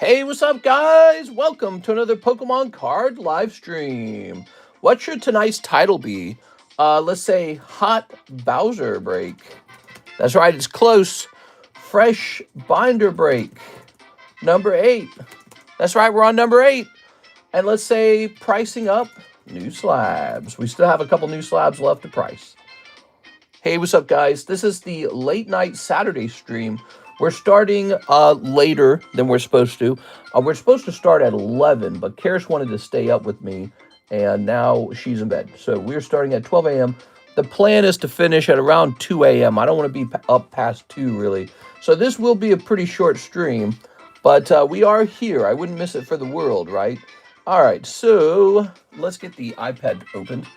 Hey, what's up, guys? Welcome to another Pokemon card live stream. What should tonight's title be? Let's say Hot Bowser Break. That's right, it's close. Fresh Binder Break. Number 8. That's right, we're on number 8. And let's say Pricing Up New Slabs. We still have a couple new slabs left to price. Hey, what's up, guys? This is the late night Saturday stream. We're starting later than we're supposed to. We're supposed to start at 11, but Karis wanted to stay up with me, and now she's in bed. So we're starting at 12 a.m. The plan is to finish at around 2 a.m. I don't want to be up past 2, really. So this will be a pretty short stream, but we are here. I wouldn't miss it for the world, right? All right, so let's get the iPad opened.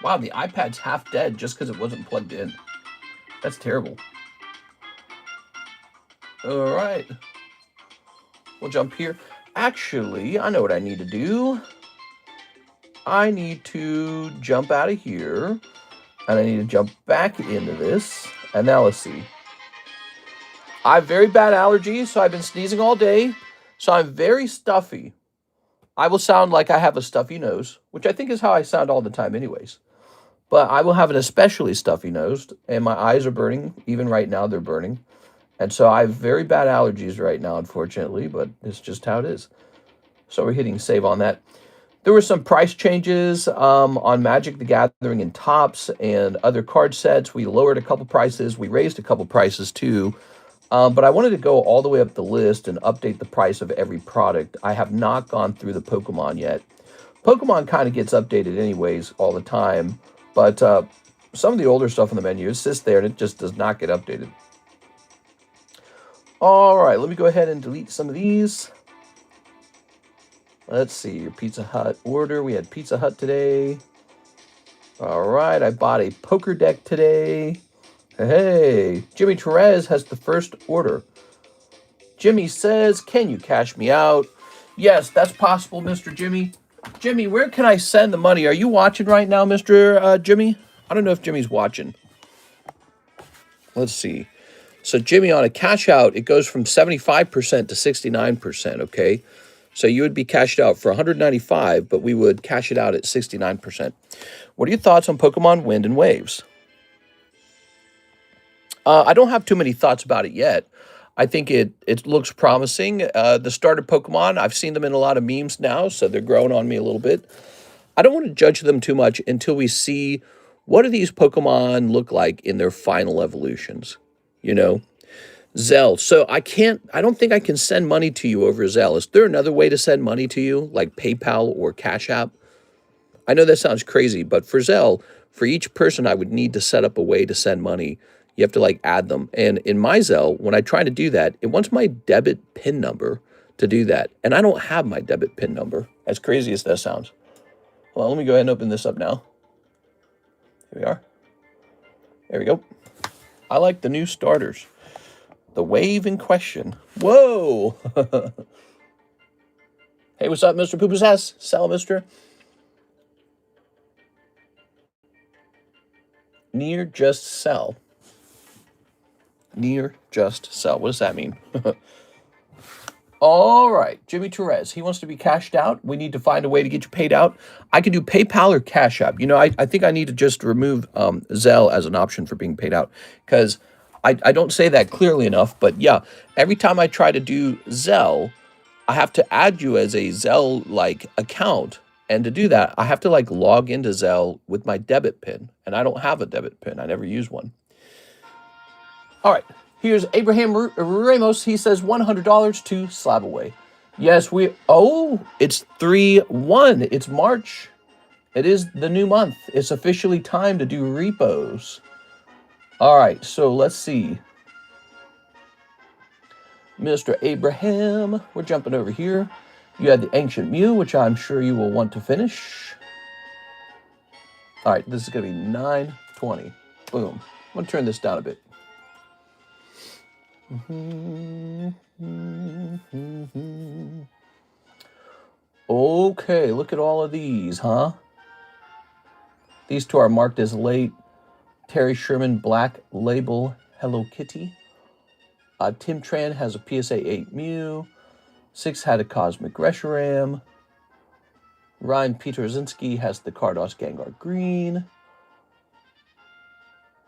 Wow, the iPad's half dead just because it wasn't plugged in. That's terrible. All right. We'll jump here. Actually, I know what I need to do. I need to jump out of here. And I need to jump back into this. And now let's see. I have very bad allergies, so I've been sneezing all day. So I'm very stuffy. I will sound like I have a stuffy nose, which I think is how I sound all the time anyways. But I will have an especially stuffy nose, and my eyes are burning. Even right now, they're burning. And so I have very bad allergies right now, unfortunately, but it's just how it is. So we're hitting save on that. There were some price changes on Magic the Gathering and Topps and other card sets. We lowered a couple prices. We raised a couple prices too. But I wanted to go all the way up the list and update the price of every product. I have not gone through the Pokemon yet. Pokemon kind of gets updated anyways all the time. But some of the older stuff on the menu sits there and it just does not get updated. All right, let me go ahead and delete some of these. Let's see, your Pizza Hut order. We had Pizza Hut today. All right, I bought a poker deck today. Hey, Jimmy Torres has the first order. Jimmy says, can you cash me out? Yes, that's possible, Mr. Jimmy. Jimmy, where can I send the money? Are you watching right now, Mr. Jimmy? I don't know if Jimmy's watching. Let's see. So Jimmy, on a cash out, it goes from 75% to 69%, okay? So you would be cashed out for $195, but we would cash it out at 69%. What are your thoughts on Pokemon Wind and Waves? I don't have too many thoughts about it yet. I think it looks promising. The starter Pokemon, I've seen them in a lot of memes now, so they're growing on me a little bit. I don't want to judge them too much until we see what do these Pokemon look like in their final evolutions. You know, ZELLE. So I don't think I can send money to you over ZELLE. Is there another way to send money to you, like PayPal or CASHAPP? I know that sounds crazy, but for ZELLE, for each person, I would need to set up a way to send money. You have to like add them. And in my ZELLE, when I try to do that, it wants my debit PIN number to do that. And I don't have my debit PIN number, as crazy as that sounds. Well, let me go ahead and open this up now. Here we are. There we go. I like the new starters. The wave in question. Whoa! Hey, what's up, Mr. Poopa's ass? Sell, mister. Near just sell. Near just sell. What does that mean? All right, Jimmy Torres. He wants to be cashed out. We need to find a way to get you paid out. I can do PayPal or Cash App. You know, I think I need to just remove ZELLE as an option for being paid out because I don't say that clearly enough. But yeah, every time I try to do ZELLE, I have to add you as a ZELLE like account. And to do that, I have to like log into ZELLE with my debit PIN. And I don't have a debit PIN. I never use one. All right. Here's Abraham Ramos. He says $100 to Slab Away. Yes, it's 3/1. It's March. It is the new month. It's officially time to do repos. All right, so let's see. Mr. Abraham, we're jumping over here. You had the Ancient Mew, which I'm sure you will want to finish. All right, this is going to be 920. Boom. I'm going to turn this down a bit. Okay, look at all of these, huh? These two are marked as late. Terry Sherman Black Label Hello Kitty. Tim Tran has a PSA 8 Mew. 6 had a Cosmic Reshiram. Ryan Peterzinski has the Cardos Gengar Green.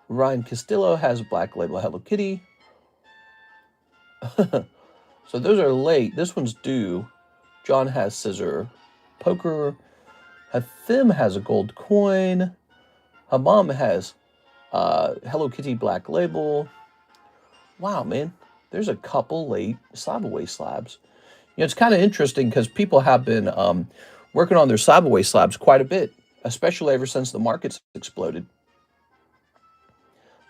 Ryan Castillo has Black Label Hello Kitty. So those are late. This one's due. John has Scissor Poker. Hathim has a gold coin. Hamam has Hello Kitty Black Label. Wow, man. There's a couple late slab away slabs. You know, it's kind of interesting because people have been working on their slab away slabs quite a bit, especially ever since the markets exploded.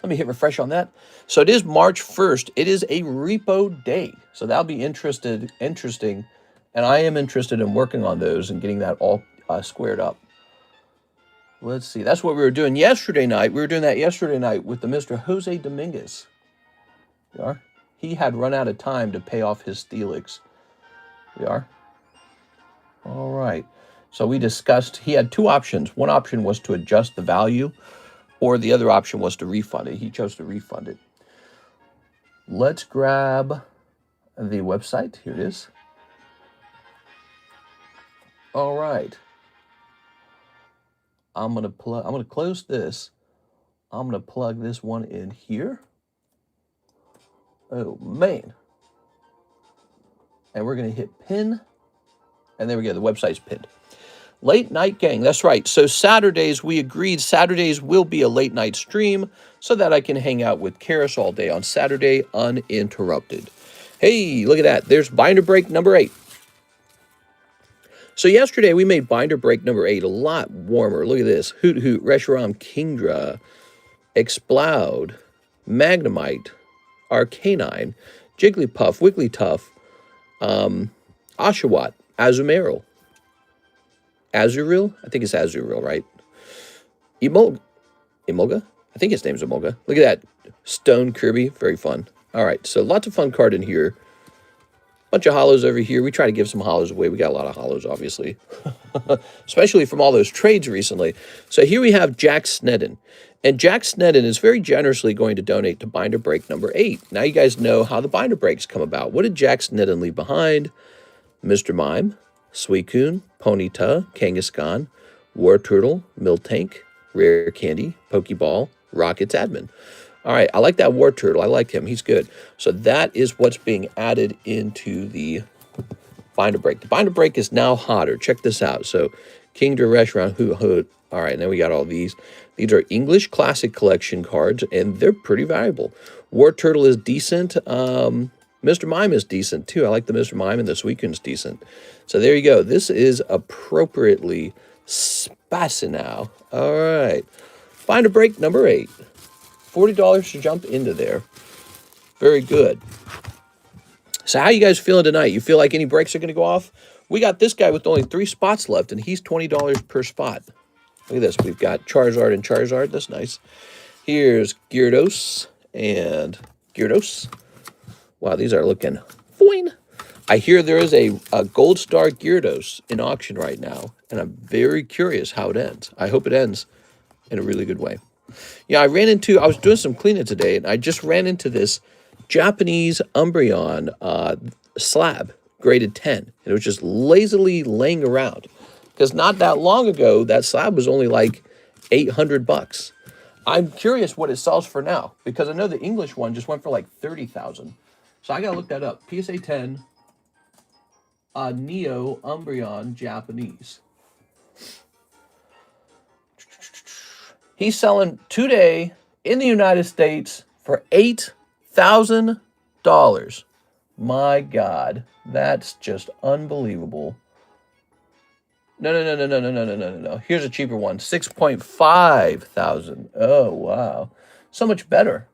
Let me hit refresh on that. So it is March 1st. It is a repo day. So that'll be interesting. And I am interested in working on those and getting that all squared up. Let's see. That's what we were doing yesterday night. We were doing that yesterday night with the Mr. Jose Dominguez. We are. He had run out of time to pay off his Steelix. We are. All right. So we discussed, he had two options. One option was to adjust the value, or the other option was to refund it. He chose to refund it. Let's grab the website. Here it is. All right. I'm gonna close this. I'm gonna plug this one in here. Oh man. And we're gonna hit pin. And there we go, the website's pinned. Late night gang, that's right. So Saturdays, we agreed Saturdays will be a late night stream so that I can hang out with Karis all day on Saturday uninterrupted. Hey, look at that. There's binder break number 8. So yesterday we made binder break number 8 a lot warmer. Look at this. Hoot Hoot, Reshiram, Kingdra, Exploud, Magnemite, Arcanine, Jigglypuff, Wigglytuff, Oshawott, Azumarill, Azurill? I think it's Azurill, right? Emolga? I think his name's Emolga. Look at that. Stone Kirby. Very fun. All right, so lots of fun card in here. Bunch of hollows over here. We try to give some hollows away. We got a lot of hollows, obviously. Especially from all those trades recently. So here we have Jack Snedden. And Jack Snedden is very generously going to donate to binder break number 8. Now you guys know how the binder breaks come about. What did Jack Snedden leave behind? Mr. Mime, Suicune, Ponyta, Kangaskhan, Wartortle, Miltank, Rare Candy, Pokeball, Rockets Admin. All right, I like that Wartortle. I like him. He's good. So that is what's being added into the binder break. The binder break is now hotter. Check this out. So Kingdra, Reshiram, Hoot. All right, now we got all these. These are English Classic Collection cards, and they're pretty valuable. Wartortle is decent. Mr. Mime is decent, too. I like the Mr. Mime, and the Suicune's decent. So there you go. This is appropriately spicy now. All right. Binder break number 8. $40 to jump into there. Very good. So how you guys feeling tonight? You feel like any breaks are going to go off? We got this guy with only 3 spots left, and he's $20 per spot. Look at this. We've got Charizard and Charizard. That's nice. Here's Gyarados and Gyarados. Wow, these are looking fine. I hear there is a Gold Star Gyarados in auction right now, and I'm very curious how it ends. I hope it ends in a really good way. Yeah, I was doing some cleaning today, and I just ran into this Japanese Umbreon slab, graded 10. And it was just lazily laying around. Because not that long ago, that slab was only like $800. I'm curious what it sells for now, because I know the English one just went for like $30,000. So I gotta look that up. PSA 10, Neo Umbreon Japanese. He's selling today in the United States for $8,000. My God, that's just unbelievable. No. Here's a cheaper one, 6.5 thousand. Oh, wow. So much better.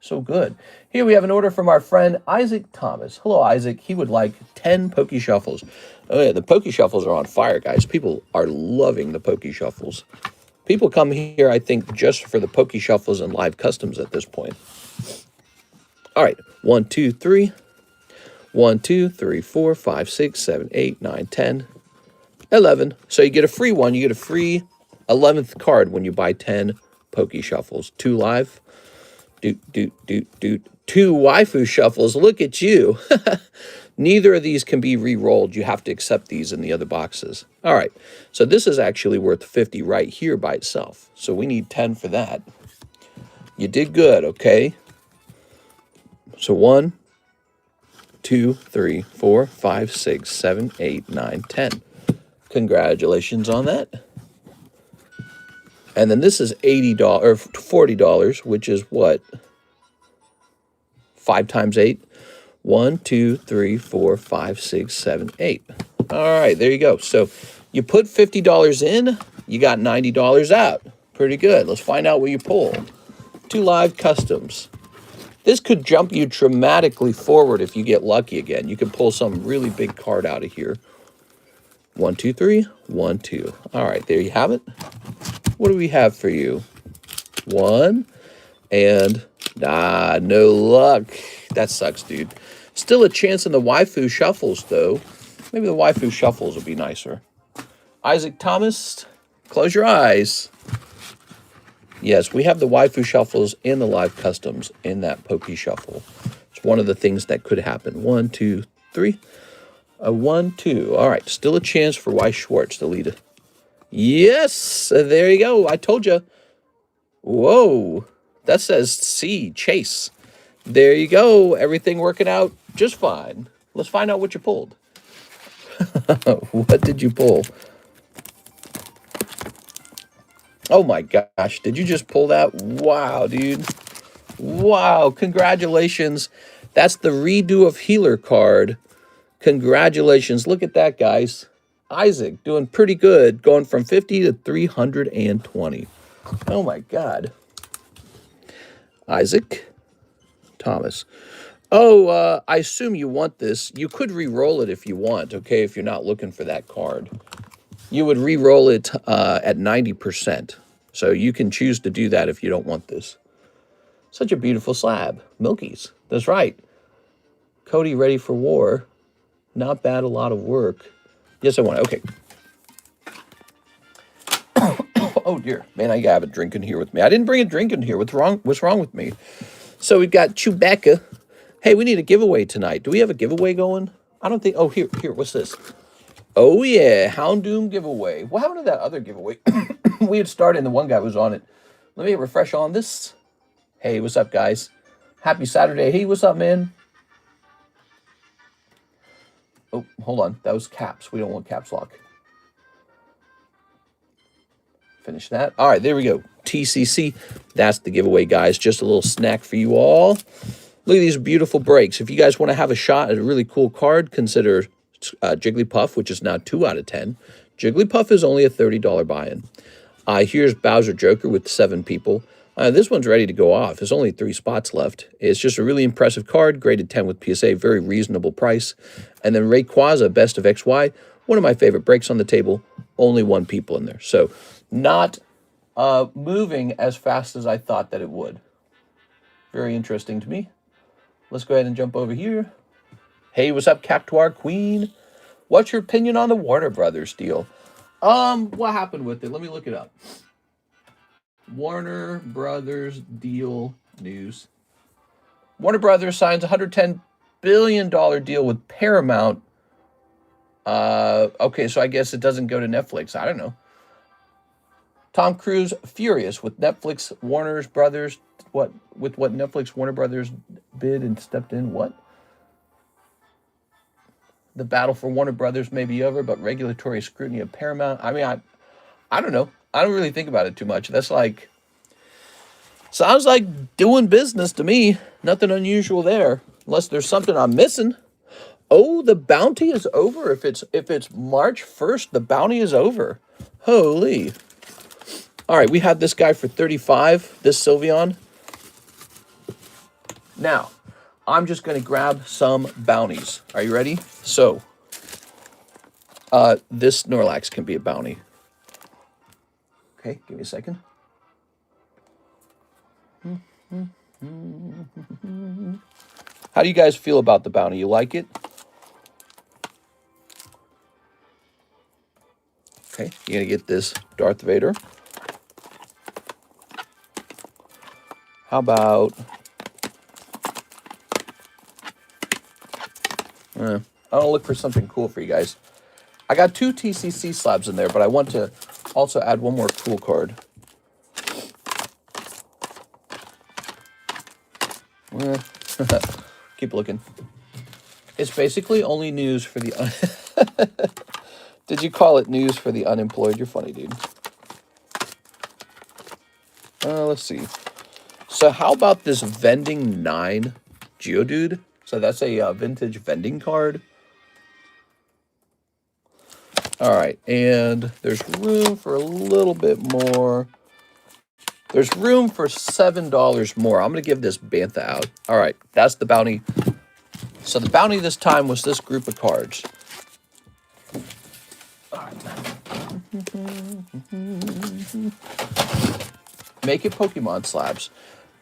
So good. Here we have an order from our friend Isaac Thomas. Hello, Isaac. He would like 10 Poke Shuffles. Oh, yeah, the Poke Shuffles are on fire, guys. People are loving the Poke Shuffles. People come here, I think, just for the Poke Shuffles and live customs at this point. All right. 1, 2, 3. 1, 2, 3, 4, 5, 6, 7, 8, 9, 10, 11. So you get a free one. You get a free 11th card when you buy 10 Poke Shuffles. 2 live. Two Waifu Shuffles. Look at you. Neither of these can be re-rolled. You have to accept these in the other boxes. All right. So this is actually worth 50 right here by itself. So we need 10 for that. You did good, okay? So 1, 2, 3, 4, 5, 6, 7, 8, 9, 10. Congratulations on that. And then this is $80 or $40, which is what? 5 times 8. 1, 2, 3, 4, 5, 6, 7, 8. All right, there you go. So you put $50 in, you got $90 out. Pretty good. Let's find out what you pull. 2 live customs. This could jump you dramatically forward if you get lucky again. You could pull some really big card out of here. 1, 2, 3, 1, 2. All right, there you have it. What do we have for you? 1 and no luck. That sucks, dude. Still a chance in the Waifu Shuffles, though. Maybe the Waifu Shuffles would be nicer. Isaac Thomas, close your eyes. Yes, we have the Waifu Shuffles and the live customs in that Pokey Shuffle. It's one of the things that could happen. 1, 2, 3. 1, 2. All right, still a chance for Weiss Schwartz to lead. Yes, there you go. I told you. Whoa, that says C, Chase. There you go. Everything working out just fine. Let's find out what you pulled. What did you pull? Oh my gosh, did you just pull that? Wow, dude. Wow, congratulations. That's the redo of Healer card. Congratulations. Look at that, guys. Isaac doing pretty good, going from 50 to 320. Oh my God. Isaac Thomas. Oh, I assume you want this. You could re-roll it if you want, okay, if you're not looking for that card. You would re-roll it at 90%. So you can choose to do that if you don't want this. Such a beautiful slab. Milky's. That's right. Cody ready for war. Not bad, a lot of work. Yes, I want it. Okay. Oh, dear. Man, I have a drink in here with me. I didn't bring a drink in here. What's wrong with me? So we've got Chewbacca. Hey, we need a giveaway tonight. Do we have a giveaway going? I don't think... Oh, here. What's this? Oh, yeah. Houndoom giveaway. What happened to that other giveaway? We had started and the one guy was on it. Let me refresh on this. Hey, what's up, guys? Happy Saturday. Hey, what's up, man? Oh, hold on. That was caps. We don't want caps lock. Finish that. All right, there we go. TCC. That's the giveaway, guys. Just a little snack for you all. Look at these beautiful breaks. If you guys want to have a shot at a really cool card, consider Jigglypuff, which is now 2 out of 10. Jigglypuff is only a $30 buy-in. Here's Bowser Joker with 7 people. This one's ready to go off. There's only 3 spots left. It's just a really impressive card, graded 10 with PSA, very reasonable price. And then Rayquaza, Best of XY, one of my favorite breaks on the table, only 1 people in there. So not moving as fast as I thought that it would. Very interesting to me. Let's go ahead and jump over here. Hey, what's up, Cactuar Queen? What's your opinion on the Warner Brothers deal? What happened with it? Let me look it up. Warner Brothers deal news. Warner Brothers signs a $110 billion deal with Paramount. Okay, so I guess it doesn't go to Netflix. I don't know. Tom Cruise furious with Netflix, Warner Brothers. What Netflix, Warner Brothers bid and stepped in? What? The battle for Warner Brothers may be over, but regulatory scrutiny of Paramount. I mean, I don't know. I don't really think about it too much. That's like, sounds like doing business to me. Nothing unusual there, unless there's something I'm missing. Oh, the bounty is over. If it's March 1st, the bounty is over. Holy. All right, we had this guy for 35, this Sylveon. Now, I'm just going to grab some bounties. Are you ready? So, this Snorlax can be a bounty. Okay, give me a second. How do you guys feel about the bounty? You like it? Okay, you're going to get this Darth Vader. How about... I'll look for something cool for you guys. I got 2 TCC slabs in there, but I want to also add one more cool card. Keep looking. It's basically only news for the... Did you call it news for the unemployed? You're funny, dude. Let's see. So how about this Vending 9 Geodude? So that's a vintage vending card. All right, and there's room for a little bit more. There's room for $7 more. I'm going to give this Bantha out. All right, that's the bounty. So the bounty this time was this group of cards. All right. Make it Pokemon slabs.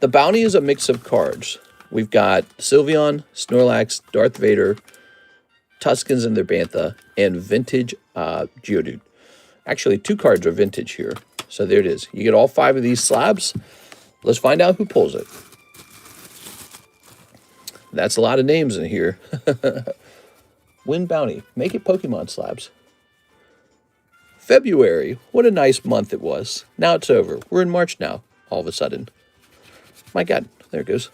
The bounty is a mix of cards. We've got Sylveon, Snorlax, Darth Vader, Tuskens and their Bantha, and vintage Geodude. Actually, 2 cards are vintage here. So there it is. You get all 5 of these slabs. Let's find out who pulls it. That's a lot of names in here. Win bounty. Make it Pokemon slabs. February. What a nice month it was. Now it's over. We're in March now, all of a sudden. My God. There it goes.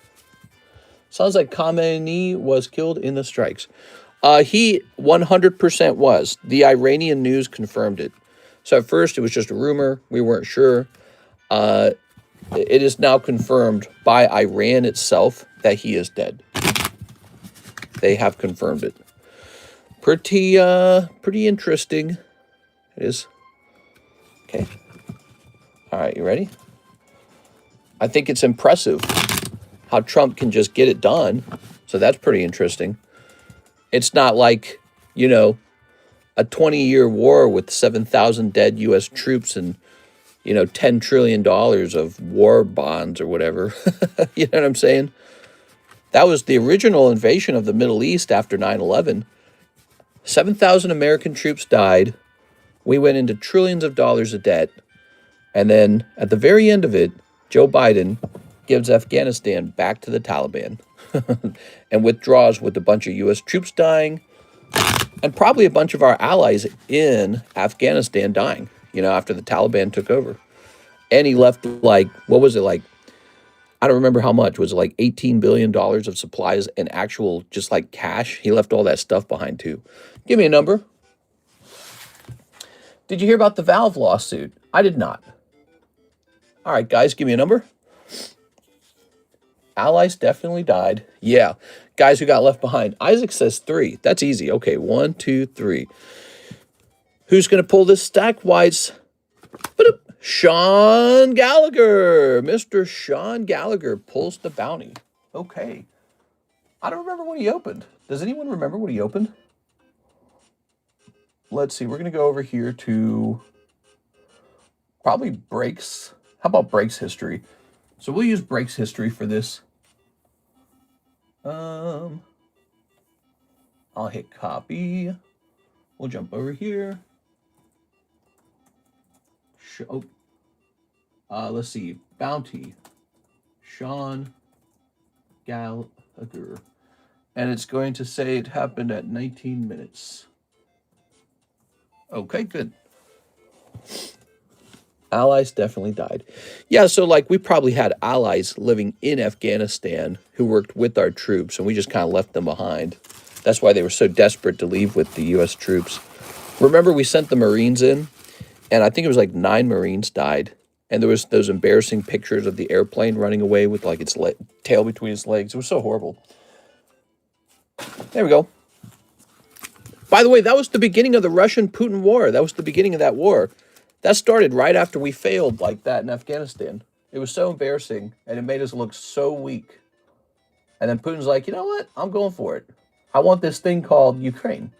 Sounds like Khamenei was killed in the strikes. He 100% was. The Iranian news confirmed it. So at first it was just a rumor. We weren't sure. It is now confirmed by Iran itself that he is dead. They have confirmed it. Pretty interesting. It is. Okay. All right, you ready? I think it's impressive how Trump can just get it done. So that's pretty interesting. It's not like, you know, a 20-year war with 7,000 dead U.S. troops and, you know, $10 trillion of war bonds or whatever. You know what I'm saying? That was the original invasion of the Middle East after 9/11. 7,000 American troops died. We went into trillions of dollars of debt. And then at the very end of it, Joe Biden gives Afghanistan back to the Taliban and withdraws with a bunch of U.S. troops dying and probably a bunch of our allies in Afghanistan dying, you know, after the Taliban took over. And he left, like, what was it, like, I don't remember how much. Was it like $18 billion of supplies and actual just like cash? He left all that stuff behind too. Give me a number. Did you hear about the Valve lawsuit? I did not. All right, guys, give me a number. Allies definitely died. Yeah. Guys who got left behind. Isaac says 3. That's easy. Okay, 1, 2, 3. Who's going to pull this stack-wise? Sean Gallagher. Mr. Sean Gallagher pulls the bounty. Okay. I don't remember what he opened. Does anyone remember what he opened? Let's see. We're going to go over here to probably breaks. How about breaks history? So we'll use breaks history for this. I'll hit copy. We'll jump over here. Let's see. Bounty. Sean Gallagher. And it's going to say it happened at 19 minutes. Okay, good. Allies definitely died. Yeah, so like we probably had allies living in Afghanistan who worked with our troops, and we just kind of left them behind. That's why they were so desperate to leave with the U.S. troops. Remember, we sent the Marines in, and I think it was like 9 Marines died. And there was those embarrassing pictures of the airplane running away with like its tail between its legs. It was so horrible. There we go. By the way, that was the beginning of the Russian-Putin war. That was the beginning of that war. That started right after we failed like that in Afghanistan. It was so embarrassing, and it made us look so weak. And then Putin's like, you know what? I'm going for it. I want this thing called Ukraine.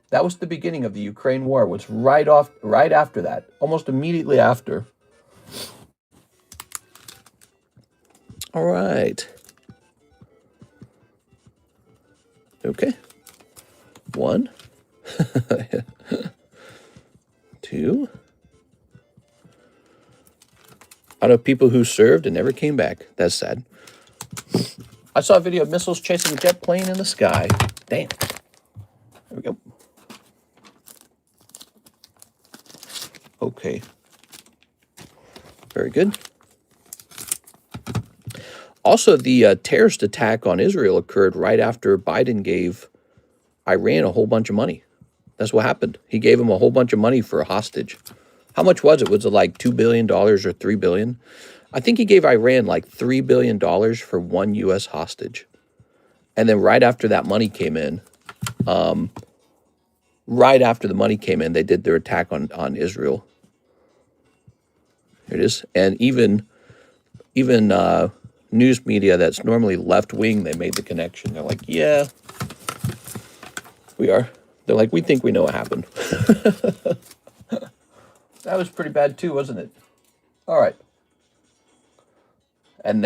That was the beginning of the Ukraine war. It was right after that, almost immediately after. All right. Okay. 1, 2, I know people who served and never came back. That's sad. I saw a video of missiles chasing a jet plane in the sky. Damn. There we go. Okay. Very good. Also, the terrorist attack on Israel occurred right after Biden gave Iran a whole bunch of money. That's what happened. He gave them a whole bunch of money for a hostage. How much was it? Was it like $2 billion or $3 billion? I think he gave Iran like $3 billion for one U.S. hostage. And then right after that money came in, they did their attack on Israel. Here it is. And even news media that's normally left-wing, they made the connection. They're like, yeah, we are. They're like, we think we know what happened. That was pretty bad too, wasn't it? All right. And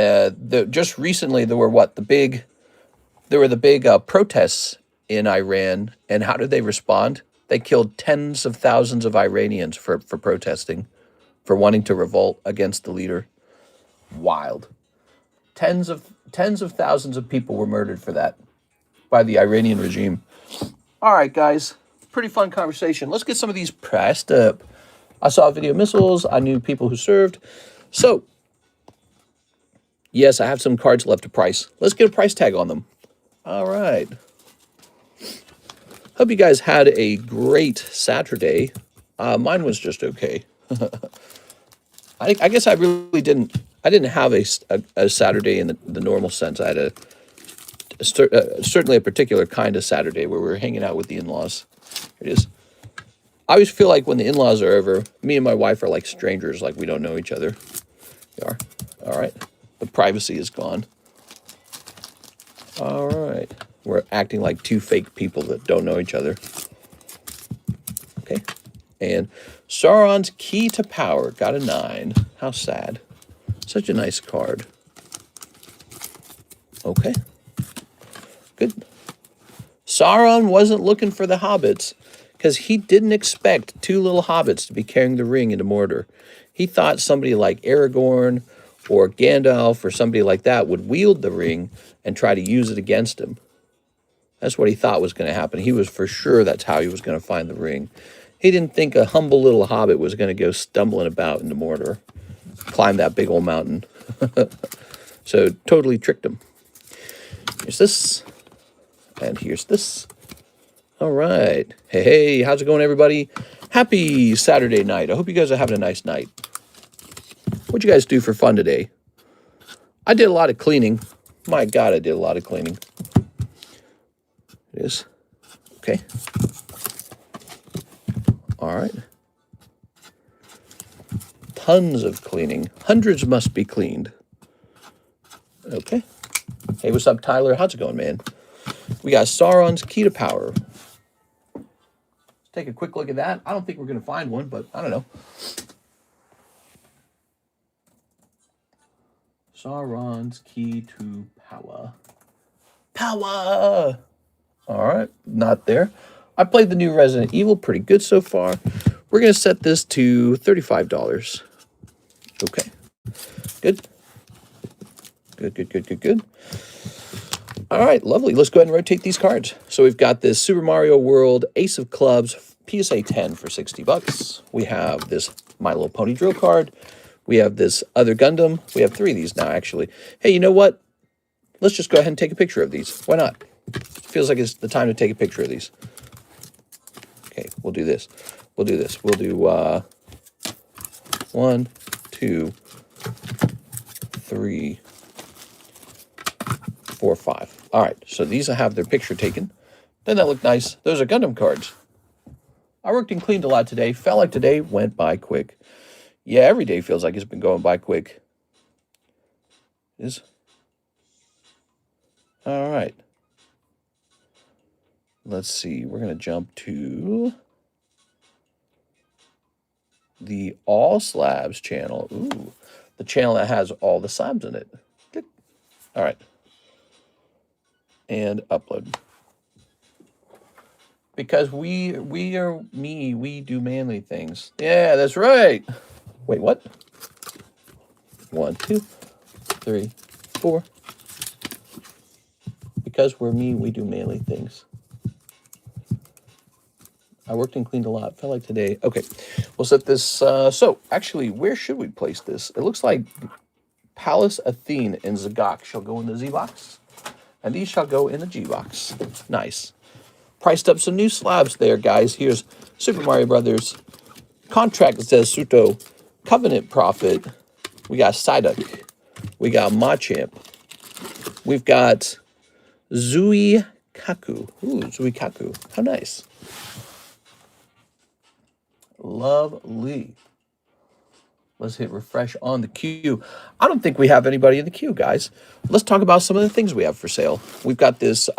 just recently there were the big protests in Iran. And how did they respond? They killed tens of thousands of Iranians for protesting, for wanting to revolt against the leader. Wild. Tens of thousands of people were murdered for that by the Iranian regime. All right, guys. Pretty fun conversation. Let's get some of these pressed up. I saw a video of missiles. I knew people who served. So, yes, I have some cards left to price. Let's get a price tag on them. All right. Hope you guys had a great Saturday. Mine was just okay. I guess I really didn't. I didn't have a Saturday in the normal sense. I had certainly a particular kind of Saturday where we were hanging out with the in-laws. Here it is. I always feel like when the in-laws are over, me and my wife are like strangers, like we don't know each other. We are. All right. The privacy is gone. All right. We're acting like two fake people that don't know each other. Okay. And Sauron's Key to Power got a 9. How sad. Such a nice card. Okay. Good. Sauron wasn't looking for the hobbits because he didn't expect 2 little hobbits to be carrying the ring into Mordor. He thought somebody like Aragorn or Gandalf or somebody like that would wield the ring and try to use it against him. That's what he thought was going to happen. He was for sure that's how he was going to find the ring. He didn't think a humble little hobbit was going to go stumbling about into Mordor, climb that big old mountain. So totally tricked him. Here's this. And here's this. All right. Hey, how's it going, everybody? Happy Saturday night. I hope you guys are having a nice night. What'd you guys do for fun today? I did a lot of cleaning. My God, I did a lot of cleaning. It is. Okay. All right. Tons of cleaning. Hundreds must be cleaned. Okay. Hey, what's up, Tyler? How's it going, man? We got Sauron's Key to Power. Let's take a quick look at that. I don't think we're going to find one, but I don't know. Sauron's Key to Power. Power! All right, not there. I played the new Resident Evil, pretty good so far. We're going to set this to $35. Okay, good. Good. All right, lovely. Let's go ahead and rotate these cards. So we've got this Super Mario World Ace of Clubs PSA 10 for $60. We have this My Little Pony drill card. We have this other Gundam. We have 3 of these now, actually. Hey, you know what? Let's just go ahead and take a picture of these. Why not? Feels like it's the time to take a picture of these. Okay, we'll do this. We'll do 1, 2, 3, 4, 5. All right, so these will have their picture taken. Doesn't that look nice? Those are Gundam cards. I worked and cleaned a lot today. Felt like today went by quick. Yeah, every day feels like it's been going by quick. It is. All right. Let's see. We're going to jump to the All Slabs channel. Ooh, the channel that has all the slabs in it. Click. All right. And upload. Because we do manly things. Yeah, that's right. Wait, what? 1, 2, 3, 4. Because we're me, we do manly things. I worked and cleaned a lot. Felt like today. Okay, we'll set this. So, actually, where should we place this? It looks like Palace, Athene, and Zagok shall go in the Z box, and these shall go in the G box. Nice. Priced up some new slabs there, guys. Here's Super Mario Brothers, Contract Zesuto, Covenant Prophet. We got Psyduck. We got Machamp. We've got Zui Kaku. Ooh, Zui Kaku. How nice. Lovely. Let's hit refresh on the queue. I don't think we have anybody in the queue, guys. Let's talk about some of the things we have for sale. We've got this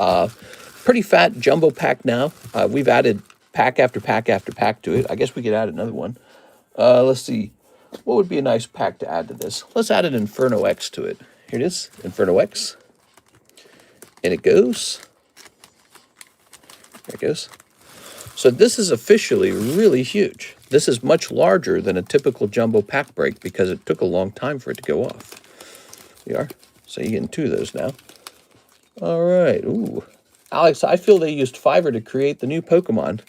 pretty fat jumbo pack now. We've added pack after pack after pack to it. I guess we could add another one. Let's see. What would be a nice pack to add to this? Let's add an Inferno X to it. Here it is, Inferno X. And it goes. There it goes. So this is officially really huge. This is much larger than a typical jumbo pack break because it took a long time for it to go off. There you are. So you're getting 2 of those now. All right. Ooh. Alex, I feel they used Fiverr to create the new Pokemon.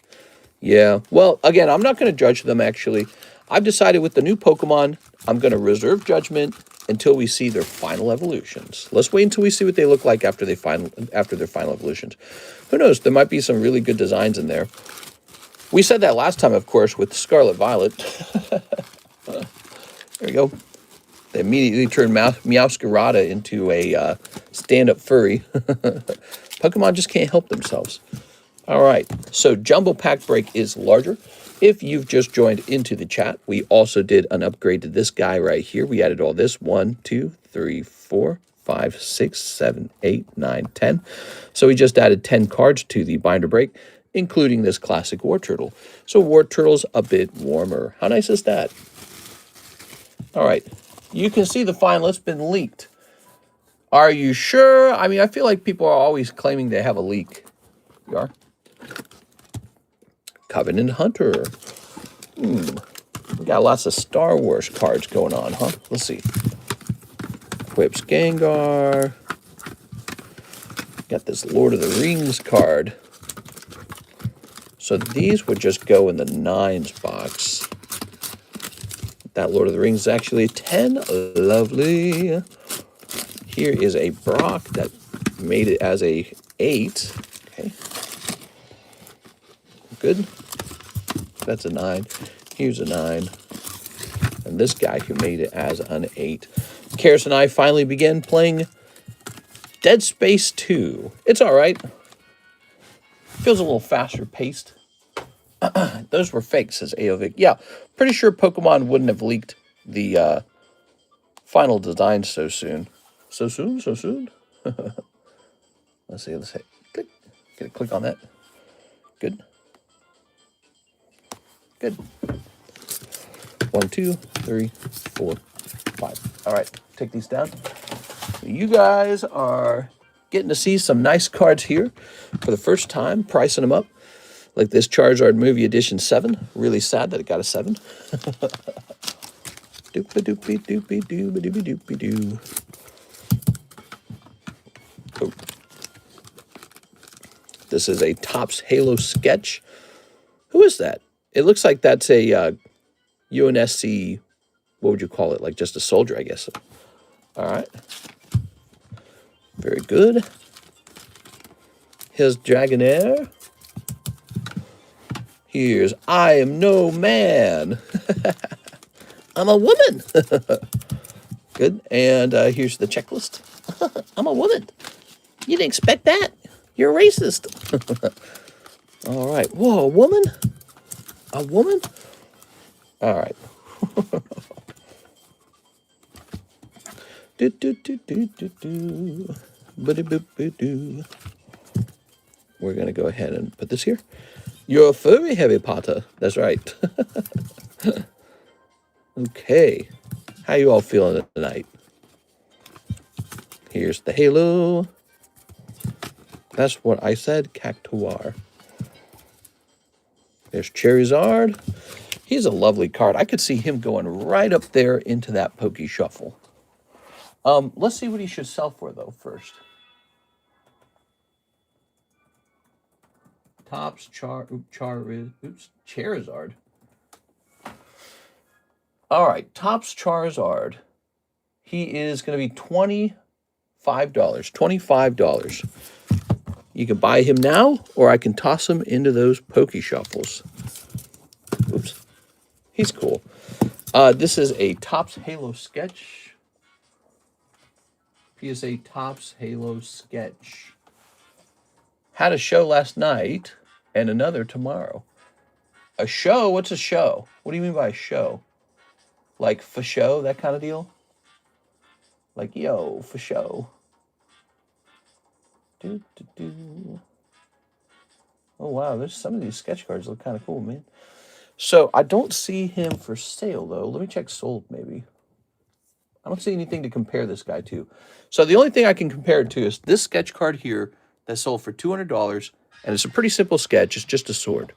Yeah. Well, again, I'm not going to judge them, actually. I've decided with the new Pokemon, I'm going to reserve judgment until we see their final evolutions. Let's wait until we see what they look like after their final evolutions. Who knows? There might be some really good designs in there. We said that last time, of course, with Scarlet Violet. There we go. They immediately turned Meowscarada into a stand-up furry. Pokemon just can't help themselves. All right, so Jumbo Pack Break is larger. If you've just joined into the chat, we also did an upgrade to this guy right here. We added all this. 1, 2, 3, 4, 5, 6, 7, 8, 9, 10. So we just added 10 cards to the binder break, including this classic War Turtle. So War Turtle's a bit warmer. How nice is that? All right, you can see the final. It's been leaked. Are you sure? I mean, I feel like people are always claiming they have a leak. You are? Covenant Hunter. We got lots of Star Wars cards going on, huh? Let's see. Quips Gengar. Got this Lord of the Rings card. So these would just go in the 9s box. That Lord of the Rings is actually a 10. Lovely. Here is a Brock that made it as a 8. Okay. Good. That's a 9. Here's a 9. And this guy who made it as an 8. Karis and I finally began playing Dead Space 2. It's all right. Feels a little faster paced. Those were fake, says Aovic. Yeah, pretty sure Pokemon wouldn't have leaked the final design so soon. So soon? So soon? Let's see. Let's hit click. Get a click on that. Good. Good. 1, 2, 3, 4, 5. All right, take these down. You guys are getting to see some nice cards here for the first time, pricing them up. Like this Charizard Movie Edition 7. Really sad that it got a 7. Doopy doopy doopy doopy doopy doo. Oh. This is a Topps Halo sketch. Who is that? It looks like that's a UNSC, what would you call it? Like just a soldier, I guess. All right. Very good. Here's Dragonair. Here's I Am No Man. I'm a woman. Good. And here's the checklist. I'm a woman. You didn't expect that. You're racist. All right. Whoa, a woman? A woman? All right. Do do do do do do. Ba-da-boo-boo-doo. We're gonna go ahead and put this here. You're a furry, Harry Potter. That's right. Okay. How you all feeling tonight? Here's the Halo. That's what I said, Cactuar. There's Charizard. He's a lovely card. I could see him going right up there into that Poke Shuffle. Let's see what he should sell for, though, first. Topps Charizard. All right, Topps Charizard. He is going to be $25. $25. You can buy him now, or I can toss him into those Poke Shuffles. Oops. He's cool. This is a Topps Halo Sketch. PSA Topps Halo Sketch. Had a show last night and another tomorrow. A show? What's a show? What do you mean by a show? Like for show, that kind of deal? Like, yo, for show. Oh, wow. There's some of these sketch cards look kind of cool, man. So I don't see him for sale, though. Let me check sold, maybe. I don't see anything to compare this guy to. So the only thing I can compare it to is this sketch card here that sold for $200, and it's a pretty simple sketch. It's just a sword.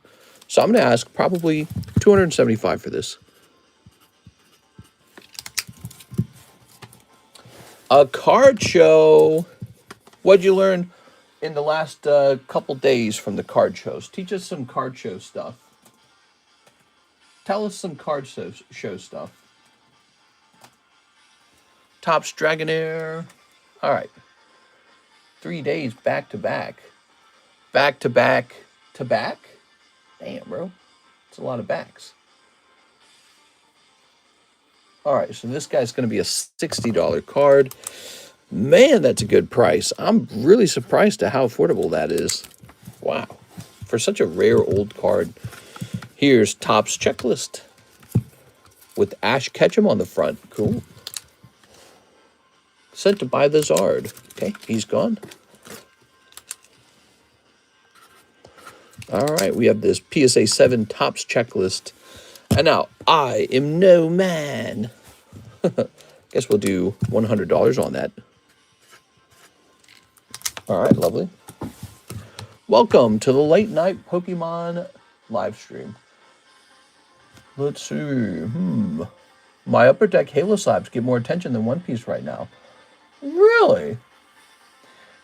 So I'm going to ask probably $275 for this. A card show. What'd you learn in the last couple days from the card shows? Teach us some card show stuff. Tell us some card show stuff. Topps Dragonair. All right. 3 days back to back. Back to back to back? Damn, bro. It's a lot of backs. All right, so this guy's going to be a $60 card. Man, that's a good price. I'm really surprised at how affordable that is. Wow. For such a rare old card. Here's Topps Checklist with Ash Ketchum on the front. Cool. Sent to buy the Zard. Okay, he's gone. All right, we have this PSA 7 Topps Checklist. And now, I am no man. Guess we'll do $100 on that. All right, lovely. Welcome to the late night Pokemon live stream. Let's see. My Upper Deck Halo Slabs get more attention than One Piece right now. Really?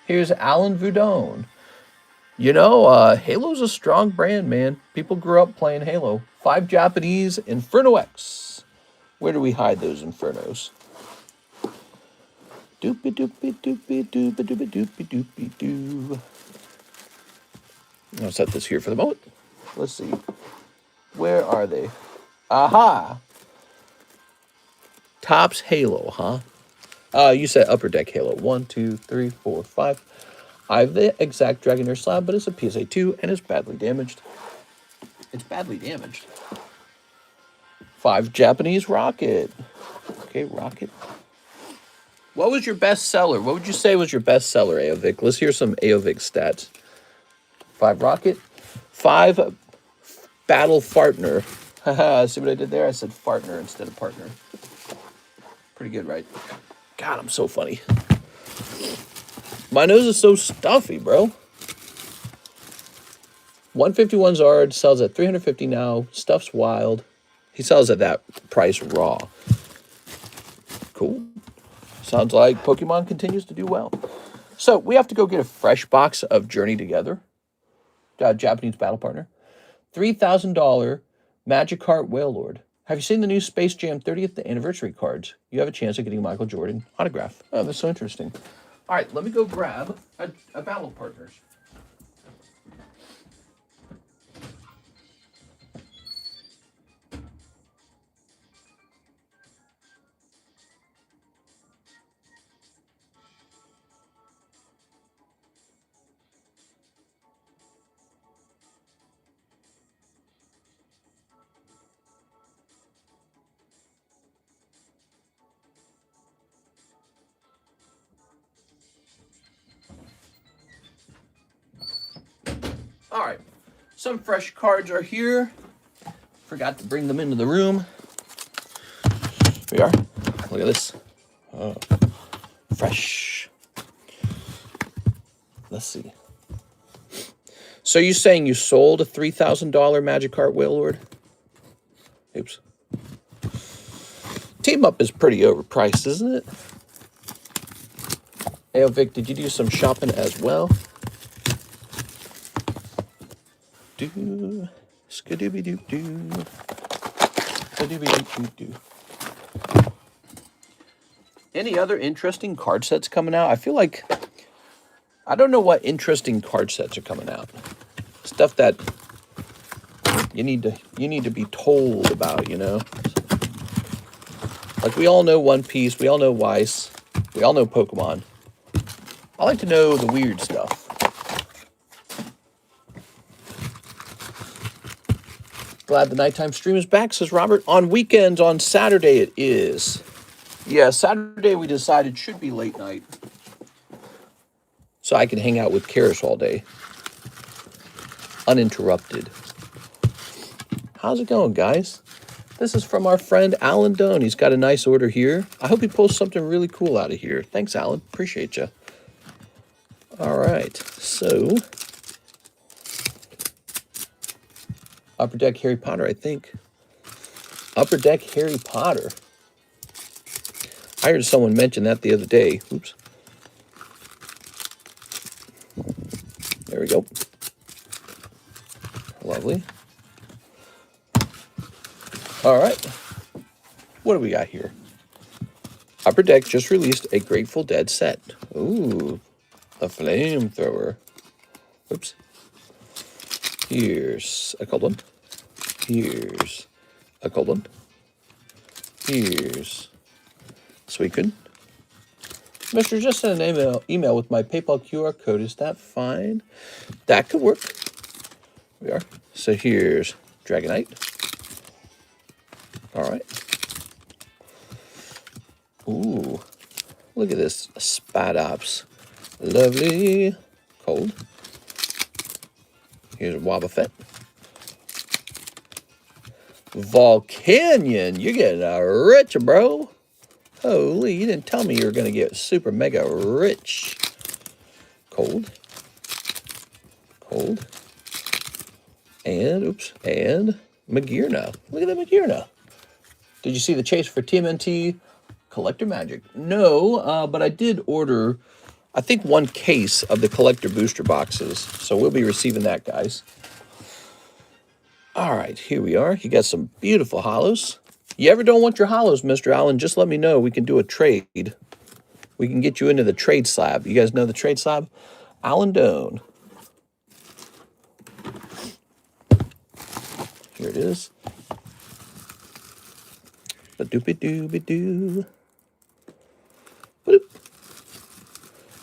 Here's Alan Voudon. You know, Halo's a strong brand, man. People grew up playing Halo. 5 Japanese Inferno X. Where do we hide those Infernos? Doopy doopy doopy doopy doopy doopy doopy doo. I'll set this here for the moment. Let's see. Where are they? Aha! Topps Halo, huh? You said Upper Deck Halo. 1, 2, 3, 4, 5. I have the exact Dragonair slab, but it's a PSA 2 and it's badly damaged. It's badly damaged. 5 Japanese Rocket. Okay, Rocket. What was your best seller? What would you say was your best seller, Aovic? Let's hear some Aovic stats. 5 Rocket. 5 Battle Fartner. Haha, see what I did there? I said Fartner instead of partner. Pretty good, right? God, I'm so funny. My nose is so stuffy, bro. 151 Zard sells at $350 now. Stuff's wild. He sells at that price raw. Cool. Sounds like Pokemon continues to do well. So we have to go get a fresh box of Journey Together. Japanese Battle Partner. $3,000 Magikarp Wailord. Have you seen the new Space Jam 30th anniversary cards? You have a chance of getting Michael Jordan autograph. Oh, that's so interesting. All right, let me go grab a Battle Partners. All right, some fresh cards are here. Forgot to bring them into the room. Here we are. Look at this. Oh, fresh. Let's see. So you're saying you sold a $3,000 Magikarp Wailord? Oops. Team Up is pretty overpriced, isn't it? Hey, Vic, did you do some shopping as well? Do, skadooby doo doo, skadooby doo doo doo. Any other interesting card sets coming out? I feel like I don't know what interesting card sets are coming out. Stuff that you need to be told about, you know. Like we all know One Piece, we all know Weiss, we all know Pokemon. I like to know the weird stuff. Glad the nighttime stream is back, says Robert. On weekends, on Saturday it is. Yeah, Saturday we decided should be late night. So I can hang out with Karis all day. Uninterrupted. How's it going, guys? This is from our friend Alan Doan. He's got a nice order here. I hope he pulls something really cool out of here. Thanks, Alan. Appreciate you. All right, so Upper Deck Harry Potter, I think. Upper Deck Harry Potter. I heard someone mention that the other day. Oops. There we go. Lovely. All right. What do we got here? Upper Deck just released a Grateful Dead set. Ooh, a flamethrower. Oops. Here's a cold one. Here's a cold one. Here's Suicune. Mister, just send an email with my PayPal QR code. Is that fine? That could work. We are. So here's Dragonite. All right. Ooh, look at this Spadops. Lovely. Cold. Here's a Wobbuffet. Volcanion, you're getting rich, bro. Holy, you didn't tell me you were going to get super mega rich. Cold. Cold. And, oops, and Magearna. Look at the Magearna. Did you see the chase for TMNT Collector Magic? No, but I did order, I think, 1 case of the collector booster boxes. So we'll be receiving that, guys. All right, here we are. You got some beautiful hollows. You ever don't want your hollows, Mr. Allen, just let me know. We can do a trade. We can get you into the trade slab. You guys know the trade slab? Alan Doan. Here it is. Ba-doopy-dooby-doo.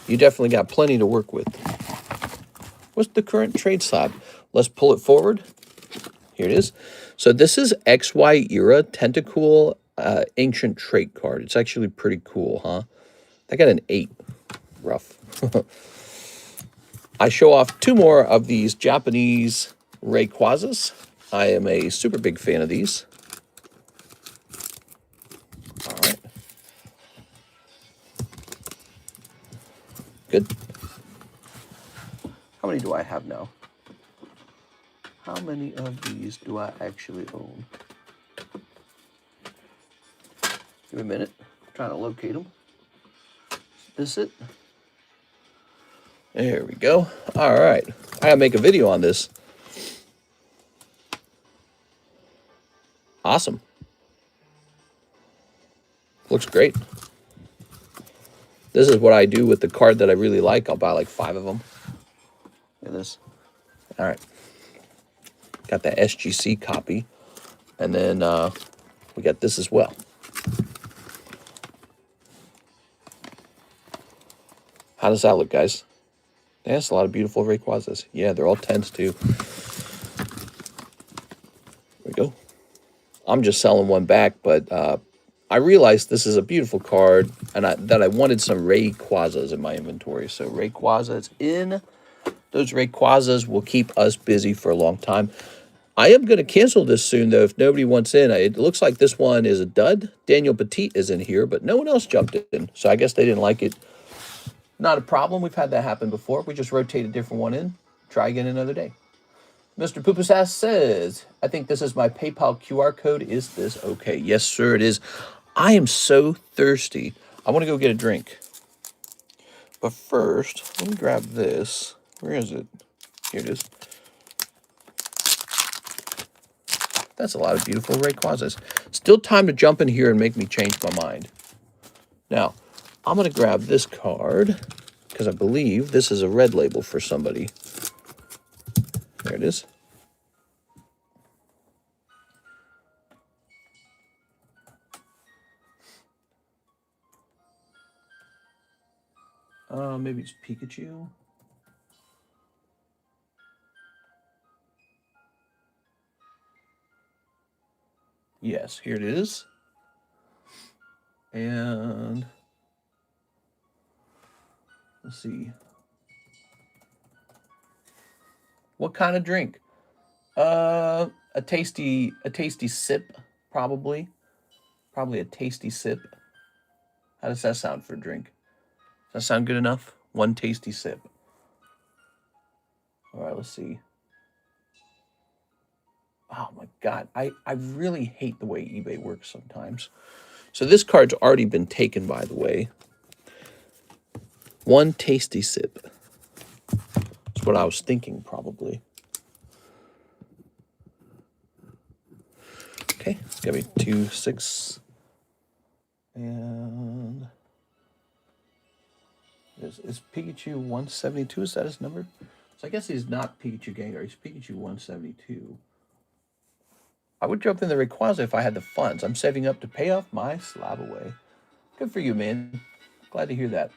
You definitely got plenty to work with. What's the current trade slab? Let's pull it forward. Here it is. So this is XY era Tentacool ancient trait card. It's actually pretty cool, huh? I got an 8. Rough. I show off 2 more of these Japanese Rayquazas. I am a super big fan of these. All right. Good. How many do I have now? How many of these do I actually own? Give me a minute. I'm trying to locate them. Is this it? There we go. All right. I gotta make a video on this. Awesome. Looks great. This is what I do with the card that I really like. I'll buy like 5 of them. Look at this. All right. Got that SGC copy. And then we got this as well. How does that look, guys? That's a lot of beautiful Rayquazas. Yeah, they're all 10s too. There we go. I'm just selling one back, but I realized this is a beautiful card, and that I wanted some Rayquazas in my inventory. So Rayquazas in. Those Rayquazas will keep us busy for a long time. I am going to cancel this soon, though, if nobody wants in. It looks like this one is a dud. Daniel Petit is in here, but no one else jumped in, so I guess they didn't like it. Not a problem. We've had that happen before. We just rotate a different one in. Try again another day. Mr. Poopasass says, I think this is my PayPal QR code. Is this okay? Yes, sir, it is. I am so thirsty. I want to go get a drink. But first, let me grab this. Where is it? Here it is. That's a lot of beautiful Rayquazas. Still time to jump in here and make me change my mind. Now, I'm going to grab this card because I believe this is a red label for somebody. There it is. Maybe it's Pikachu. Yes, here it is. And let's see. What kind of drink? A tasty sip, probably. Probably a tasty sip. How does that sound for a drink? Does that sound good enough? One tasty sip. All right, let's see. Oh my God, I really hate the way eBay works sometimes. So this card's already been taken, by the way. One tasty sip. That's what I was thinking, probably. Okay, it's gonna be 2, 6. And is Pikachu 172? Is that his number? So I guess he's not Pikachu Gengar. He's Pikachu 172. I would jump in the Rayquaza if I had the funds. I'm saving up to pay off my slab away. Good for you, man. Glad to hear that.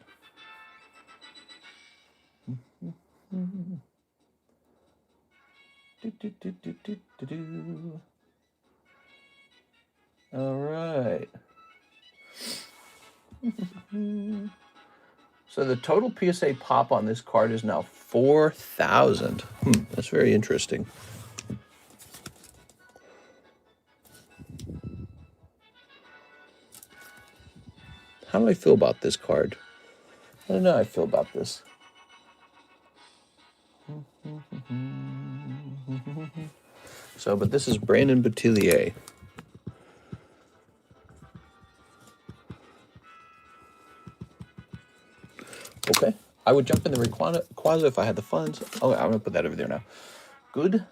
All right. So the total PSA pop on this card is now 4,000. That's very interesting. How do I feel about this card? I don't know how I feel about this. So, but this is Brandon Boutillier. Okay. I would jump in the Rayquaza if I had the funds. Oh, I'm going to put that over there now. Good.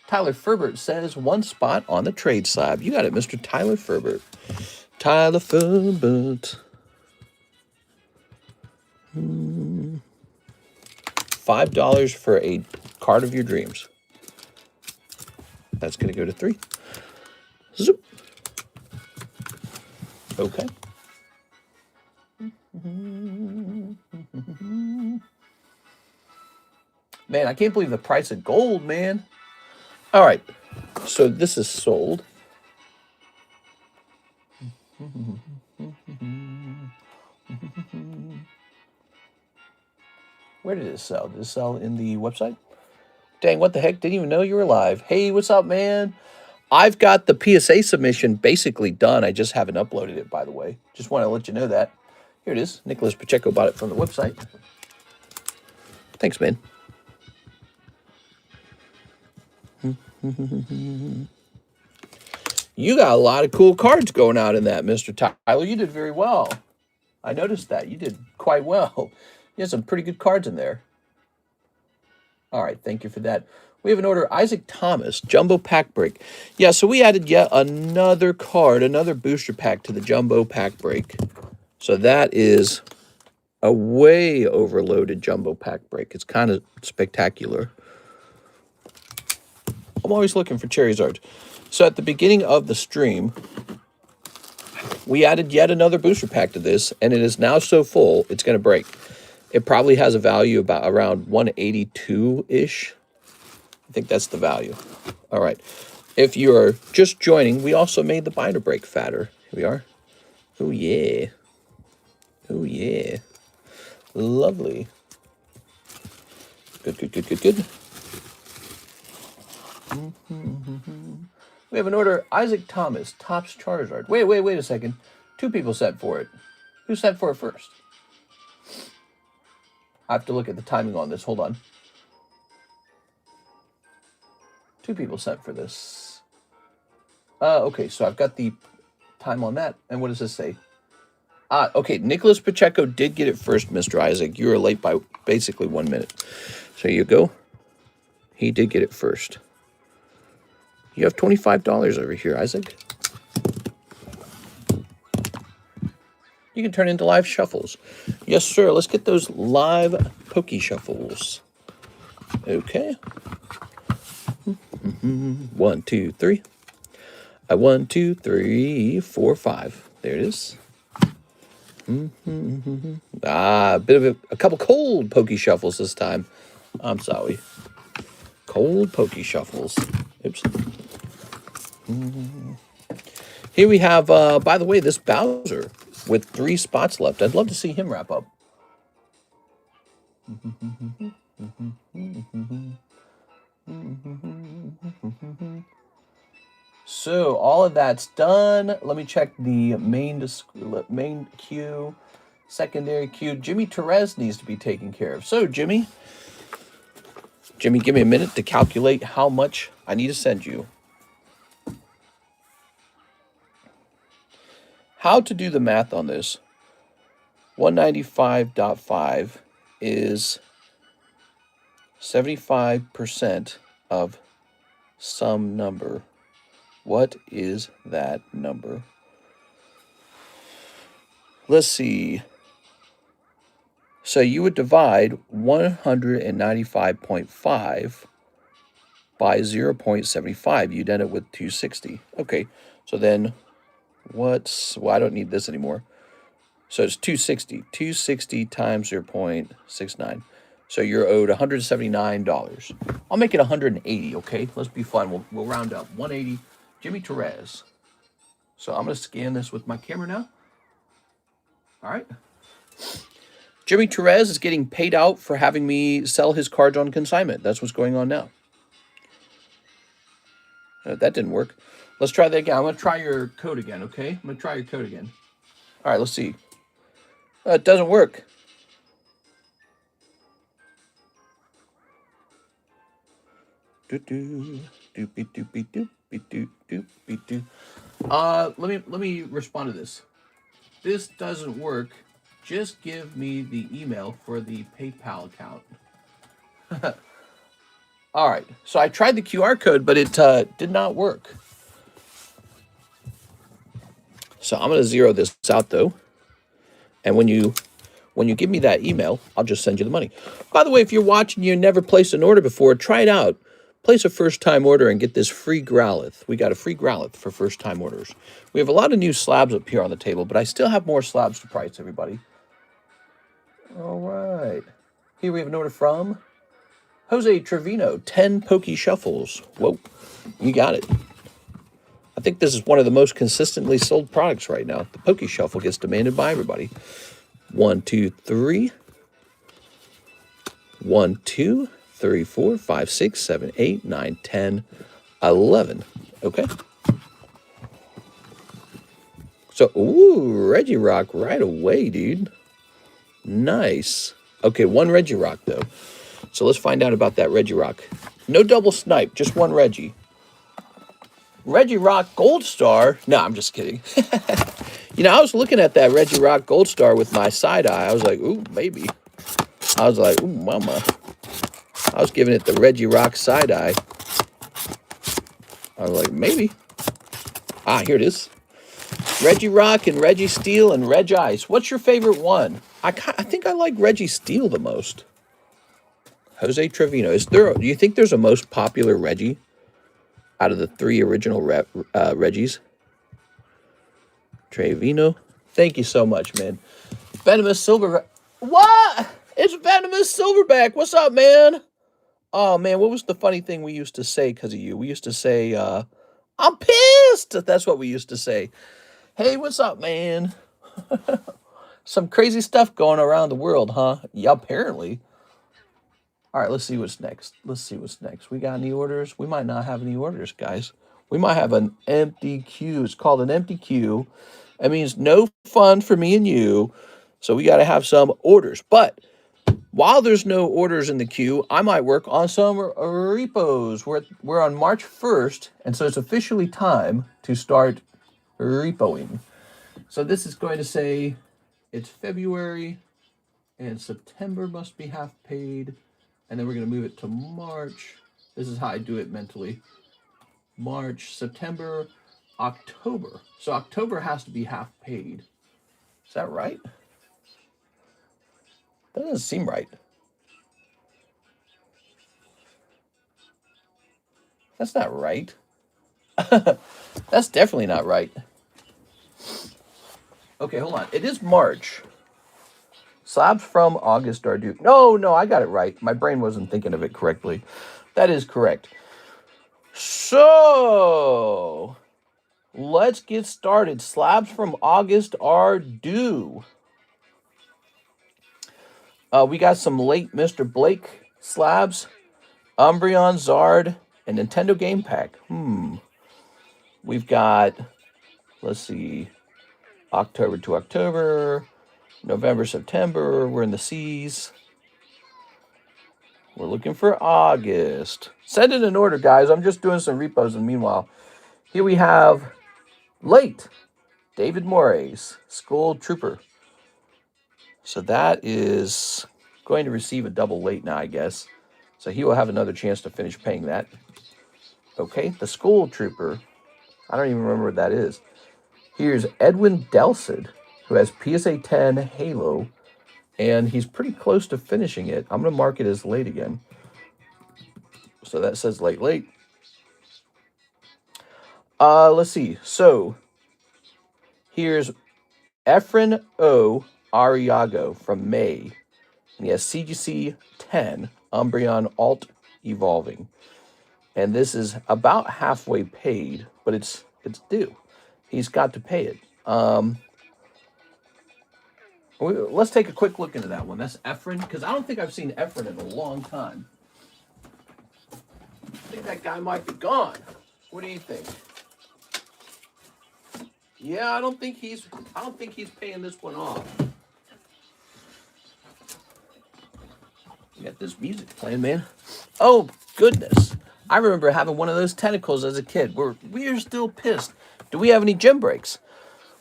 Tyler Ferbert says 1 spot on the trade slab. You got it, Mr. Tyler Ferbert. Tyler Ferbert. $5 for a card of your dreams. That's going to go to 3. Zoop. Okay. Man, I can't believe the price of gold, man. All right. So this is sold. Where did it sell? Did it sell in the website? Dang, what the heck? Didn't even know you were live. Hey, what's up, man? I've got the PSA submission basically done. I just haven't uploaded it, by the way. Just want to let you know that. Here it is. Nicholas Pacheco bought it from the website. Thanks, man. You got a lot of cool cards going out in that, Mr. Tyler. You did very well. I noticed that. You did quite well. You had some pretty good cards in there. All right, thank you for that. We have an order, Isaac Thomas, Jumbo Pack Break. Yeah, so we added yet another card, another booster pack to the Jumbo Pack Break. So that is a way overloaded Jumbo Pack Break. It's kind of spectacular. I'm always looking for Charizards. So at the beginning of the stream, we added yet another booster pack to this, and it is now so full, it's going to break. It probably has a value about around 182-ish. I think that's the value. All right. If you're just joining, we also made the binder break fatter. Here we are. Oh, yeah. Oh, yeah. Lovely. Good, good, good, good, good. We have an order, Isaac Thomas, Topps Charizard. Wait a second. 2 people sent for it. Who sent for it first? I have to look at the timing on this. Hold on. 2 people sent for this. Okay, so I've got the time on that. And what does this say? Okay, Nicholas Pacheco did get it first, Mr. Isaac. You were late by basically 1 minute. So you go. He did get it first. You have $25 over here, Isaac. You can turn into live shuffles. Yes, sir. Let's get those live pokey shuffles. Okay. 1, 2, 3. 1, 2, 3, 4, 5. There it is. A bit of a couple cold pokey shuffles this time. I'm sorry. Cold pokey shuffles. Oops. Here we have, by the way, this Bowser with 3 spots left. I'd love to see him wrap up. So all of that's done. Let me check the main queue, secondary queue. Jimmy Therese needs to be taken care of. So Jimmy, give me a minute to calculate how much I need to send you. How to do the math on this? 195.5 is 75% of some number. What is that number? Let's see. So you would divide 195.5 by 0.75. You'd end up with 260. Okay, so then well, I don't need this anymore. So it's 260. 260 times 0.69. So you're owed $179. I'll make it 180, okay? Let's be fun. We'll round up. 180. Jimmy Therese. So I'm going to scan this with my camera now. All right. Jimmy Therese is getting paid out for having me sell his cards on consignment. That's what's going on now. That didn't work. Let's try that again. I'm going to try your code again, okay? I'm going to try your code again. All right, let's see. It doesn't work. Let me respond to this. This doesn't work. Just give me the email for the PayPal account. All right. So I tried the QR code, but it did not work. So I'm going to zero this out though. And when you give me that email, I'll just send you the money. By the way, if you're watching, you never placed an order before, try it out. Place a first-time order and get this free Growlithe. We got a free Growlithe for first-time orders. We have a lot of new slabs up here on the table, but I still have more slabs to price, everybody. All right. Here we have an order from Jose Trevino, 10 Pokey Shuffles. Whoa, you got it. I think this is one of the most consistently sold products right now. The Pokey Shuffle gets demanded by everybody. 1, 2, 3. 1, 2, 3, 4, 5, 6, 7, 8, 9, 10, 11. Okay. So, ooh, Regirock right away, dude. Nice. Okay, 1 Regirock, though. So let's find out about that Regirock. No double snipe, just 1 Reggie. Regirock Gold Star. No, I'm just kidding. You know, I was looking at that Regirock Gold Star with my side eye. I was like, ooh, maybe. I was like, ooh, mama. I was giving it the Regirock side eye. I was like, maybe. Ah, here it is. Regirock and Registeel and Regice. What's your favorite one? I think I like Registeel the most. Jose Trevino. Do you think there's a most popular Reggie out of the 3 original Reggies? Trevino. Thank you so much, man. Venomous Silverback. What? It's Venomous Silverback. What's up, man? Oh, man, what was the funny thing we used to say because of you? We used to say, I'm pissed. That's what we used to say. Hey, what's up, man? Some crazy stuff going around the world, huh? Yeah, apparently. All right, let's see what's next. We got any orders? We might not have any orders, guys. We might have an empty queue. It's called an empty queue. That means no fun for me and you. So we got to have some orders. But while there's no orders in the queue, I might work on some repos. We're on March 1st, and so it's officially time to start repoing. So this is going to say It's February, and September must be half paid. And then we're going to move it to March. This is how I do it mentally. March, September, October. So October has to be half paid. Is that right? That doesn't seem right. That's not right. That's definitely not right. Okay, hold on. It is March. Slabs from August are due. No, I got it right. My brain wasn't thinking of it correctly. That is correct. So, let's get started. Slabs from August are due. We got some late Mr. Blake slabs, Umbreon, Zard, and Nintendo Game Pack. We've got, let's see, October to October, November, September. We're in the C's. We're looking for August. Send it in order, guys. I'm just doing some repos. And meanwhile, here we have late David Moray's School Trooper. So that is going to receive a double late now, I guess. So he will have another chance to finish paying that. Okay, the School Trooper. I don't even remember what that is. Here's Edwin Delcid, who has PSA 10 Halo, and he's pretty close to finishing it. I'm going to mark it as late again. So that says late. Let's see. So here's Efren O. Ariago from May. And he has CGC 10, Umbreon Alt Evolving. And this is about halfway paid, but it's due. He's got to pay it. Let's take a quick look into that one. That's Efren, because I don't think I've seen Efren in a long time. I think that guy might be gone. What do you think? Yeah, I don't think he's paying this one off. You got this music playing, man. Oh goodness. I remember having one of those tentacles as a kid. We're still pissed. Do we have any gym breaks?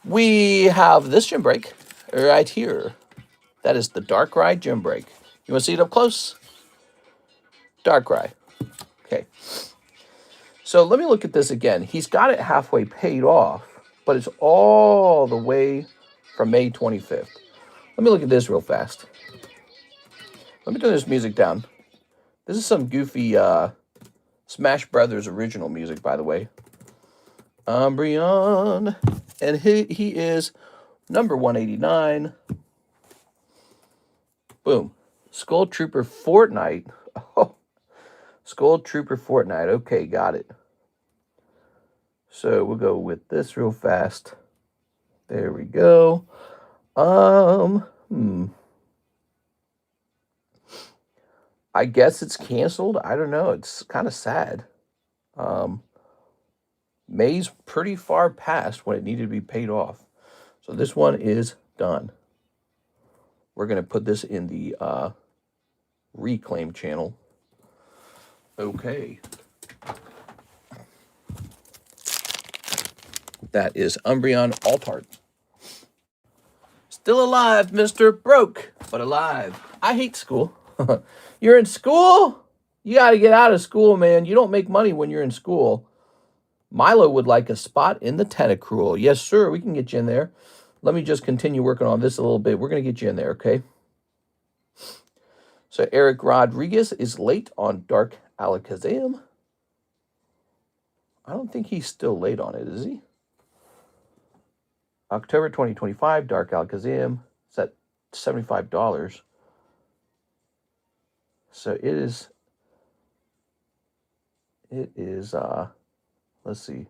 We have this gym break right here. That is the Darkrai gym break. You want to see it up close? Darkrai. Okay. So let me look at this again. He's got it halfway paid off, but it's all the way from May 25th. Let me look at this real fast. Let me turn this music down. This is some goofy Smash Brothers original music, by the way. Umbreon. And he is number 189. Boom. Skull Trooper Fortnite. Oh, Skull Trooper Fortnite. Okay, got it. So we'll go with this real fast. There we go. I guess it's canceled. I don't know. It's kind of sad. May's pretty far past when it needed to be paid off. So this one is done. We're going to put this in the reclaim channel. Okay. That is Umbreon Altart. Still alive, Mr. Broke, but alive. I hate school. You're in school? You got to get out of school, man. You don't make money when you're in school. Milo would like a spot in the Tentacruel. Yes, sir. We can get you in there. Let me just continue working on this a little bit. We're going to get you in there, okay? So Eric Rodriguez is late on Dark Alakazam. I don't think he's still late on it, is he? October 2025, Dark Alakazam. It's at $75. So it is, let's see.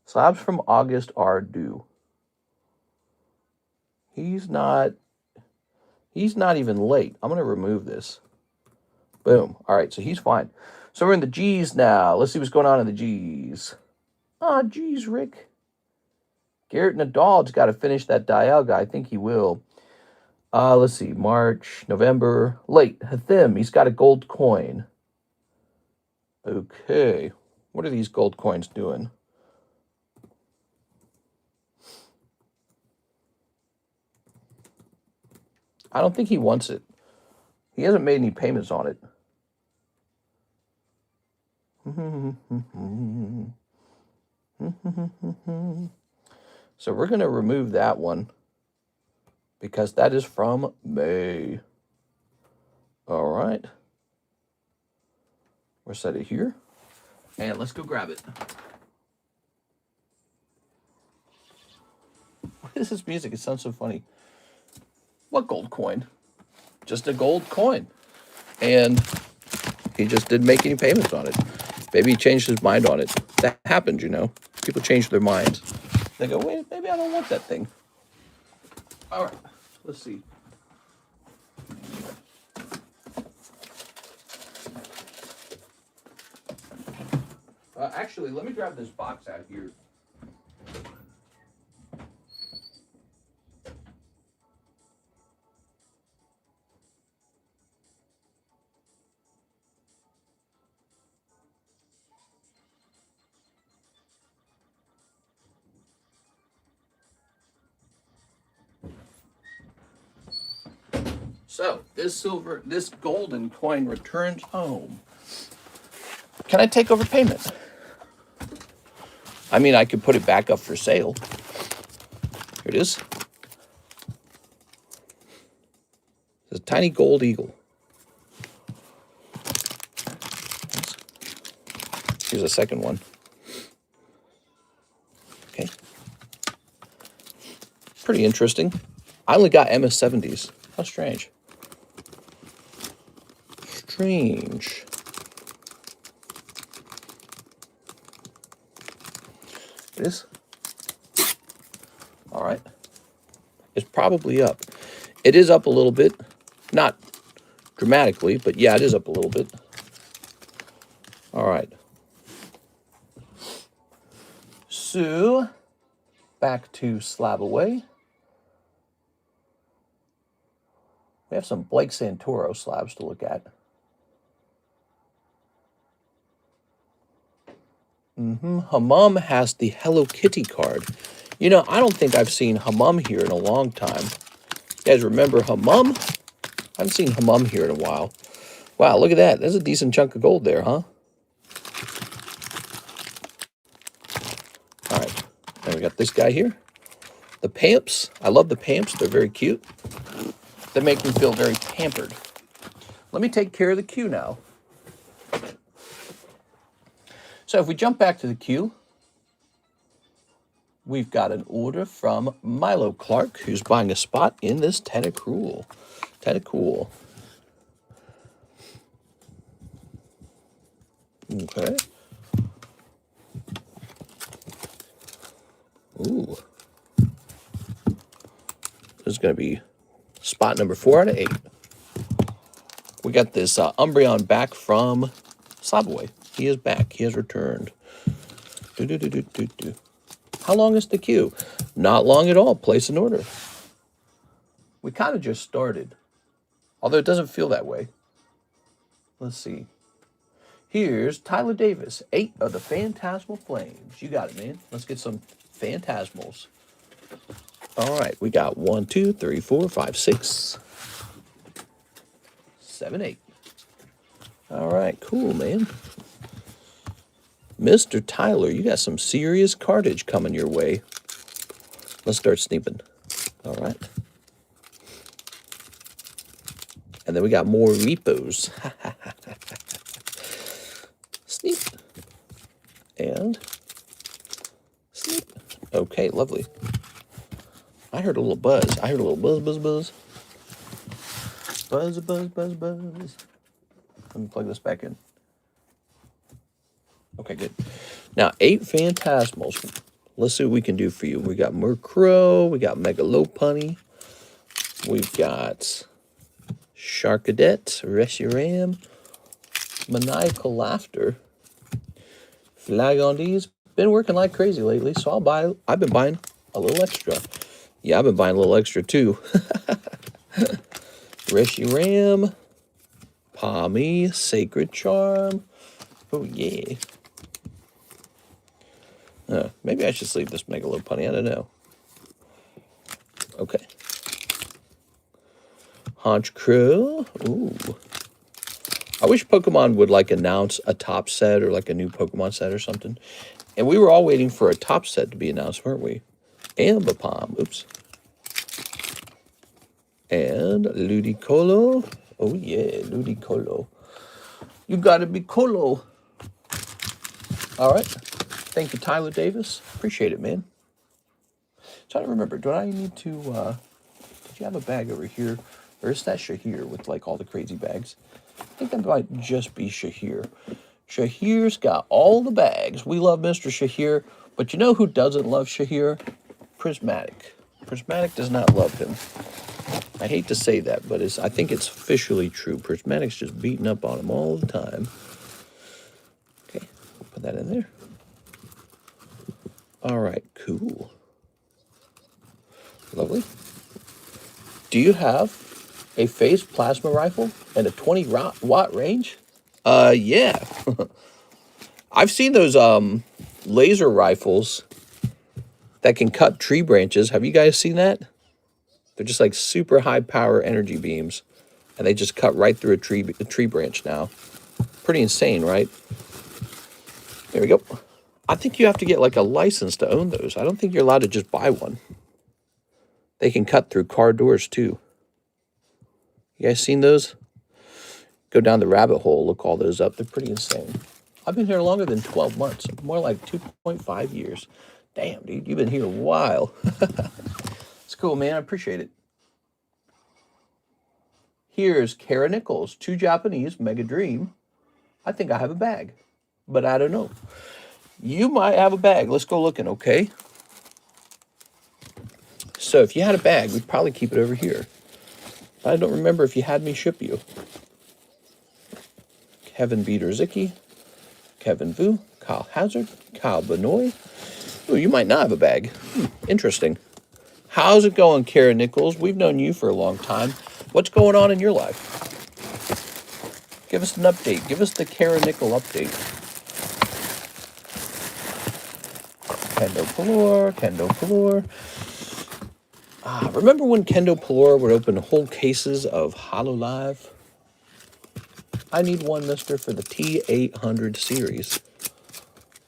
Slabs from August are due. He's not even late. I'm going to remove this. Boom. All right, so he's fine. So we're in the G's now. Let's see what's going on in the G's. Ah, geez, Rick. Garrett Nadal's got to finish that Dialga. I think he will. Let's see. March, November. Late. Hathim. He's got a gold coin. Okay. What are these gold coins doing? I don't think he wants it. He hasn't made any payments on it. So we're going to remove that one because that is from May. All right. We'll set it here. And let's go grab it. What is this music? It sounds so funny. What gold coin? Just a gold coin. And he just didn't make any payments on it. Maybe he changed his mind on it. That happens, you know. People change their minds. They go, wait, maybe I don't want that thing. All right, let's see. Actually, let me grab this box out here. So this golden coin returns home. Can I take over payment? I mean, I could put it back up for sale. Here it is. It's a tiny gold eagle. Here's a second one. Okay. Pretty interesting. I only got MS-70s. How strange. Strange. This. All right. It's probably up. It is up a little bit. Not dramatically, but yeah, it is up a little bit. All right. So, back to Slab Away. We have some Blake Santoro slabs to look at. Hammam has the Hello Kitty card. You know, I don't think I've seen Hammam here in a long time. You guys remember Hammam? I haven't seen Hammam here in a while. Wow, look at that. There's a decent chunk of gold there, huh? All right. Then we got this guy here. The Pamps. I love the Pamps. They're very cute. They make me feel very pampered. Let me take care of the queue now. So if we jump back to the queue, we've got an order from Milo Clark, who's buying a spot in this Tentacruel. Tentacruel. Okay. Ooh. This is going to be spot number 4 out of 8. We got this Umbreon back from Slabaway. He is back. He has returned. How long is the queue? Not long at all. Place an order. We kind of just started. Although it doesn't feel that way. Let's see. Here's Tyler Davis. 8 of the Phantasmal Flames. You got it, man. Let's get some Phantasmals. All right. We got 1, 2, 3, 4, 5, 6, 7, 8. All right. Cool, man. Mr. Tyler, you got some serious cartage coming your way. Let's start sneeping. All right. And then we got more repos. Sneep. And sneep. Okay, lovely. I heard a little buzz. I heard a little buzz, buzz, buzz. Buzz, buzz, buzz, buzz. Let me plug this back in. Okay, good. Now, 8 Phantasmals. Let's see what we can do for you. We got Murkrow. We got Megalopunny. We've got Sharkadet, Reshiram, Maniacal Laughter, Flagondies. Been working like crazy lately, so I've been buying a little extra. Yeah, I've been buying a little extra too. Reshiram, Palmy, Sacred Charm. Oh, yeah. Maybe I should sleeve this Megalopunny. I don't know. Okay. Haunch Crow. Ooh. I wish Pokemon would like announce a top set or like a new Pokemon set or something. And we were all waiting for a top set to be announced, weren't we? Ambipom. Oops. And Ludicolo. Oh yeah, Ludicolo. You gotta be Colo. All right. Thank you, Tyler Davis. Appreciate it, man. Trying to remember, do I need to, did you have a bag over here? Or is that Shahir with like all the crazy bags? I think that might just be Shahir. Shahir's got all the bags. We love Mr. Shahir, but you know who doesn't love Shahir? Prismatic. Prismatic does not love him. I hate to say that, but I think it's officially true. Prismatic's just beating up on him all the time. Okay, put that in there. All right, cool. Lovely. Do you have a phased plasma rifle and a 20-watt range? Yeah. I've seen those laser rifles that can cut tree branches. Have you guys seen that? They're just like super high power energy beams, and they just cut right through a tree branch now. Pretty insane, right? There we go. I think you have to get like a license to own those. I don't think you're allowed to just buy one. They can cut through car doors too. You guys seen those? Go down the rabbit hole, look all those up. They're pretty insane. I've been here longer than 12 months, more like 2.5 years. Damn, dude, you've been here a while. It's cool, man. I appreciate it. Here's Kara Nichols, 2 Japanese, Mega Dream. I think I have a bag, but I don't know. You might have a bag. Let's go looking, okay? So if you had a bag, we'd probably keep it over here. I don't remember if you had me ship you. Kevin Beater-Zicki, Kevin Vu, Kyle Hazard, Kyle Benoit. Oh, you might not have a bag. Interesting. How's it going, Kara Nichols? We've known you for a long time. What's going on in your life? Give us an update. Give us the Kara Nickel update. Kendo Pelor. Remember when Kendo Pelor would open whole cases of HoloLive? I need one, mister, for the T800 series.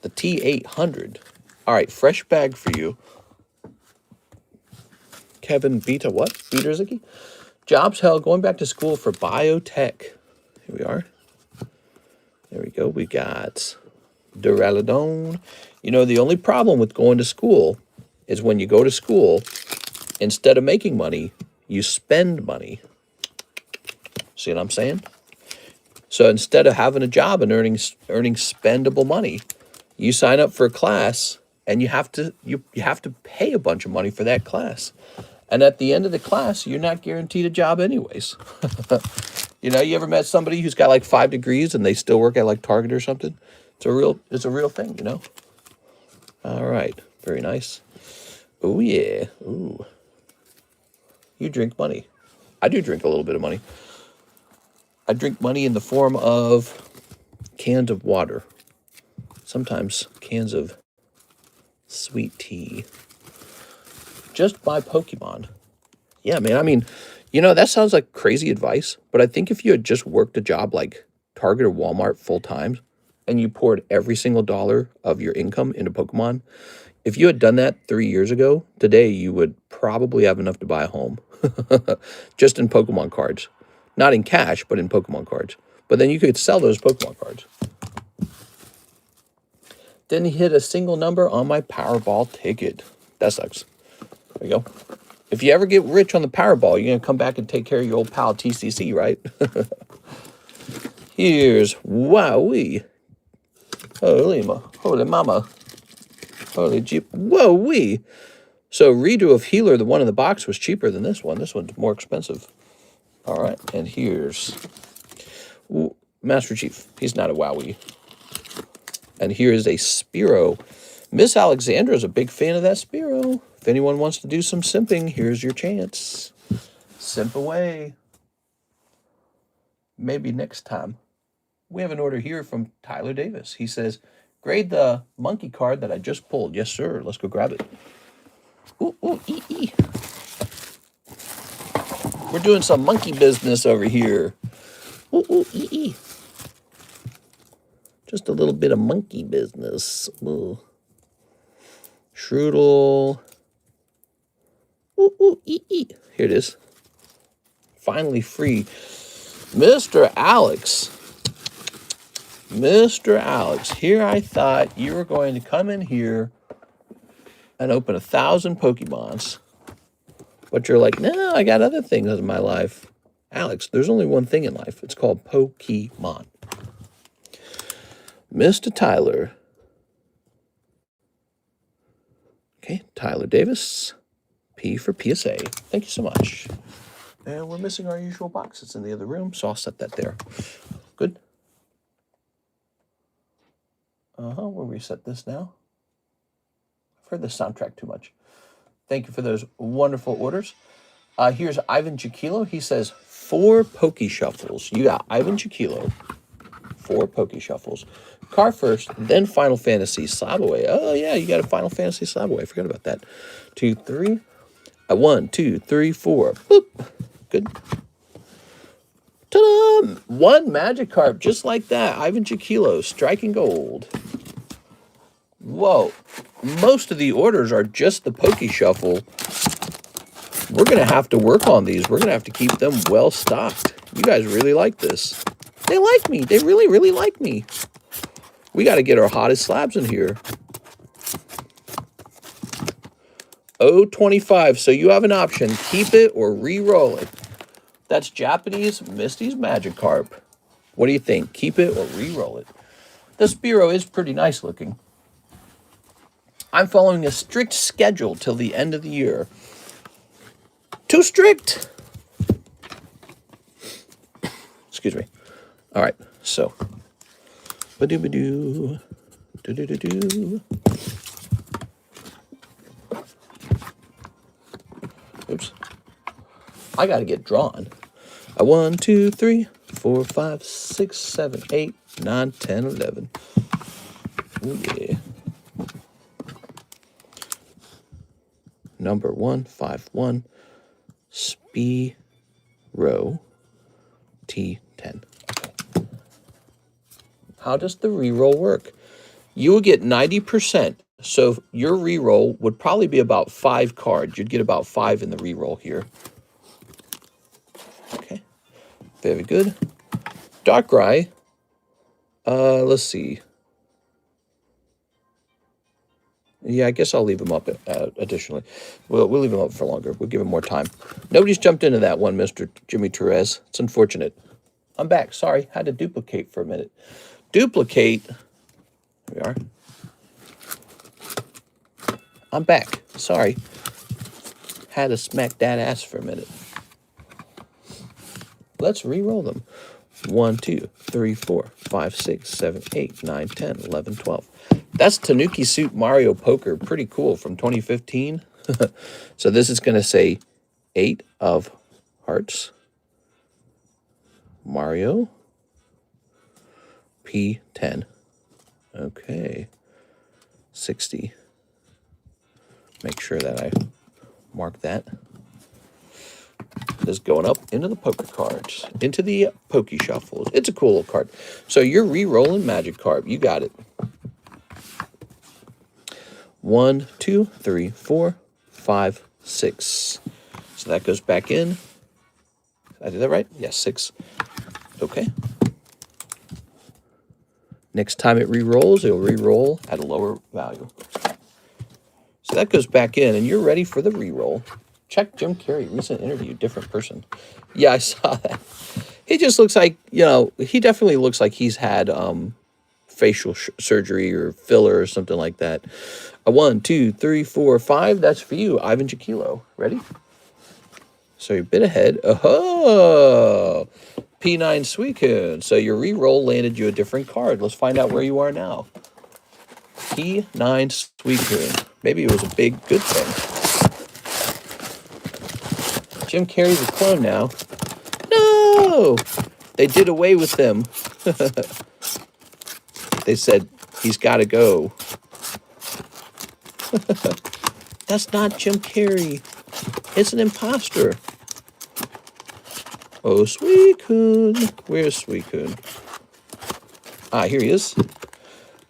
The T800. All right, fresh bag for you. Kevin Beater-Zicki? Jobs hell, going back to school for biotech. Here we are. There we go. We got Duraludon. You know, the only problem with going to school is when you go to school, instead of making money, you spend money. See what I'm saying? So instead of having a job and earning spendable money, you sign up for a class and you have to pay a bunch of money for that class. And at the end of the class, you're not guaranteed a job anyways. You know, you ever met somebody who's got like 5 degrees and they still work at like Target or something? It's a real thing, you know? All right. Very nice. Oh, yeah. Ooh. You drink money. I do drink a little bit of money. I drink money in the form of cans of water. Sometimes cans of sweet tea. Just buy Pokemon. Yeah, man. I mean, you know, that sounds like crazy advice, but I think if you had just worked a job like Target or Walmart full time and you poured every single dollar of your income into Pokemon, if you had done that 3 years ago, today you would probably have enough to buy a home. Just in Pokemon cards. Not in cash, but in Pokemon cards. But then you could sell those Pokemon cards. Didn't hit a single number on my Powerball ticket. That sucks. There you go. If you ever get rich on the Powerball, you're going to come back and take care of your old pal TCC, right? Here's Wowee. Holy mama. Holy jeep. Whoa-wee. So redo of Healer, the one in the box, was cheaper than this one. This one's more expensive. All right. And here's Master Chief. He's not a Wowee. And here is a Spearow. Miss Alexandra's a big fan of that Spearow. If anyone wants to do some simping, here's your chance. Simp away. Maybe next time. We have an order here from Tyler Davis. He says, grade the monkey card that I just pulled. Yes, sir. Let's go grab it. Ooh, ooh, ee. We're doing some monkey business over here. Ooh, ooh, ee, ee. Just a little bit of monkey business. Ooh. Strudel. Ooh, ooh, ee, ee. Here it is. Finally free. Mr. Alex. Mr. Alex. Here I thought you were going to come in here and open 1,000 Pokemons. But you're like, no, I got other things in my life. Alex, there's only one thing in life. It's called Pokemon. Mr. Tyler. Okay, Tyler Davis. P for PSA. Thank you so much. And we're missing our usual box. It's in the other room, so I'll set that there. Good. We'll reset this now. I've heard the soundtrack too much. Thank you for those wonderful orders. Here's Ivan Chiquilo. He says 4 Poke Shuffles. You got Ivan Chiquilo. 4 Poke Shuffles. Car first, then Final Fantasy Slab away. Oh yeah, you got a Final Fantasy Slab away. I forgot about that. 2, 3. 1, 2, 3, 4. Boop. Good. Ta-da! 1 Magikarp, just like that. Ivan Chiquilo, striking gold. Whoa. Most of the orders are just the Poke Shuffle. We're going to have to work on these. We're going to have to keep them well stocked. You guys really like this. They like me. They really, really like me. We got to get our hottest slabs in here. 025. So you have an option. Keep it or re-roll it. That's Japanese Misty's Magikarp. What do you think? Keep it or re-roll it? The Spearow is pretty nice looking. I'm following a strict schedule till the end of the year. Too strict. Excuse me. All right, so. Ba-doo-ba-doo. Do-do-do-do. Oops. I got to get drawn. 1, 2, 3, 4, 5, 6, 7, 8, 9, 10, 11. Oh, yeah. Number 151. Spearow T10. How does the reroll work? You will get 90%. So your reroll would probably be about 5 cards. You'd get about 5 in the reroll here. Okay. Very good. Darkrai. Let's see. Yeah, I guess I'll leave him up additionally. We'll leave him up for longer. We'll give him more time. Nobody's jumped into that one, Mr. Jimmy Torres. It's unfortunate. I'm back. Sorry. Had to duplicate for a minute. Duplicate. Here we are. I'm back. Sorry. Had to smack that ass for a minute. Let's re-roll them. 1, 2, 3, 4, 5, 6, 7, 8, 9, 10, 11, 12. That's Tanuki Suit Mario Poker. Pretty cool from 2015. So this is going to say 8 of hearts. Mario. P10. Okay. 60. Make sure that I mark that. This is going up into the poker cards, into the Poke Shuffles. It's a cool little card. So you're re-rolling Magikarp. You got it. 1, 2, 3, 4, 5, 6. So that goes back in. Did I do that right? Yes, 6. Okay. Next time it re-rolls, it'll re-roll at a lower value. So that goes back in, and you're ready for the re-roll. Check Jim Carrey, recent interview, different person. Yeah, I saw that. He just looks like, he definitely looks like he's had facial surgery or filler or something like that. 1, 2, 3, 4, 5. That's for you, Ivan Chiquilo. Ready? So you're a bit ahead. Oh, P9 Suicune. So your re-roll landed you a different card. Let's find out where you are now. P9 Suicune. Maybe it was a big good thing. Jim Carrey's a clone now. No! They did away with him. They said, he's got to go. That's not Jim Carrey. It's an imposter. Oh, Suicune. Where's Suicune? Ah, here he is.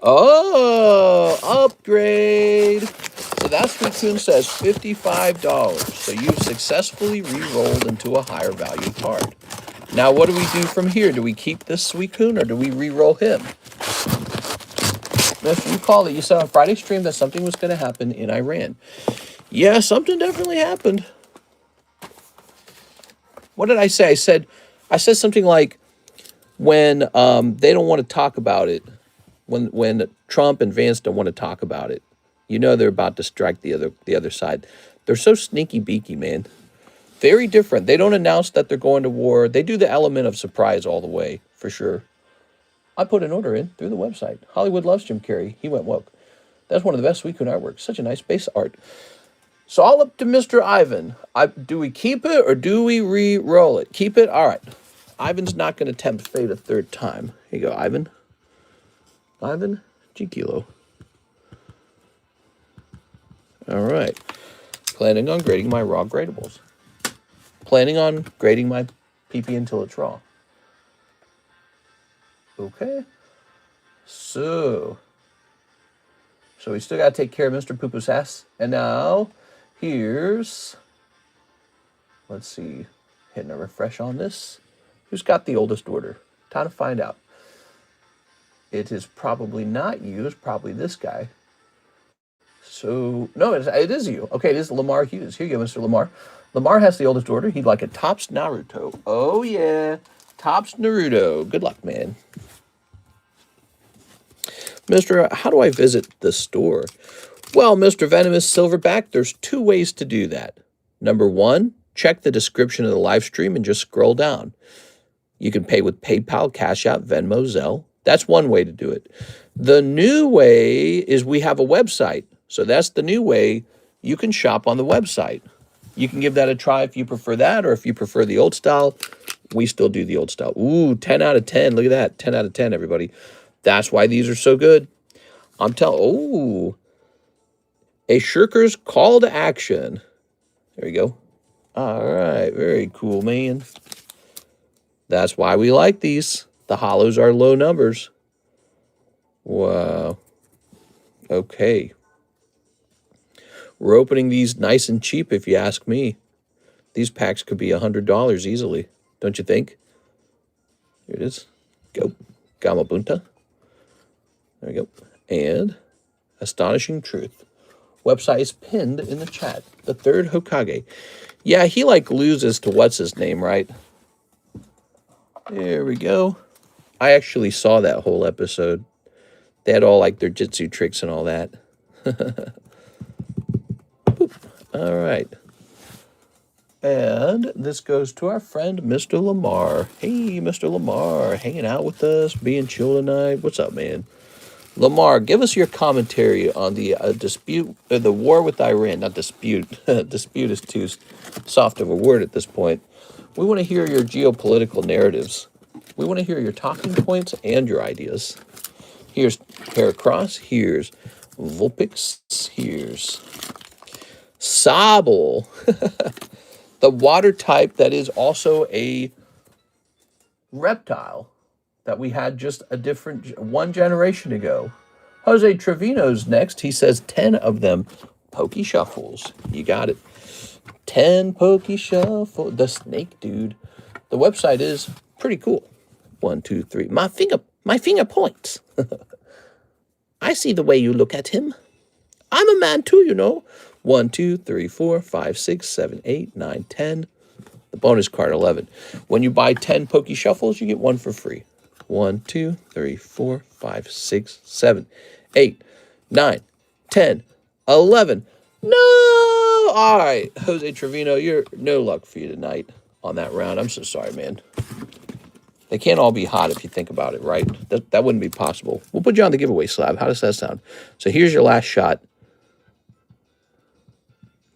Oh, upgrade. So that Suicune says $55. So you've successfully re-rolled into a higher value card. Now, what do we do from here? Do we keep this Suicune or do we re-roll him? Mister, you called it. You said on Friday stream that something was going to happen in Iran. Yeah, something definitely happened. What did I say? I said something like when they don't want to talk about it, when Trump and Vance don't want to talk about it, you know they're about to strike the other side. They're so sneaky beaky, man. Very different. They don't announce that they're going to war. They do the element of surprise all the way, for sure. I put an order in through the website. Hollywood loves Jim Carrey. He went woke. That's one of the best Suicune artworks. Such a nice base art. So all up to Mr. Ivan. Do we keep it or do we re-roll it? Keep it? All right. Ivan's not going to tempt fate a third time. Here you go, Ivan. Ivan G-Kilo. All right. Planning on grading my raw gradables. Planning on grading my PP until it's raw. Okay. So we still got to take care of Mr. Poo-Poo's ass. And now, here's... Let's see. Hitting a refresh on this. Who's got the oldest order? Time to find out. It is probably not you. It's probably this guy. So, no, it is you. Okay, it is Lamar Hughes. Here you go, Mr. Lamar. Lamar has the oldest order. He'd like a Topps Naruto. Oh, yeah. Topps Naruto. Good luck, man. Mr. How do I visit the store? Well, Mr. Venomous Silverback, there's two ways to do that. Number one, check the description of the live stream and just scroll down. You can pay with PayPal, CASHAPP, Venmo, ZELLE. That's one way to do it. The new way is we have a website. So that's the new way. You can shop on the website. You can give that a try if you prefer that, or if you prefer the old style. We still do the old style. Ooh, 10 out of 10. Look at that. 10 out of 10, everybody. That's why these are so good. I'm telling... Oh, a Shirker's call to action. There we go. All right. Very cool, man. That's why we like these. The hollows are low numbers. Wow. Okay. We're opening these nice and cheap, if you ask me. These packs could be $100 easily. Don't you think? Here it is. Go. Gamabunta. There we go. And Astonishing Truth. Website is pinned in the chat. The third Hokage. Yeah, he like loses to what's his name, right? There we go. I actually saw that whole episode. They had all like their jitsu tricks and all that. All right. And this goes to our friend, Mr. Lamar. Hey, Mr. Lamar, hanging out with us, being chill tonight. What's up, man? Lamar, give us your commentary on the dispute, the war with Iran. Not dispute. Dispute is too soft of a word at this point. We want to hear your geopolitical narratives. We want to hear your talking points and your ideas. Here's Heracross. Here's Vulpix. Here's Sobble. The water type that is also a reptile that we had just a different one generation ago. Jose Trevino's next. He says 10 of them Pokey Shuffles. You got it. 10 Pokey Shuffle. The snake dude. The website is pretty cool. 1, 2, 3. My finger points. I see the way you look at him. I'm a man too, you know. 1, 2, 3, 4, 5, 6, 7, 8, 9, 10. The bonus card 11. When you buy 10 Pokey Shuffles, you get one for free. 1, 2, 3, 4, 5, 6, 7, 8, 9, 10, 11. No! All right, Jose Trevino, you're no luck for you tonight on that round. I'm so sorry, man. They can't all be hot if you think about it, right? That wouldn't be possible. We'll put you on the giveaway slab. How does that sound? So here's your last shot.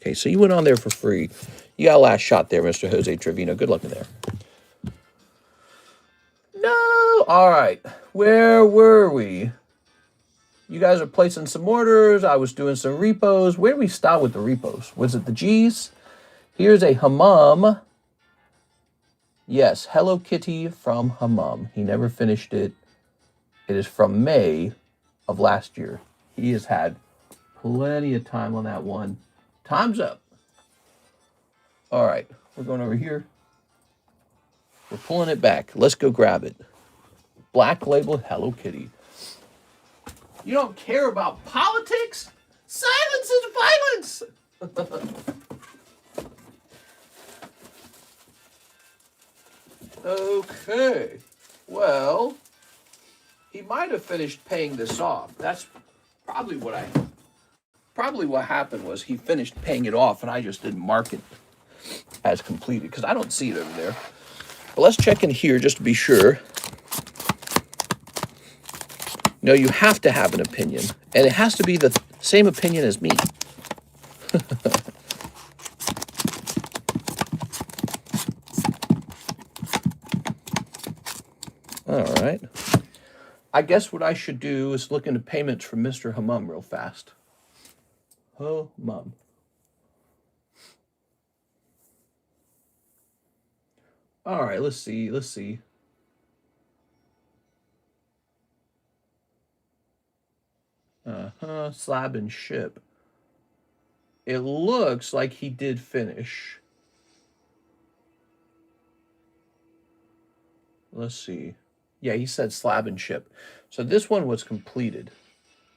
Okay, so you went on there for free. You got a last shot there, Mr. Jose Trevino. Good luck in there. No! All right. Where were we? You guys are placing some orders. I was doing some repos. Where did we start with the repos? Was it the G's? Here's a Hammam Yes, Hello Kitty from Hammam. He never finished it. It is from May of last year. He has had plenty of time on that one. Time's up. All right, we're going over here. We're pulling it back. Let's go grab it. Black label Hello Kitty. You don't care about politics? Silence is violence! Okay. Well, he might have finished paying this off. That's probably what happened was he finished paying it off and I just didn't mark it as completed because I don't see it over there. But let's check in here just to be sure. No, you have to have an opinion, and it has to be the same opinion as me. All right. I guess what I should do is look into payments from Mr. Hammam real fast. Hammam. All right, let's see. Slab and ship. It looks like he did finish. Let's see. Yeah, he said slab and ship. So this one was completed.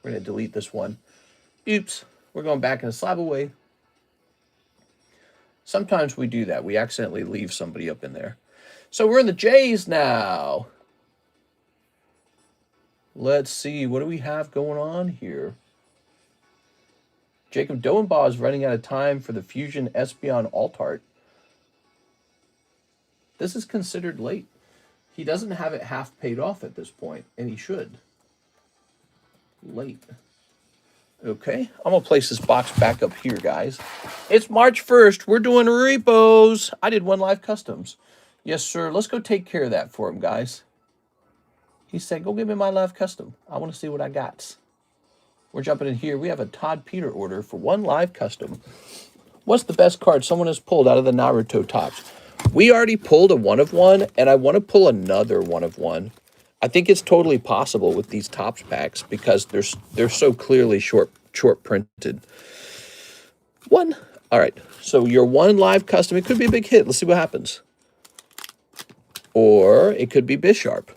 We're going to delete this one. Oops. We're going back in the slab away. Sometimes we do that. We accidentally leave somebody up in there. So we're in the J's now. Let's see. What do we have going on here? Jacob Doenbaugh is running out of time for the Fusion Espeon Alt Art. This is considered late. He doesn't have it half paid off at this point, and he should. Late. Okay, I'm going to place this box back up here, guys. It's March 1st. We're doing repos. I did one live customs. Yes, sir. Let's go take care of that for him, guys. He said, go give me my live custom. I want to see what I got. We're jumping in here. We have a Todd Peter order for one live custom. What's the best card someone has pulled out of the Naruto tops? We already pulled a 1 of 1, and I want to pull another 1 of 1. I think it's totally possible with these tops packs because they're so clearly short printed. 1. All right. So your 1 live custom, it could be a big hit. Let's see what happens. Or it could be Bisharp.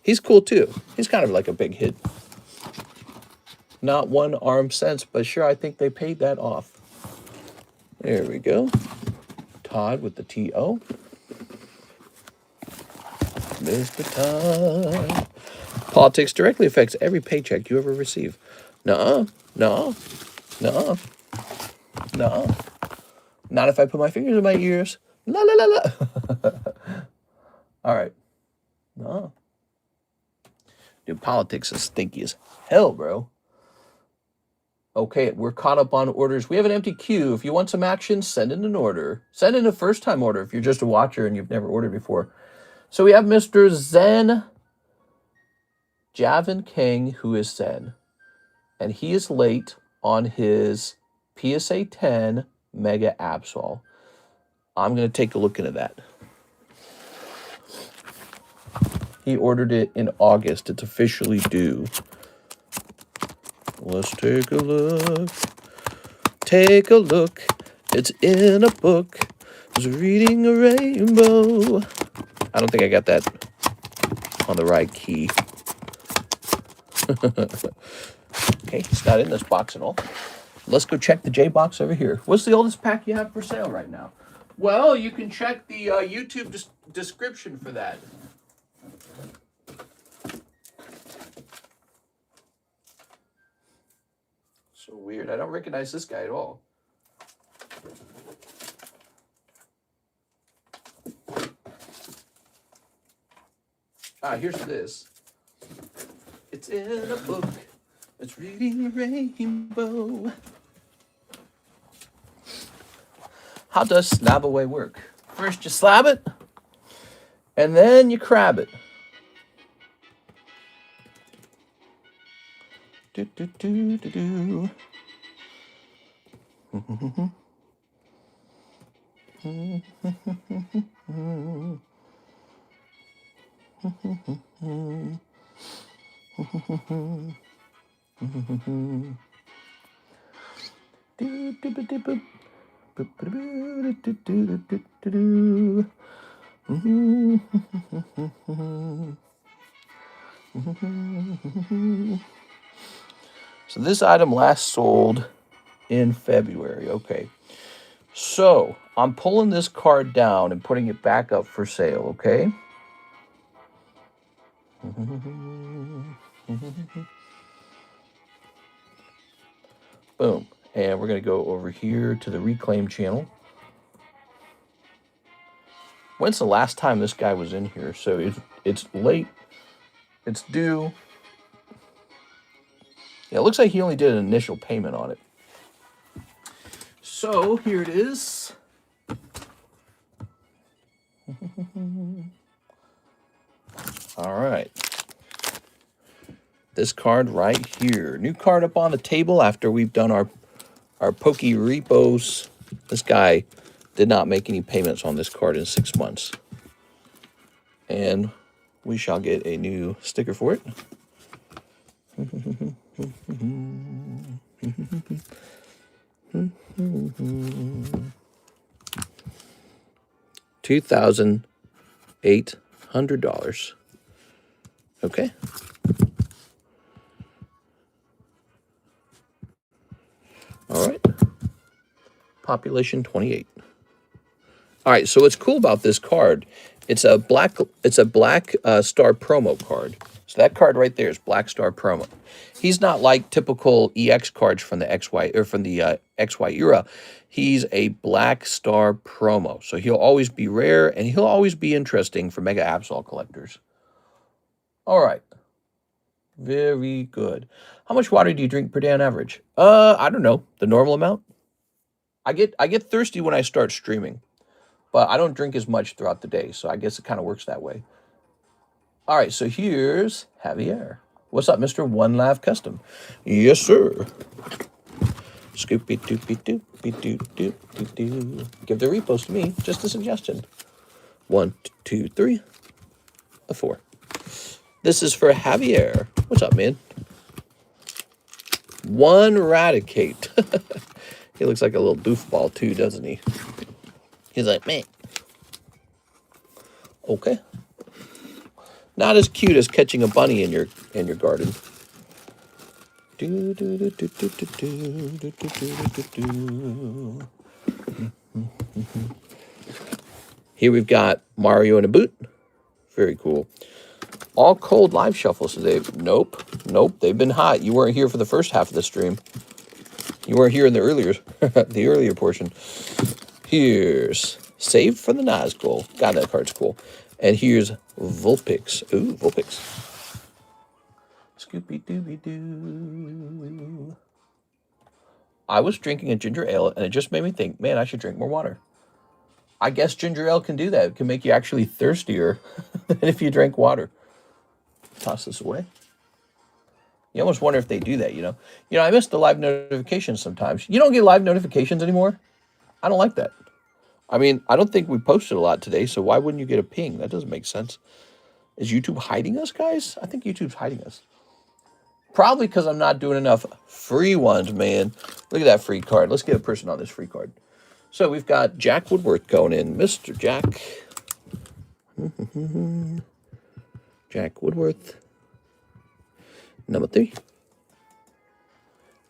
He's cool too. He's kind of like a big hit. Not 1 arm cents, but sure, I think they paid that off. There we go. Todd with the T-O. Mr. Todd. Politics directly affects every paycheck you ever receive. No. Not if I put my fingers in my ears. La la la la. All right. No. Dude, politics is stinky as hell, bro. Okay, we're caught up on orders. We have an empty queue. If you want some action, send in an order. Send in a first-time order if you're just a watcher and you've never ordered before. So we have Mr. Zen Javin King, who is Zen. And he is late on his PSA 10 Mega Absol. I'm going to take a look into that. He ordered it in August. It's officially due. Let's take a look. Take a look. It's in a book. It's reading a rainbow. I don't think I got that on the right key. Okay, it's not in this box at all. Let's go check the J box over here. What's the oldest pack you have for sale right now? Well, you can check the YouTube description for that. So weird. I don't recognize this guy at all. Here's this. It's in a book. It's reading a rainbow. How does slab away work? First you slab it, and then you crab it. So this item last sold in February. Okay. So I'm pulling this card down and putting it back up for sale. Okay. Boom. And we're going to go over here to the reclaim channel. When's the last time this guy was in here? So it's late. It's due. Yeah, it looks like he only did an initial payment on it. So here it is. All right. This card right here. New card up on the table after we've done our Pokey repos. This guy did not make any payments on this card in 6 months. And we shall get a new sticker for it. 2,800 dollars. Okay. All right. Population 28. All right, so what's cool about this card, it's a black star promo card. So that card right there is Black Star promo. He's not like typical EX cards from the XY or from the XY era. He's a Black Star promo. So he'll always be rare and he'll always be interesting for Mega Absol collectors. All right. Very good. How much water do you drink per day on average? I don't know. The normal amount. I get thirsty when I start streaming, but I don't drink as much throughout the day, so I guess it kind of works that way. All right, so here's Javier. What's up, Mr. One Live Custom? Yes, sir. Scoopy doopy doopy doop doop doop doo. Give the repost to me. Just a suggestion. 1, 2, 3, 4. This is for Javier. What's up, man? One Eradicate. He looks like a little doofball too, doesn't he? He's like, man. Okay. Not as cute as catching a bunny in your garden. Here we've got Mario in a boot. Very cool. All cold live shuffles today. Nope. They've been hot. You weren't here for the first half of the stream. You weren't here in the earlier portion. Here's Saved from the Nazgul. God, that card's cool. And here's Vulpix. Ooh, Vulpix. Scooby-Dooby-Doo. I was drinking a ginger ale, and it just made me think, man, I should drink more water. I guess ginger ale can do that. It can make you actually thirstier than if you drank water. Toss this away. You almost wonder if they do that, you know. You know, I miss the live notifications sometimes. You don't get live notifications anymore? I don't like that. I mean, I don't think we posted a lot today, so why wouldn't you get a ping? That doesn't make sense. Is YouTube hiding us, guys? I think YouTube's hiding us. Probably because I'm not doing enough free ones, man. Look at that free card. Let's get a person on this free card. So we've got Jack Woodworth going in. Mr. Jack. Jack Woodworth. Number 3.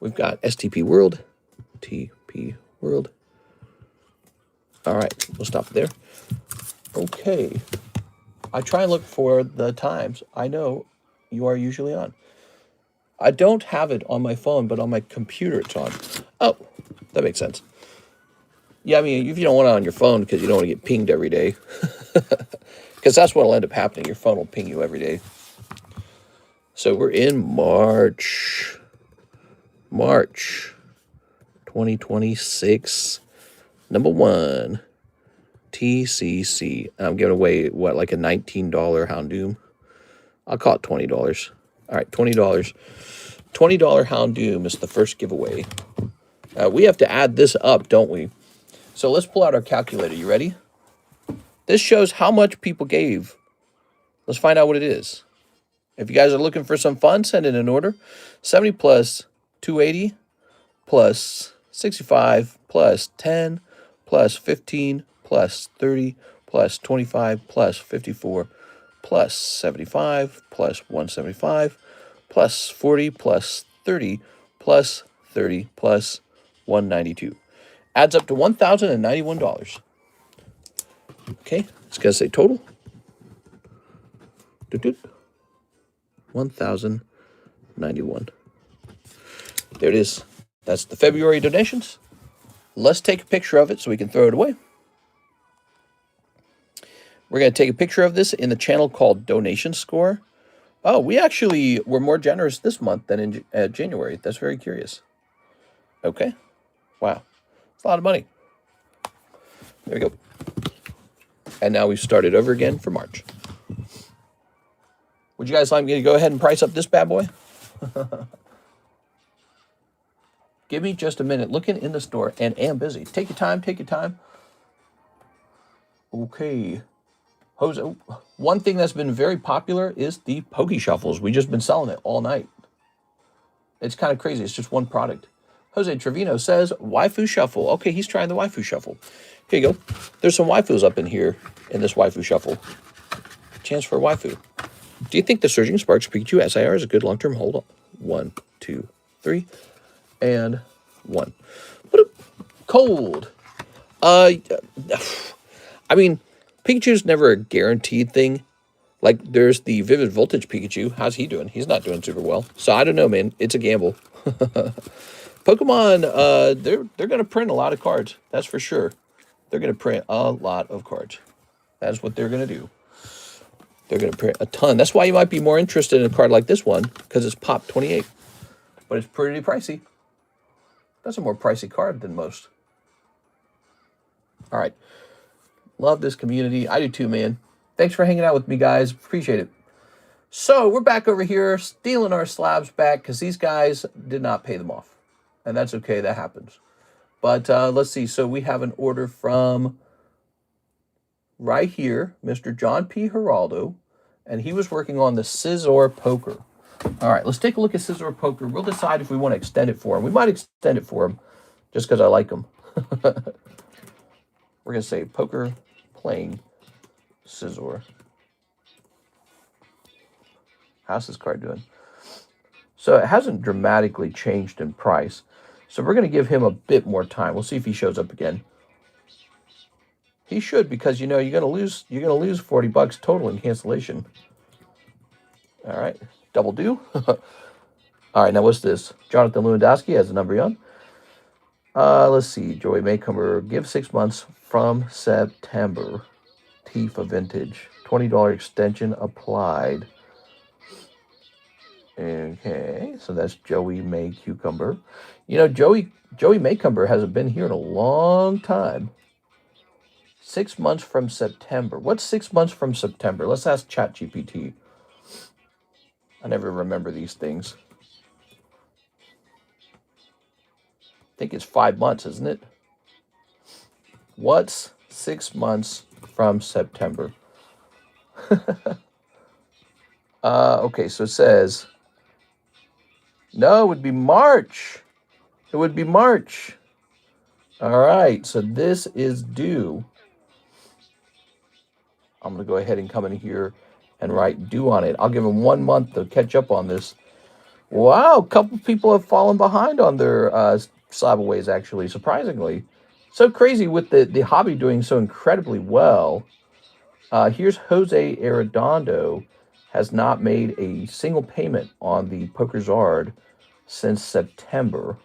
We've got STP World. TP World. All right, we'll stop there. Okay. I try and look for the times I know you are usually on. I don't have it on my phone, but on my computer it's on. Oh, that makes sense. Yeah, I mean, if you don't want it on your phone because you don't want to get pinged every day. Because that's what will end up happening. Your phone will ping you every day. So we're in March 2026. Number 1, TCC. I'm giving away, what, like a $19 Houndoom? I'll call it $20. All right, $20. $20 Houndoom is the first giveaway. We have to add this up, don't we? So let's pull out our calculator. You ready? This shows how much people gave. Let's find out what it is. If you guys are looking for some fun, send in an order. 70 plus 280 plus 65 plus 10 plus 15 plus 30 plus 25 plus 54 plus 75 plus 175 plus 40 plus 30 plus 30 plus 192. Adds up to $1,091. Okay, it's going to say total. 1,091. There it is. That's the February donations. Let's take a picture of it so we can throw it away. We're going to take a picture of this in the channel called Donation Score. Oh, we actually were more generous this month than in January. That's very curious. Okay. Wow. It's a lot of money. There we go. And now we've started over again for March. Would you guys like me to go ahead and price up this bad boy? Give me just a minute. Looking in the store and am busy. Take your time. Take your time. Okay. Jose, one thing that's been very popular is the Pokey Shuffles. We've just been selling it all night. It's kind of crazy. It's just one product. Jose Trevino says, Waifu Shuffle. Okay, he's trying the Waifu Shuffle. Here you go. There's some waifus up in here in this Waifu Shuffle. Chance for a waifu. Do you think the Surging Sparks Pikachu SIR is a good long-term hold? 1, 2, 3, and 1. What a cold. I mean, Pikachu's never a guaranteed thing. Like, there's the Vivid Voltage Pikachu. How's he doing? He's not doing super well. So, I don't know, man. It's a gamble. Pokemon, they're going to print a lot of cards. That's for sure. They're going to print a lot of cards. That's what they're going to do. They're going to print a ton. That's why you might be more interested in a card like this one, because it's Pop 28. But it's pretty pricey. That's a more pricey card than most. All right. Love this community. I do too, man. Thanks for hanging out with me, guys. Appreciate it. So we're back over here stealing our slabs back because these guys did not pay them off. And that's okay. That happens. But let's see. So we have an order from right here, Mr. John P. Geraldo, and he was working on the Scizor Poker. All right, let's take a look at Scizor Poker. We'll decide if we want to extend it for him. We might extend it for him just because I like him. We're going to say Poker playing Scizor. How's this card doing? So it hasn't dramatically changed in price. So we're going to give him a bit more time. We'll see if he shows up again. He should, because you know you're gonna lose $40 total in cancellation. All right, double do. All right, now what's this? Jonathan Lewandowski has a number on. Let's see. Joey Maycomer, give 6 months from September. Tifa Vintage, $20 extension applied. Okay, so that's Joey May Cucumber. You know, Joey Maycumber hasn't been here in a long time. 6 months from September. What's 6 months from September? Let's ask ChatGPT. I never remember these things. I think it's 5 months, isn't it? What's 6 months from September? Okay, so it says, no, it would be March. It would be March. All right, so this is due. I'm going to go ahead and come in here and write due on it. I'll give them 1 month to catch up on this. Wow, a couple people have fallen behind on their slab-aways, actually, surprisingly. So crazy with the hobby doing so incredibly well. Here's Jose Arredondo, has not made a single payment on the PokerZard since September.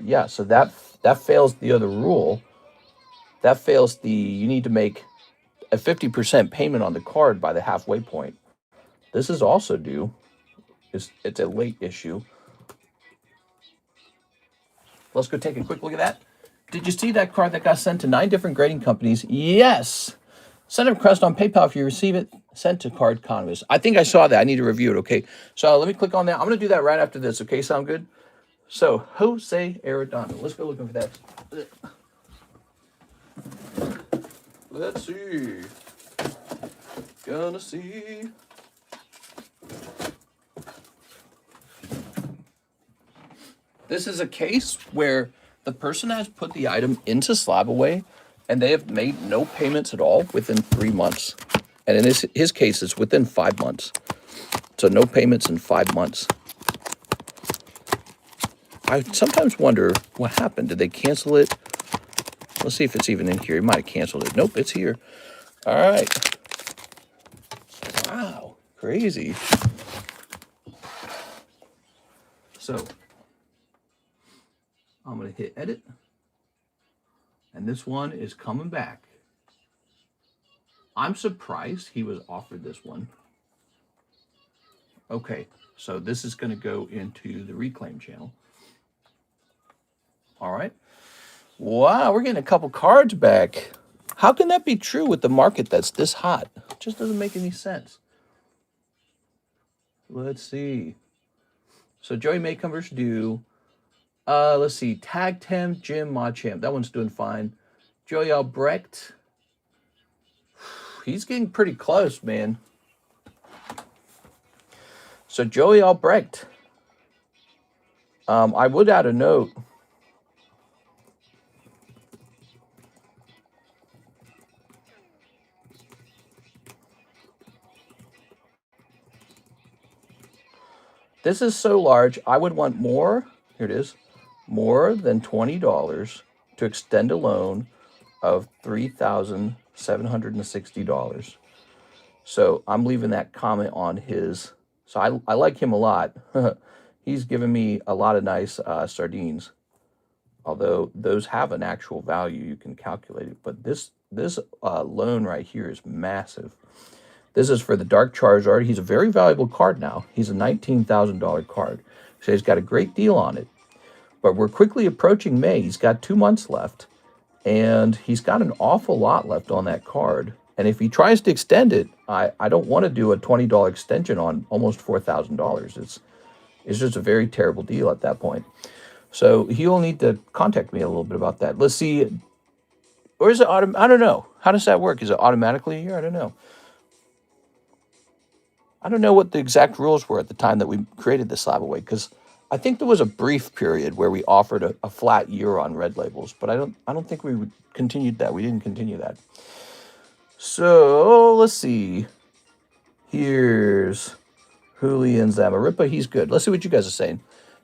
Yeah, so that fails the other rule. That fails you need to make a 50% payment on the card by the halfway point. This is also due. It's a late issue. Let's go take a quick look at that. Did you see that card that got sent to 9 different grading companies? Yes. Send a request on PayPal if you receive it. Sent to TheCardconomist. I think I saw that. I need to review it. Okay. So let me click on that. I'm going to do that right after this. Okay. Sound good? So Jose Arredondo. Let's go looking for that. Let's see. Gonna see. This is a case where the person has put the item into slab away and they have made no payments at all within 3 months. And in his case, it's within 5 months. So no payments in 5 months. I sometimes wonder what happened. Did they cancel it? Let's see if it's even in here. He might have canceled it. Nope, it's here. All right. Wow, crazy. So I'm going to hit edit. And this one is coming back. I'm surprised he was offered this one. Okay, so this is going to go into the reclaim channel. All right. Wow, we're getting a couple cards back. How can that be true with the market that's this hot? It just doesn't make any sense. Let's see. So Joey Maycomber's due. Let's see. Tag Tem, Jim Machamp. That one's doing fine. Joey Albrecht. He's getting pretty close, man. So Joey Albrecht. I would add a note. This is so large, I would want more, here it is, more than $20 to extend a loan of $3,760. So I'm leaving that comment on his, so I like him a lot. He's given me a lot of nice sardines, although those have an actual value, you can calculate it. But this loan right here is massive. This is for the Dark Charizard. He's a very valuable card now. He's a $19,000 card. So he's got a great deal on it. But we're quickly approaching May. He's got 2 months left. And he's got an awful lot left on that card. And if he tries to extend it, I don't want to do a $20 extension on almost $4,000. It's just a very terrible deal at that point. So he'll need to contact me a little bit about that. Let's see. Or is it I don't know. How does that work? Is it automatically here? I don't know. I don't know what the exact rules were at the time that we created the slab away, because I think there was a brief period where we offered a flat year on red labels, but I don't think we continued that. We didn't continue that. So let's see. Here's Julian Zamarripa. He's good. Let's see what you guys are saying.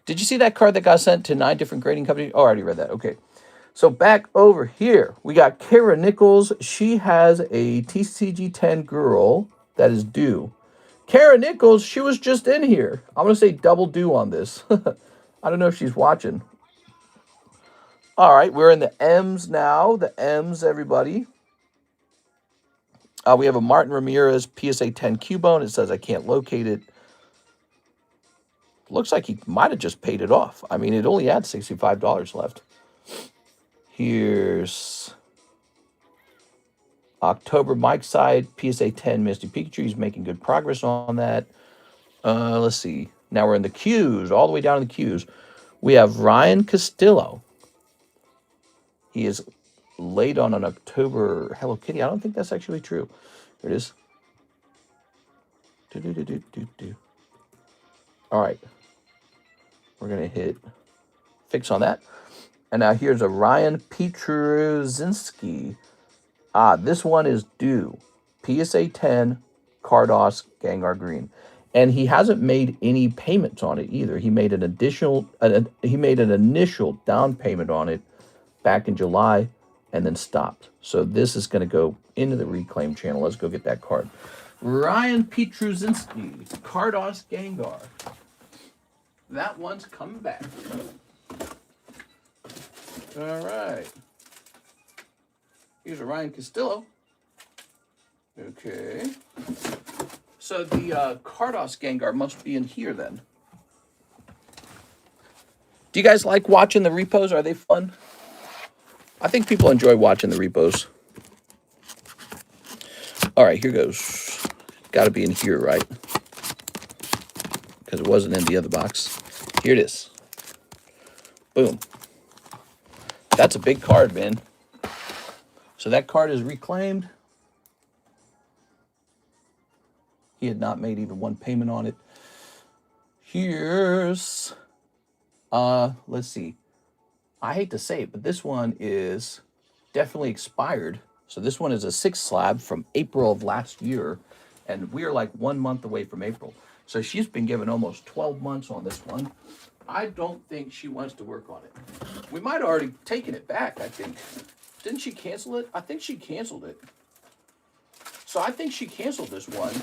Did you see that card that got sent to 9 different grading companies? Oh, I already read that. Okay. So back over here, we got Kara Nichols. She has a TCG10 girl that is due. Kara Nichols, she was just in here. I'm going to say double due on this. I don't know if she's watching. All right, we're in the M's now. The M's, everybody. We have a Martin Ramirez PSA 10 Cubone. It says I can't locate it. Looks like he might have just paid it off. I mean, it only had $65 left. Here's October Mike side, PSA 10 Misty Pikachu. He's making good progress on that. Let's see. Now we're in the Qs, all the way down in the Qs. We have Ryan Castillo. He is late on an October Hello Kitty. I don't think that's actually true. Here it is. All right. We're going to hit fix on that. And now here's a Ryan Petruzinski. This one is due. PSA 10, Cardos, Gengar Green. And he hasn't made any payments on it either. He made an initial down payment on it back in July and then stopped. So this is going to go into the reclaim channel. Let's go get that card. Ryan Petruzinski, Cardos, Gengar. That one's coming back. All right. Here's a Ryan Castillo. Okay. So the Cardos Gengar must be in here then. Do you guys like watching the repos? Are they fun? I think people enjoy watching the repos. All right, here goes. got to be in here, right? Because it wasn't in the other box. Here it is. Boom. That's a big card, man. So that card is reclaimed. He had not made even one payment on it. Here's, let's see. I hate to say it, but this one is definitely expired. So this one is a 6 slab from April of last year. And we are like 1 month away from April. So she's been given almost 12 months on this one. I don't think she wants to work on it. We might have already taken it back, I think. Didn't she cancel it? I think she canceled it. So I think she canceled this one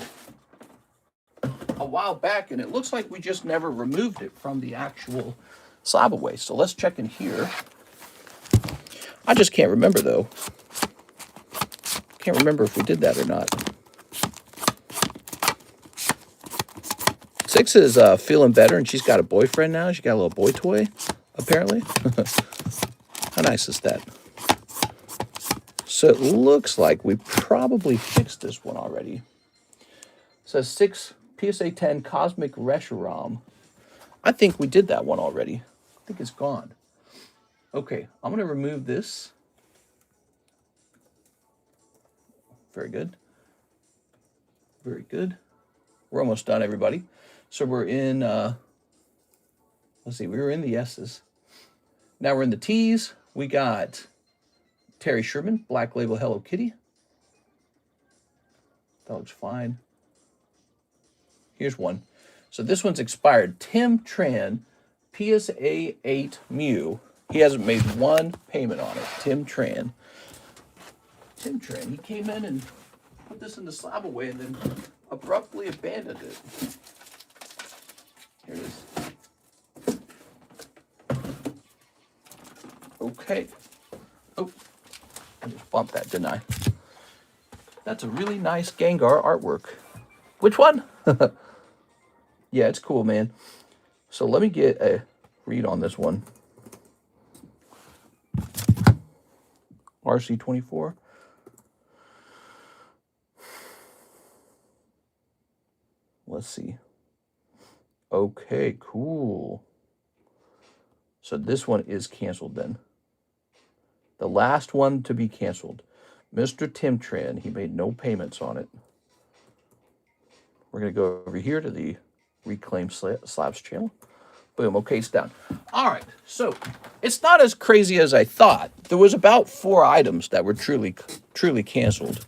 a while back, and it looks like we just never removed it from the actual slab away. So let's check in here. I just can't remember, though. Can't remember if we did that or not. 6 is feeling better, and she's got a boyfriend now. She got a little boy toy, apparently. How nice is that? So it looks like we probably fixed this one already. It says 6 PSA 10 Cosmic Reshiram. I think we did that one already. I think it's gone. Okay, I'm going to remove this. Very good. Very good. We're almost done, everybody. So we're in, let's see, we were in the S's. Now we're in the T's. We got Terry Sherman, Black Label Hello Kitty. That looks fine. Here's one. So this one's expired. Tim Tran, PSA 8 Mew. He hasn't made one payment on it. Tim Tran. Tim Tran, he came in and put this in the slab away and then abruptly abandoned it. Here it is. Okay. Oh, I just bumped that, didn't I? That's a really nice Gengar artwork. Which one? Yeah, it's cool, man. So let me get a read on this one. RC24. Let's see. Okay, cool. So this one is canceled then. The last one to be canceled. Mr. Tim Tran, he made no payments on it. We're going to go over here to the Reclaim Slabs channel. Boom, okay, it's down. All right, so it's not as crazy as I thought. There was about 4 items that were truly canceled.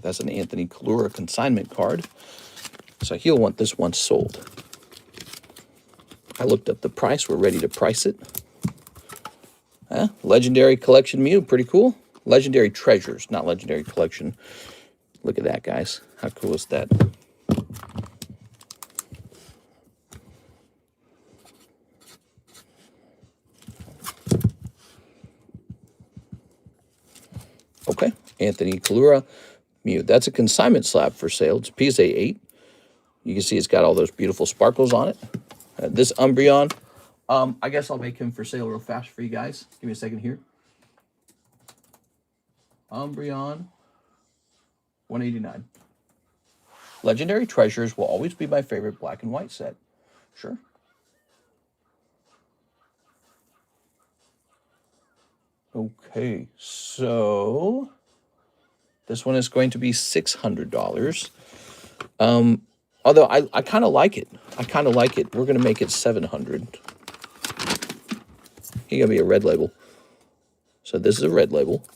That's an Anthony Kalura consignment card. So he'll want this one sold. I looked up the price. We're ready to price it. Legendary Collection Mew, pretty cool. Legendary Treasures, not Legendary Collection. Look at that, guys. How cool is that? Okay, Anthony Kalura Mew. That's a consignment slab for sale. It's PSA 8. You can see it's got all those beautiful sparkles on it. This Umbreon, I guess I'll make him for sale real fast for you guys. Give me a second here. Umbreon, $189. Legendary Treasures will always be my favorite black and white set. Sure. Okay, so this one is going to be $600. Although I kind of like it. I kind of like it. We're going to make it $700. He's going to be a red label. So this is a red label.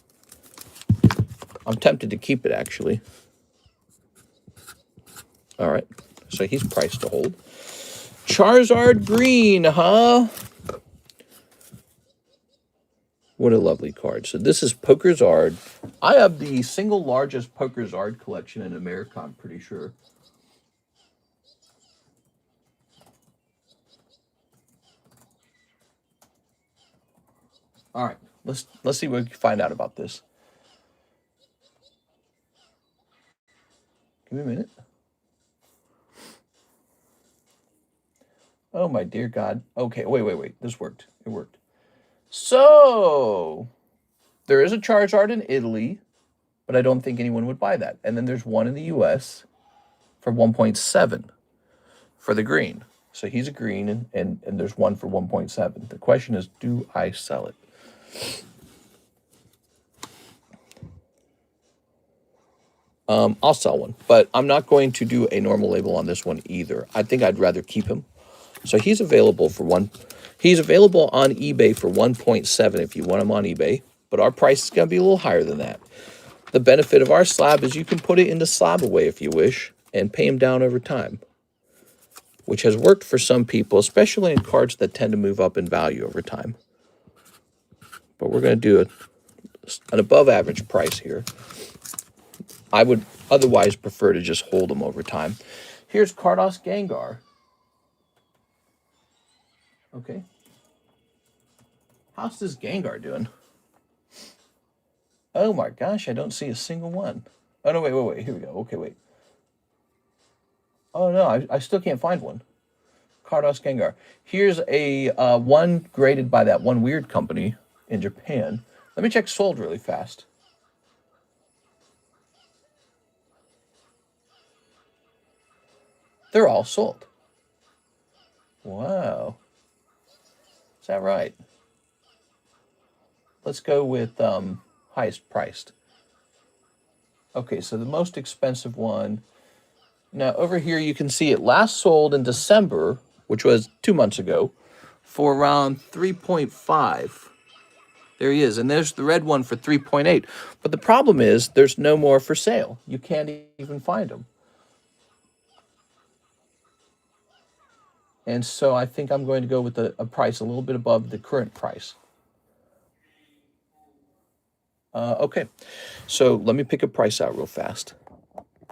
I'm tempted to keep it, actually. All right. So he's priced to hold. Charizard Green, huh? What a lovely card. So this is Pokerzard. I have the single largest Pokerzard collection in America, I'm pretty sure. All right, let's see what we can find out about this. Give me a minute. Oh my dear God. Okay, wait. This worked. It worked. So there is a Charizard in Italy. but I don't think anyone would buy that. And then there's one in the US for 1.7 for the green. So he's a green, and there's one for 1.7. The question is, do I sell it? I'll sell one, but I'm not going to do a normal label on this one either. I think I'd rather keep him. So he's available for he's available on eBay for 1.7 if you want him on eBay, but our price is going to be a little higher than that. The benefit of our slab is you can put it into slab away if you wish and pay him down over time, which has worked for some people, especially in cards that tend to move up in value over time. But we're going to do an above average price here. I would otherwise prefer to just hold them over time. Here's Kardos Gengar. Okay. How's this Gengar doing? Oh my gosh, I don't see a single one. Oh, no, wait. Here we go. Okay, wait. Oh, no, I still can't find one. Kardos Gengar. Here's a one graded by that one weird company in Japan. Let me check sold really fast. They're all sold. Wow. Is that right? Let's go with highest priced. Okay, so the most expensive one. Now, over here, you can see it last sold in December, which was 2 months ago, for around 3.5. There he is. And there's the red one for 3.8. But the problem is there's no more for sale. You can't even find them. And so I think I'm going to go with a price a little bit above the current price. Okay, so let me pick a price out real fast.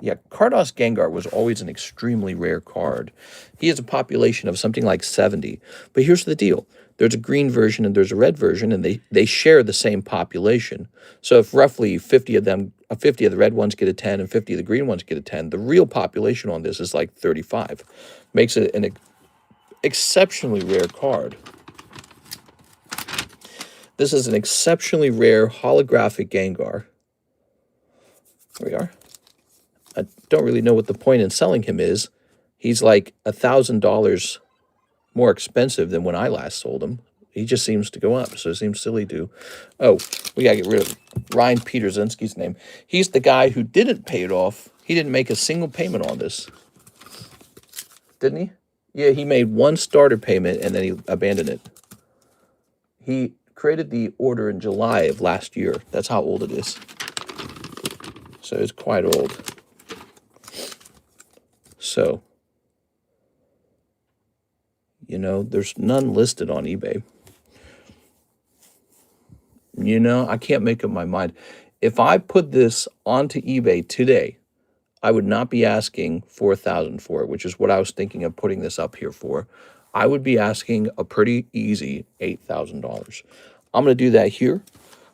Yeah, Kardos Gengar was always an extremely rare card. He has a population of something like 70. But here's the deal. There's a green version and there's a red version, and they share the same population. So if roughly 50 of the red ones get a 10 and 50 of the green ones get a 10, the real population on this is like 35. Makes it an exceptionally rare card. This is an exceptionally rare holographic Gengar. Here we are. I don't really know what the point in selling him is. He's like $1,000 more expensive than when I last sold him. He just seems to go up, so it seems silly to. Oh, we got to get rid of Ryan Peterzinski's name. He's the guy who didn't pay it off. He didn't make a single payment on this. Didn't he? Yeah, he made one starter payment and then he abandoned it. He created the order in July of last year. That's how old it is. So it's quite old. So, you know, there's none listed on eBay. You know, I can't make up my mind. If I put this onto eBay today, I would not be asking $4,000 for it, which is what I was thinking of putting this up here for. I would be asking a pretty easy $8,000. I'm going to do that here.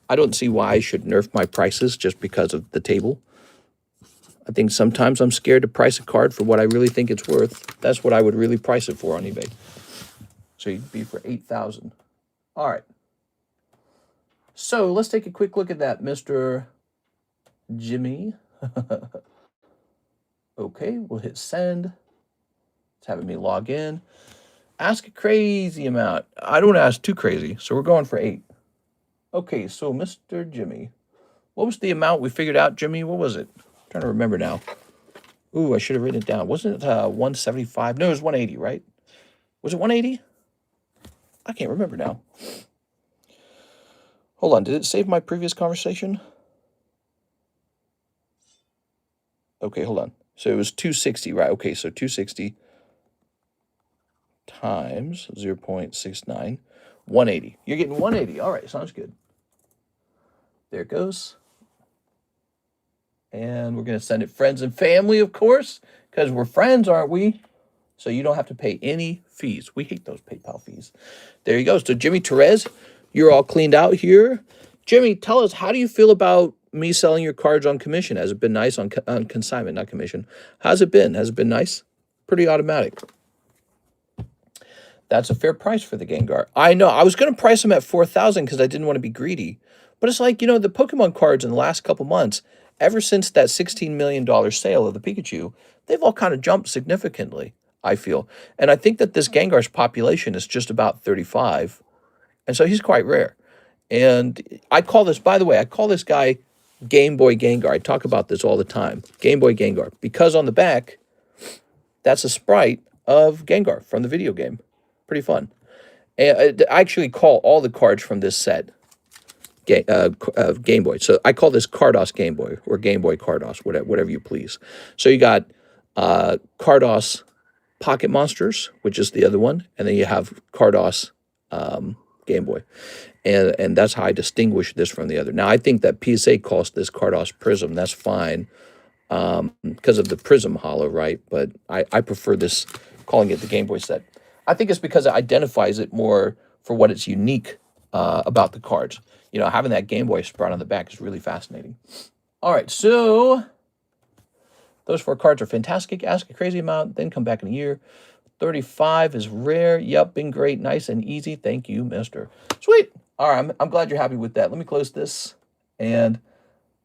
I don't see why I should nerf my prices just because of the table. I think sometimes I'm scared to price a card for what I really think it's worth. That's what I would really price it for on eBay. So you'd be for $8,000. All right. So let's take a quick look at that, Mr. Jimmy. Okay, we'll hit send. It's having me log in. Ask a crazy amount. I don't ask too crazy, so we're going for 8. Okay, so Mr. Jimmy. What was the amount we figured out, Jimmy? What was it? I'm trying to remember now. Ooh, I should have written it down. Wasn't it 175? No, it was 180, right? Was it 180? I can't remember now. Hold on, did it save my previous conversation? Okay, hold on. So it was 260, right? Okay, so 260 times 0.69, 180. You're getting 180. All right, sounds good. There it goes. And we're going to send it friends and family, of course, because we're friends, aren't we? So you don't have to pay any fees. We hate those PayPal fees. There you go. So Jimmy Therese, you're all cleaned out here. Jimmy, tell us, how do you feel about me selling your cards on commission? Has it been nice on consignment, not commission? How's it been? Has it been nice? Pretty automatic. That's a fair price for the Gengar. I know. I was going to price them at 4,000 because I didn't want to be greedy. But it's like, the Pokemon cards in the last couple months, ever since that $16 million sale of the Pikachu, they've all kind of jumped significantly, I feel. And I think that this Gengar's population is just about 35. And so he's quite rare. And I call this, by the way, I call this guy Game Boy Gengar. I talk about this all the time. Game Boy Gengar. Because on the back, that's a sprite of Gengar from the video game. Pretty fun. And I actually call all the cards from this set Game Boy. So I call this Cardos Game Boy or Game Boy Cardos, whatever you please. So you got Cardos Pocket Monsters, which is the other one, and then you have Cardos Game Boy. And that's how I distinguish this from the other. Now, I think that PSA calls this Cardos Prism. That's fine because of the Prism holo, right? But I prefer this, calling it the Game Boy set. I think it's because it identifies it more for what it's unique about the cards. Having that Game Boy sprout on the back is really fascinating. All right, so those 4 cards are fantastic. Ask a crazy amount, then come back in a year. 35 is rare. Yep, been great, nice and easy. Thank you, mister. Sweet. All right, I'm glad you're happy with that. Let me close this, and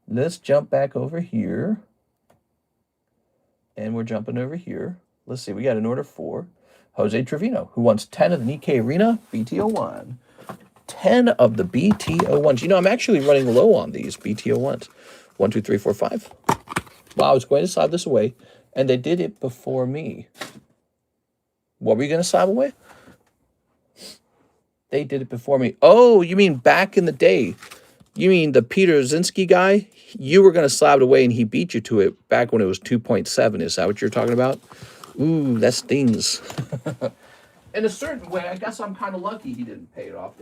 let's jump back over here. And we're jumping over here. Let's see, we got an order for Jose Trevino, who wants 10 of the Nikkei Arena BT01. 10 of the BT01s. I'm actually running low on these BT01s. 1, 2, 3, 4, 5. Wow, I was going to slab this away, and they did it before me. What were you going to slab away? They did it before me. Oh, you mean back in the day? You mean the Peter Zinski guy? You were going to slab it away, and he beat you to it back when it was 2.7. Is that what you're talking about? Ooh, that stings. In a certain way, I guess I'm kind of lucky he didn't pay it off.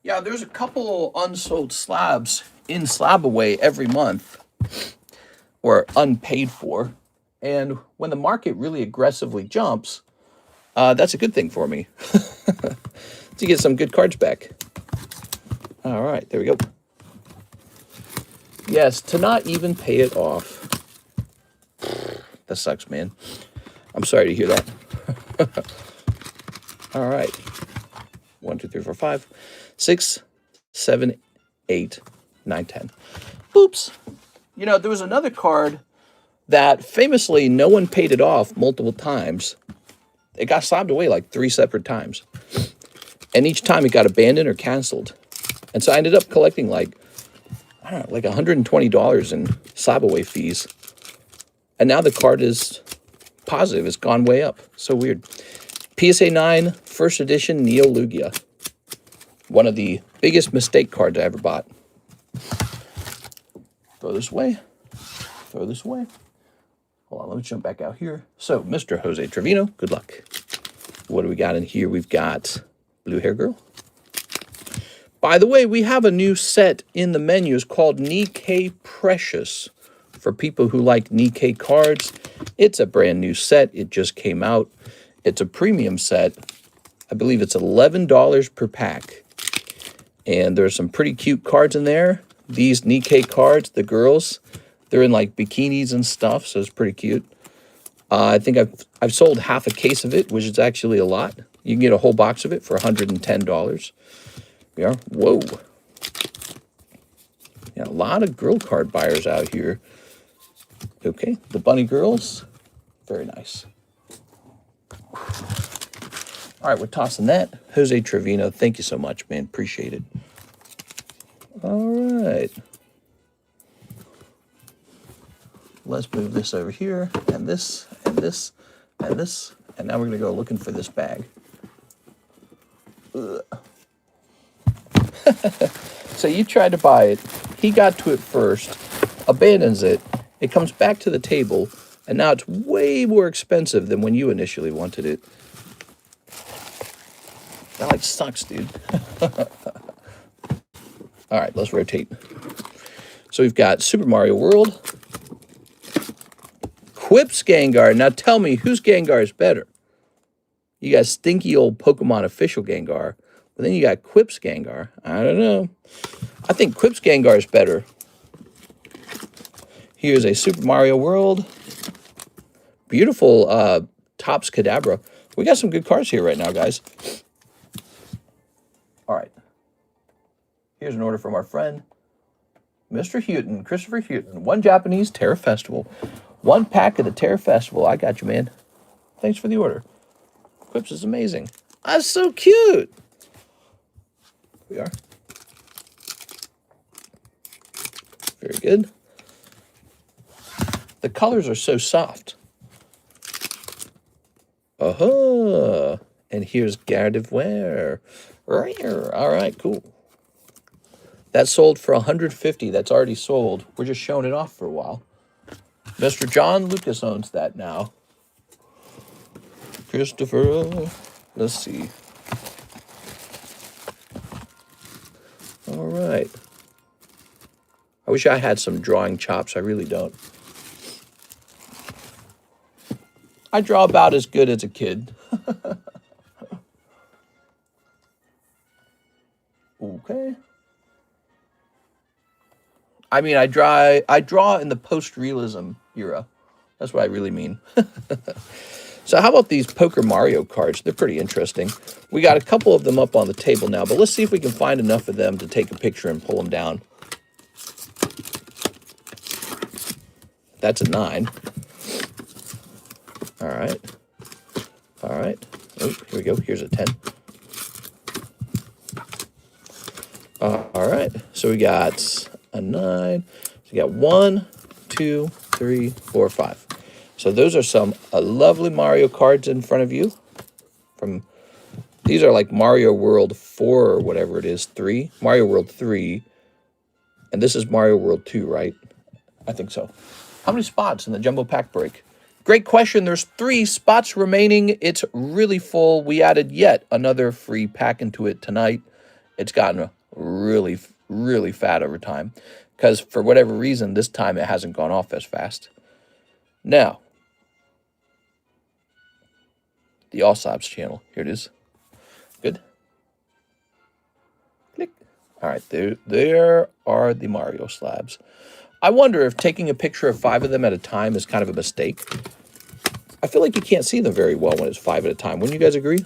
Yeah, there's a couple unsold slabs in Slab Away every month, or unpaid for. And when the market really aggressively jumps, that's a good thing for me to get some good cards back. All right, there we go. Yes, to not even pay it off. That sucks, man. I'm sorry to hear that. All right. 1, 2, 3, 4, 5, 6, 7, 8, 9, 10. Boops. There was another card that famously no one paid it off multiple times. It got slabbed away like 3 separate times. And each time it got abandoned or canceled. And so I ended up collecting like $120 in slab away fees. And now the card is positive. It's gone way up. So weird. PSA 9, first edition Neo Lugia. One of the biggest mistake cards I ever bought. Throw this away. Throw this away. Hold on, let me jump back out here. So, Mr. Jose Trevino, good luck. What do we got in here? We've got Blue Hair Girl. By the way, we have a new set in the menu. It's called Nikkei Precious. For people who like Nikkei cards, it's a brand new set. It just came out. It's a premium set. I believe it's $11 per pack. And there's some pretty cute cards in there. These Nikkei cards, the girls, they're in like bikinis and stuff, so it's pretty cute. I think I've sold half a case of it, which is actually a lot. You can get a whole box of it for $110. Yeah, whoa. Yeah, a lot of girl card buyers out here. Okay, the bunny girls, very nice. All right, we're tossing that. Jose Trevino, thank you so much, man. Appreciate it. All right. Let's move this over here, and this, and this, and this. And now we're going to go looking for this bag. So you tried to buy it. He got to it first, abandons it. It comes back to the table, and now it's way more expensive than when you initially wanted it. That like sucks, dude. All right, let's rotate. So we've got Super Mario World. Quip's Gengar. Now tell me, whose Gengar is better? You got stinky old Pokemon official Gengar. But then you got Quip's Gengar. I don't know. I think Quip's Gengar is better. Here's a Super Mario World. Beautiful Topps Kadabra. We got some good cards here right now, guys. All right. Here's an order from our friend, Mr. Houghton, Christopher Houghton. 1 Japanese Terra Festival. 1 pack of the Terra Festival. I got you, man. Thanks for the order. Quips is amazing. That's so cute. Here we are. Very good. The colors are so soft. Uh-huh. And here's Gardevoir. All right, cool. That sold for $150. That's already sold. We're just showing it off for a while. Mr. John Lucas owns that now. Christopher, let's see. All right. I wish I had some drawing chops. I really don't. I draw about as good as a kid. Okay. I mean, I draw in the post-realism era. That's what I really mean. So how about these Poker Mario cards? They're pretty interesting. We got a couple of them up on the table now, but let's see if we can find enough of them to take a picture and pull them down. That's a 9. All right. All right. Oh, here we go. Here's a 10. All right. So we got a 9. So we got 1, 2, 3, 4, 5. So those are some lovely Mario cards in front of you. These are like Mario World 4 or whatever it is, 3. Mario World 3. And this is Mario World 2, right? I think so. How many spots in the Jumbo Pack break? Great question. There's 3 spots remaining. It's really full. We added yet another free pack into it tonight. It's gotten really, really fat over time. Because for whatever reason, this time it hasn't gone off as fast. Now, the All Slabs channel. Here it is. Good. Click. All right, there are the Mario slabs. I wonder if taking a picture of 5 of them at a time is kind of a mistake. I feel like you can't see them very well when it's 5 at a time. Wouldn't you guys agree?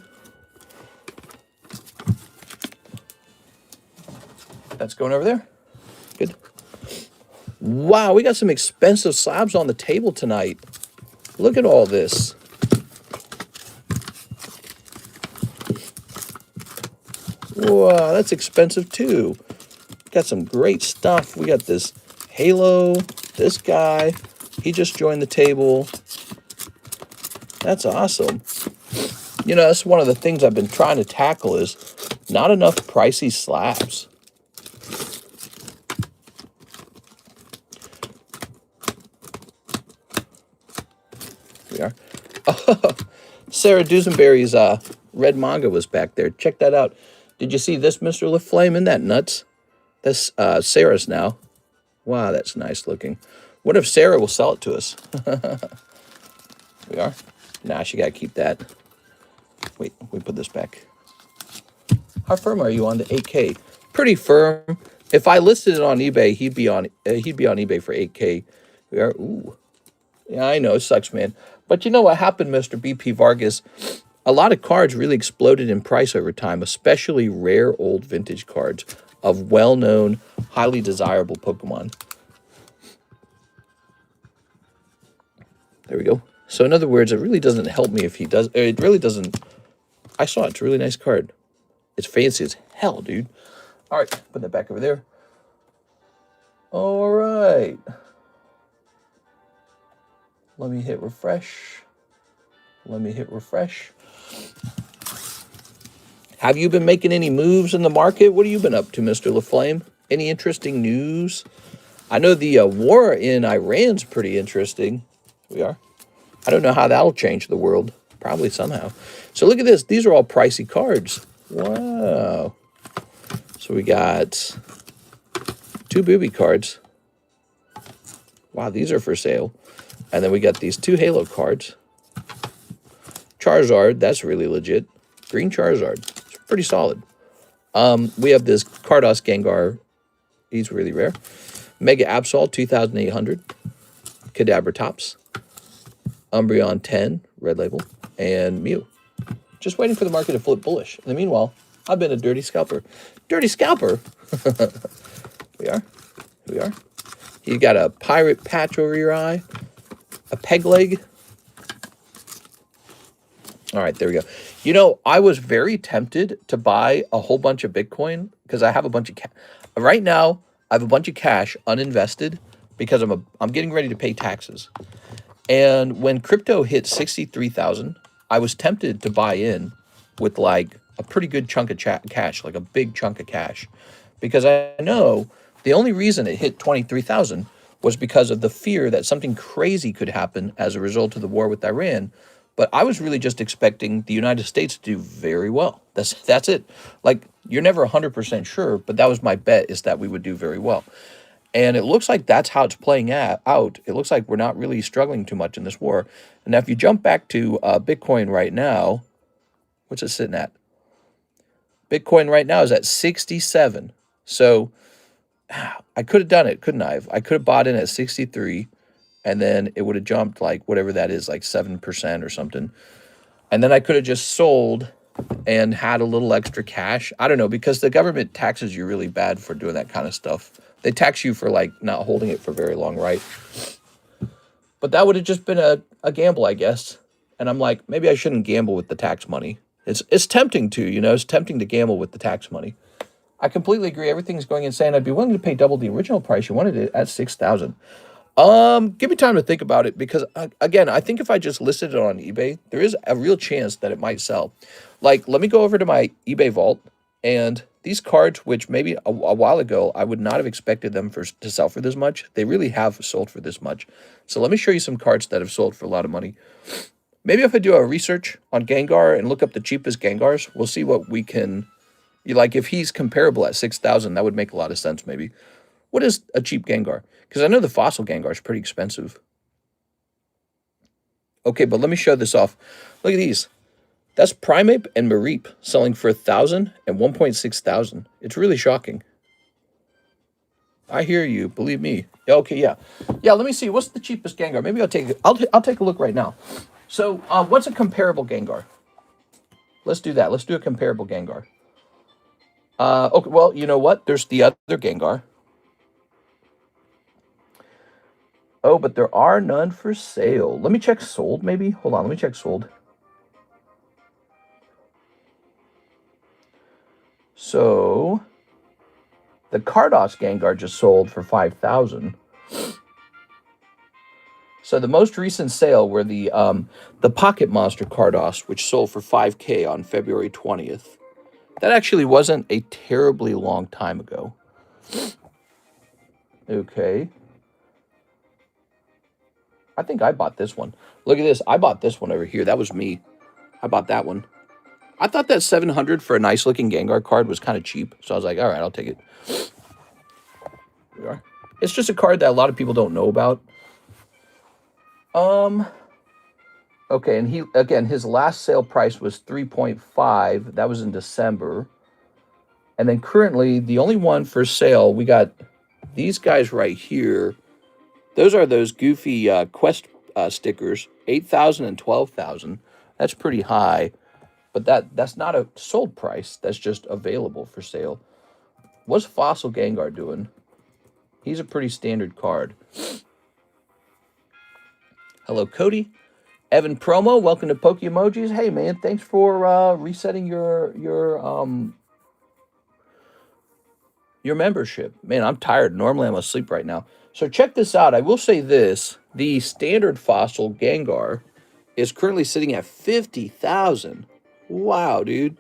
That's going over there. Good. Wow, we got some expensive slabs on the table tonight. Look at all this. Wow, that's expensive too. Got some great stuff. We got this Halo, this guy. He just joined the table. That's awesome. You know, that's one of the things I've been trying to tackle is not enough pricey slabs. Here we are. Oh, Sarah Dusenberry's red manga was back there. Check that out. Did you see this, Mr. LaFlame? Isn't that nuts? That's Sarah's now. Wow, that's nice looking. What if Sarah will sell it to us? We are. Nah, she got to keep that. Wait, we put this back. How firm are you on the 8K? Pretty firm. If I listed it on eBay, he'd be on eBay for 8K. We are. Ooh. Yeah, I know. It sucks, man. But you know what happened, Mr. BP Vargas? A lot of cards really exploded in price over time, especially rare old vintage cards of well-known, highly desirable Pokemon. There we go. So in other words, it really doesn't help me if he does. It really doesn't. I saw it. It's a really nice card. It's fancy as hell, dude. All right, put that back over there. All right. Let me hit refresh. Let me hit refresh. Have you been making any moves in the market? What have you been up to, Mr. LaFlame? Any interesting news? I know the war in Iran's pretty interesting. We are. I don't know how that'll change the world. Probably somehow. So look at this. These are all pricey cards. Wow. So we got 2 booby cards. Wow, these are for sale. And then we got these 2 Halo cards. Charizard, that's really legit. Green Charizard, it's pretty solid. We have this Kardos Gengar, he's really rare. Mega Absol, 2,800. Kadabra Tops. Umbreon 10, red label. And Mew. Just waiting for the market to flip bullish. In the meanwhile, I've been a dirty scalper. Dirty scalper? We are. You got a pirate patch over your eye. A peg leg. All right, there we go. You know, I was very tempted to buy a whole bunch of Bitcoin because I have a bunch of cash. Right now, I have a bunch of cash uninvested because I'm getting ready to pay taxes. And when crypto hit 63,000, I was tempted to buy in with like a pretty good chunk of cash, like a big chunk of cash, because I know the only reason it hit 23,000 was because of the fear that something crazy could happen as a result of the war with Iran. But I was really just expecting the United States to do very well. That's it. Like, you're never 100% sure, but that was my bet, is that we would do very well. And it looks like that's how it's playing out. It looks like we're not really struggling too much in this war. And now if you jump back to Bitcoin right now, what's it sitting at? Bitcoin right now is at 67. So I could have done it, couldn't I? I could have bought in at 63, and then it would have jumped like whatever that is, like 7% or something. And then I could have just sold and had a little extra cash. I don't know, because the government taxes you really bad for doing that kind of stuff. They tax you for like not holding it for very long, right? But that would have just been a gamble, I guess. And I'm like, maybe I shouldn't gamble with the tax money. It's tempting to, you know, it's tempting to gamble with the tax money. I completely agree. Everything's going insane. I'd be willing to pay double the original price. You wanted it at 6,000. Give me time to think about it, because again, I think if I just listed it on eBay, there is a real chance that it might sell. Like, let me go over to my eBay vault, and these cards, which maybe a while ago I would not have expected them to sell for this much, they really have sold for this much. So let me show you some cards that have sold for a lot of money. Maybe if I do a research on Gengar and look up the cheapest Gengars, we'll see what we can. Like, if he's comparable at 6,000, that would make a lot of sense. Maybe. What is a cheap Gengar? Because I know the fossil Gengar is pretty expensive. Okay, but let me show this off. Look at these. That's Primeape and Mareep selling for 1,000 and 1.6 thousand. It's really shocking. I hear you. Believe me. Okay, yeah. Yeah, let me see. What's the cheapest Gengar? Maybe I'll take a look right now. So, what's a comparable Gengar? Let's do that. Let's do a comparable Gengar. Okay, well, you know what? There's the other Gengar. Oh, but there are none for sale. Let me check sold, maybe. Hold on, let me check sold. So, the Kardos Gengar just sold for 5,000. So the most recent sale were the Pocket Monster Kardos, which sold for 5K on February 20th. That actually wasn't a terribly long time ago. Okay. I think I bought this one. Look at this. I bought this one over here. That was me. I bought that one. I thought that 700 for a nice looking Gengar card was kind of cheap. So I was like, all right, I'll take it. Here we are. It's just a card that a lot of people don't know about. Okay, and his last sale price was 3.5. That was in December. And then currently, the only one for sale, we got these guys right here. Those are those goofy quest stickers, 8,000 and 12,000. That's pretty high, but that's not a sold price. That's just available for sale. What's Fossil Gengar doing? He's a pretty standard card. Hello, Cody. Evan Promo, welcome to Poke Emojis. Hey, man, thanks for resetting your membership. Man, I'm tired. Normally, I'm asleep right now. So check this out. I will say this. The standard Fossil Gengar is currently sitting at 50,000. Wow, dude.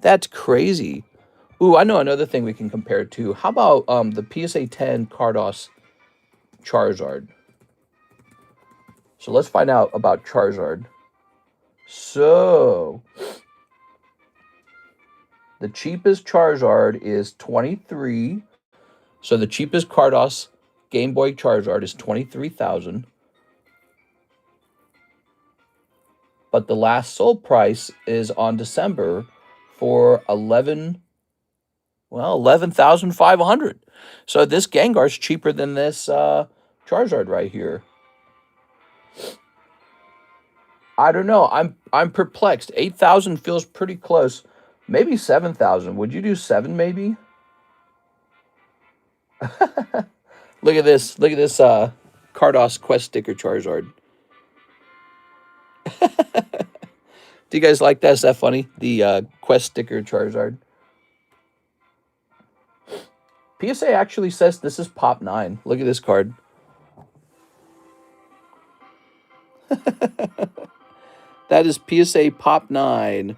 That's crazy. Ooh, I know another thing we can compare it to. How about the PSA 10 Kardos Charizard? So let's find out about Charizard. So the cheapest Charizard is 23. So the cheapest Kardos Game Boy Charizard is 23,000. but the last sold price is on December for 11,500. So this Gengar's cheaper than this Charizard right here. I don't know. I'm perplexed. 8,000 feels pretty close. Maybe 7,000. Would you do 7 maybe? Look at this. Look at this Cardos Quest sticker Charizard. Do you guys like that? Is that funny? The Quest sticker Charizard. PSA actually says this is Pop 9. Look at this card. That is PSA Pop 9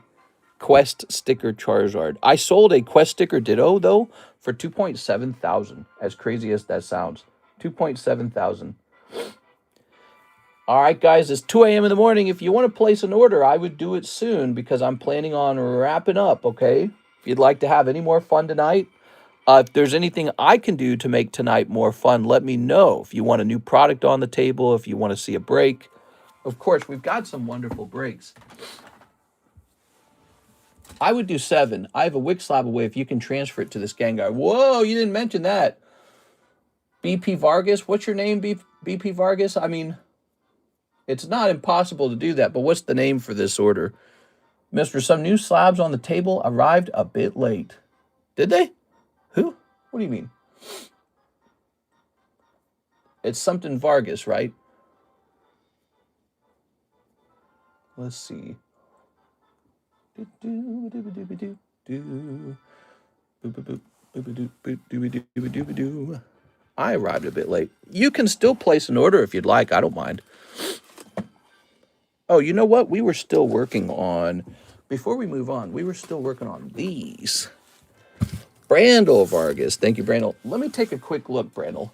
Quest sticker Charizard. I sold a Quest sticker Ditto, though, for 2.7 thousand. As crazy as that sounds. 2.7 thousand. All right, guys, it's 2 a.m. in the morning. If you want to place an order, I would do it soon because I'm planning on wrapping up, okay? If you'd like to have any more fun tonight, if there's anything I can do to make tonight more fun, let me know. If you want a new product on the table, if you want to see a break. Of course, we've got some wonderful breaks. I would do 7. I have a Wick Slab away if you can transfer it to this Gengar. Whoa, you didn't mention that. BP Vargas, what's your name, BP Vargas? I mean, it's not impossible to do that, but what's the name for this order? Mister, some new slabs on the table arrived a bit late. Did they? Who? What do you mean? It's something Vargas, right? Let's see. I arrived a bit late. You can still place an order if you'd like. I don't mind. Oh, you know what? We were still working on, before we move on, we were still working on these. Brandel Vargas. Thank you, Brandel. Let me take a quick look, Brandel.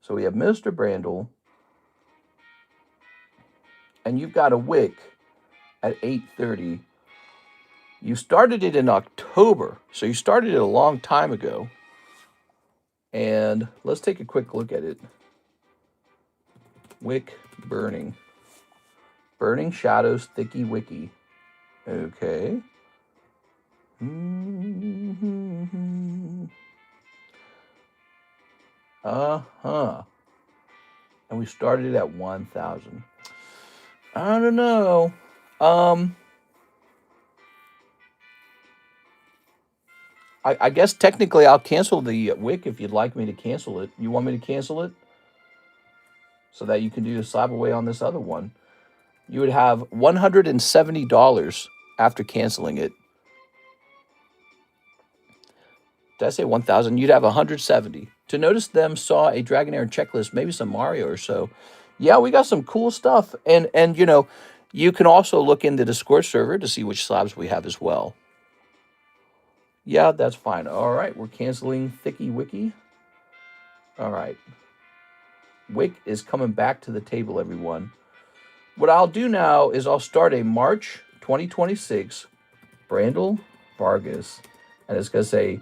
So we have Mr. Brandel. And you've got a Wick at 8:30. You started it in October. So you started it a long time ago. And let's take a quick look at it. Wick Burning. Burning Shadows Thicky Wicky. Okay. Uh-huh. And we started it at 1,000. I don't know. I guess technically I'll cancel the Wick if you'd like me to cancel it. You want me to cancel it? So that you can do a slab away on this other one. You would have $170 after canceling it. Did I say 1,000? You'd have 170. To notice them saw a Dragonair checklist, maybe some Mario or so. Yeah, we got some cool stuff. And you know, you can also look in the Discord server to see which slabs we have as well. Yeah, that's fine. All right, we're canceling Thicky Wicky. All right. Wick is coming back to the table, everyone. What I'll do now is I'll start a March 2026 Brandel Vargas. And it's going to say,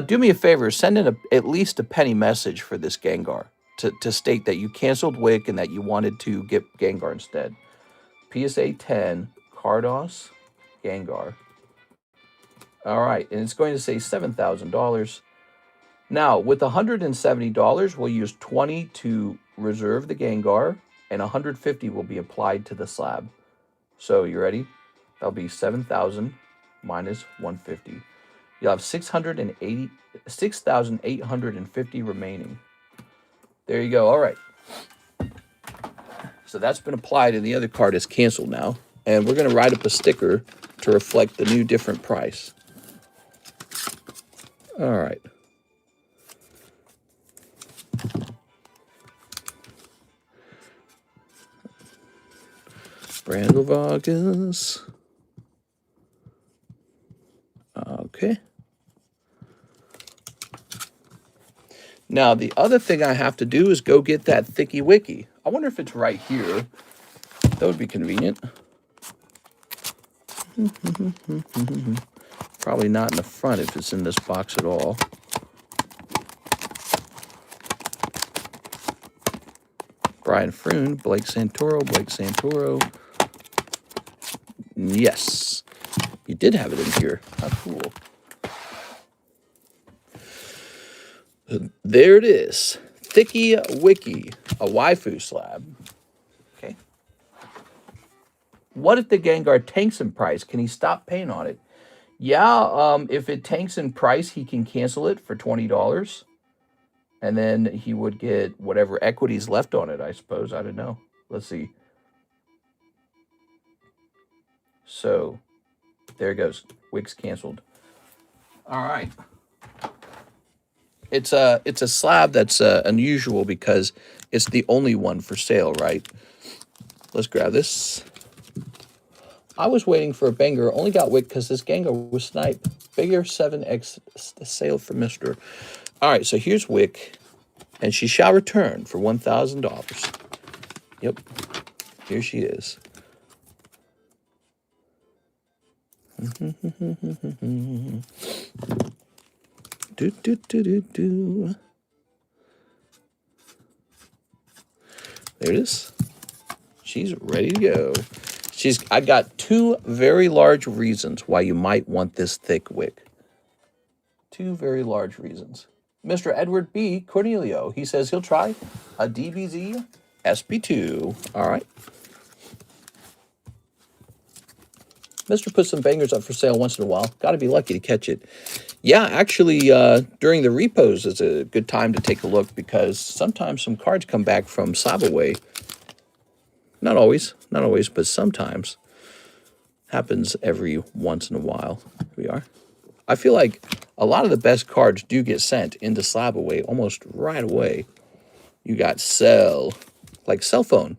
do me a favor, send in at least a penny message for this Gengar to state that you canceled Wick and that you wanted to get Gengar instead. PSA 10, Cardos, Gengar. All right, and it's going to say $7,000. Now, with $170, we'll use 20 to reserve the Gengar, and 150 will be applied to the slab. So, you ready? That'll be 7,000 minus 150. You'll have 6,850 remaining. There you go. All right. So that's been applied, and the other card is canceled now. And we're going to write up a sticker to reflect the new different price. All right. Brandel Vargas. Okay. Now, the other thing I have to do is go get that Thicky Wicky. I wonder if it's right here. That would be convenient. Probably not in the front if it's in this box at all. Brian Froon, Blake Santoro. Yes, you did have it in here. How cool. There it is. Thicky Wiki, a waifu slab. Okay. What if the Gengar tanks in price? Can he stop paying on it? Yeah, if it tanks in price, he can cancel it for $20. And then he would get whatever equity's left on it, I suppose. I don't know. Let's see. So, there it goes. Wix canceled. All right. It's a slab that's unusual because it's the only one for sale, right? Let's grab this. I was waiting for a banger. Only got Wick because this Gengar was sniped. Bigger 7x sale for Mr. All right, so here's Wick. And she shall return for $1,000. Yep. Here she is. Do, do, do, do, do. There it is. She's ready to go. I got 2 very large reasons why you might want this thick wick. 2 very large reasons. Mr. Edward B. Cornelio, he says he'll try a DBZ SB2. All right. Mr. puts some bangers up for sale once in a while. Got to be lucky to catch it. Yeah, actually, during the repos is a good time to take a look because sometimes some cards come back from Slab away. Not always, but sometimes. Happens every once in a while. Here we are. I feel like a lot of the best cards do get sent into Slab away almost right away. You got ZELLE, like cell phone.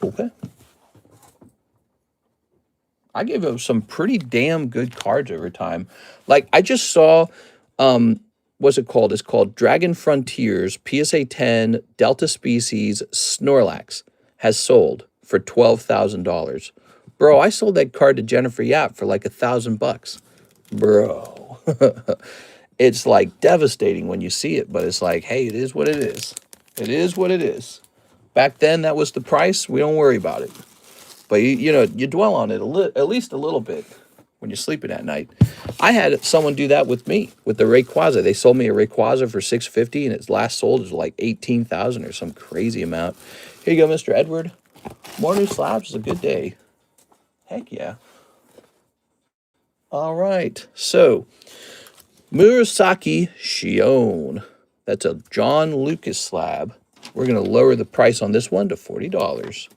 Okay. I give them some pretty damn good cards over time. Like, I just saw, what's it called? It's called Dragon Frontiers, PSA 10, Delta Species, Snorlax has sold for $12,000. Bro, I sold that card to Jennifer Yap for like $1,000. Bro. It's like devastating when you see it, but it's like, hey, it is what it is. It is what it is. Back then, that was the price. We don't worry about it. But, you know, you dwell on it at least a little bit when you're sleeping at night. I had someone do that with me, with the Rayquaza. They sold me a Rayquaza for $650, and its last sold was like $18,000 or some crazy amount. Here you go, Mr. Edward. More new slabs is a good day. Heck yeah. All right. So, Murasaki Shion. That's a John Lucas slab. We're going to lower the price on this one to $40.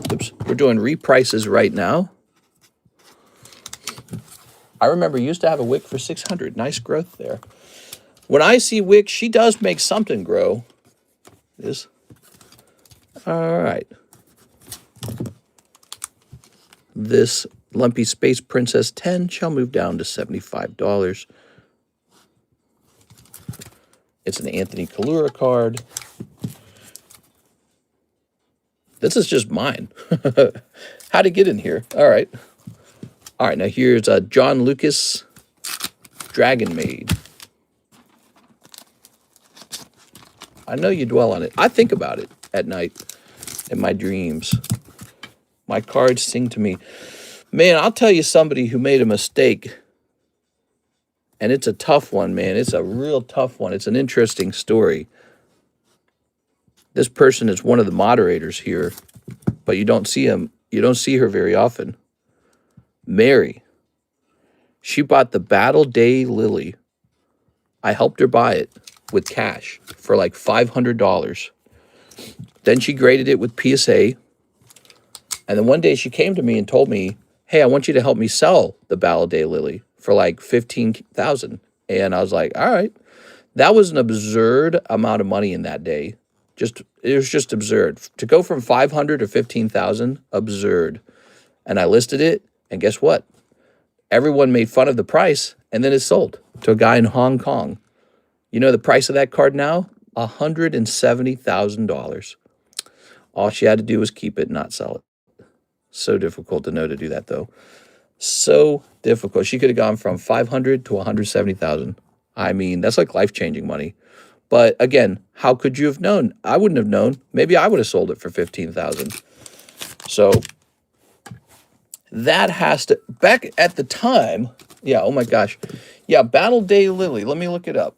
Oops, we're doing reprices right now. I remember used to have a wick for $600. Nice growth there. When I see wick, she does make something grow. This. All right. This Lumpy Space Princess 10 shall move down to $75. It's an Anthony Kalura card. This is just mine. How'd it get in here? All right. All right, now here's a John Lucas Dragon Maid. I know you dwell on it. I think about it at night in my dreams. My cards sing to me. Man, I'll tell you somebody who made a mistake. And it's a tough one, man. It's a real tough one. It's an interesting story. This person is one of the moderators here, but you don't see him. You don't see her very often. Mary. She bought the Battle Day Lily. I helped her buy it with cash for like $500. Then she graded it with PSA. And then one day she came to me and told me, hey, I want you to help me sell the Battle Day Lily for like $15,000. And I was like, all right. That was an absurd amount of money in that day. It was just absurd. To go from 500 to 15,000, absurd. And I listed it, and guess what? Everyone made fun of the price, and then it sold to a guy in Hong Kong. You know the price of that card now? $170,000. All she had to do was keep it, not sell it. So difficult to know to do that, though. So difficult. She could have gone from 500 to 170,000. I mean, that's like life-changing money. But again, how could you have known? I wouldn't have known. Maybe I would have sold it for 15,000. So that has to, back at the time, yeah, oh my gosh. Yeah, Battle Day Lily. Let me look it up.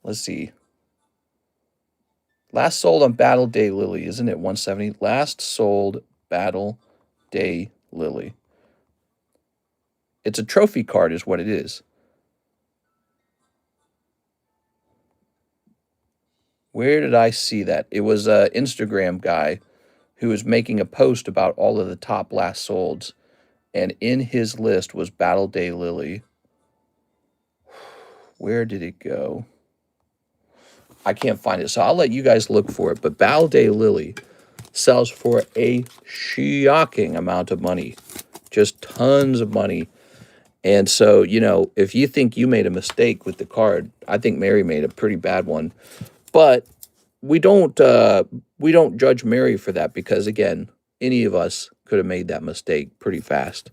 Let's see. Last sold on Battle Day Lily, isn't it 170? Last sold Battle Day Lily. It's a trophy card is what it is. Where did I see that? It was an Instagram guy who was making a post about all of the top last solds. And in his list was Battle Day Lily. Where did it go? I can't find it, so I'll let you guys look for it. But Battle Day Lily sells for a shocking amount of money. Just tons of money. And so, you know, if you think you made a mistake with the card, I think Mary made a pretty bad one. But we don't judge Mary for that because, again, any of us could have made that mistake pretty fast.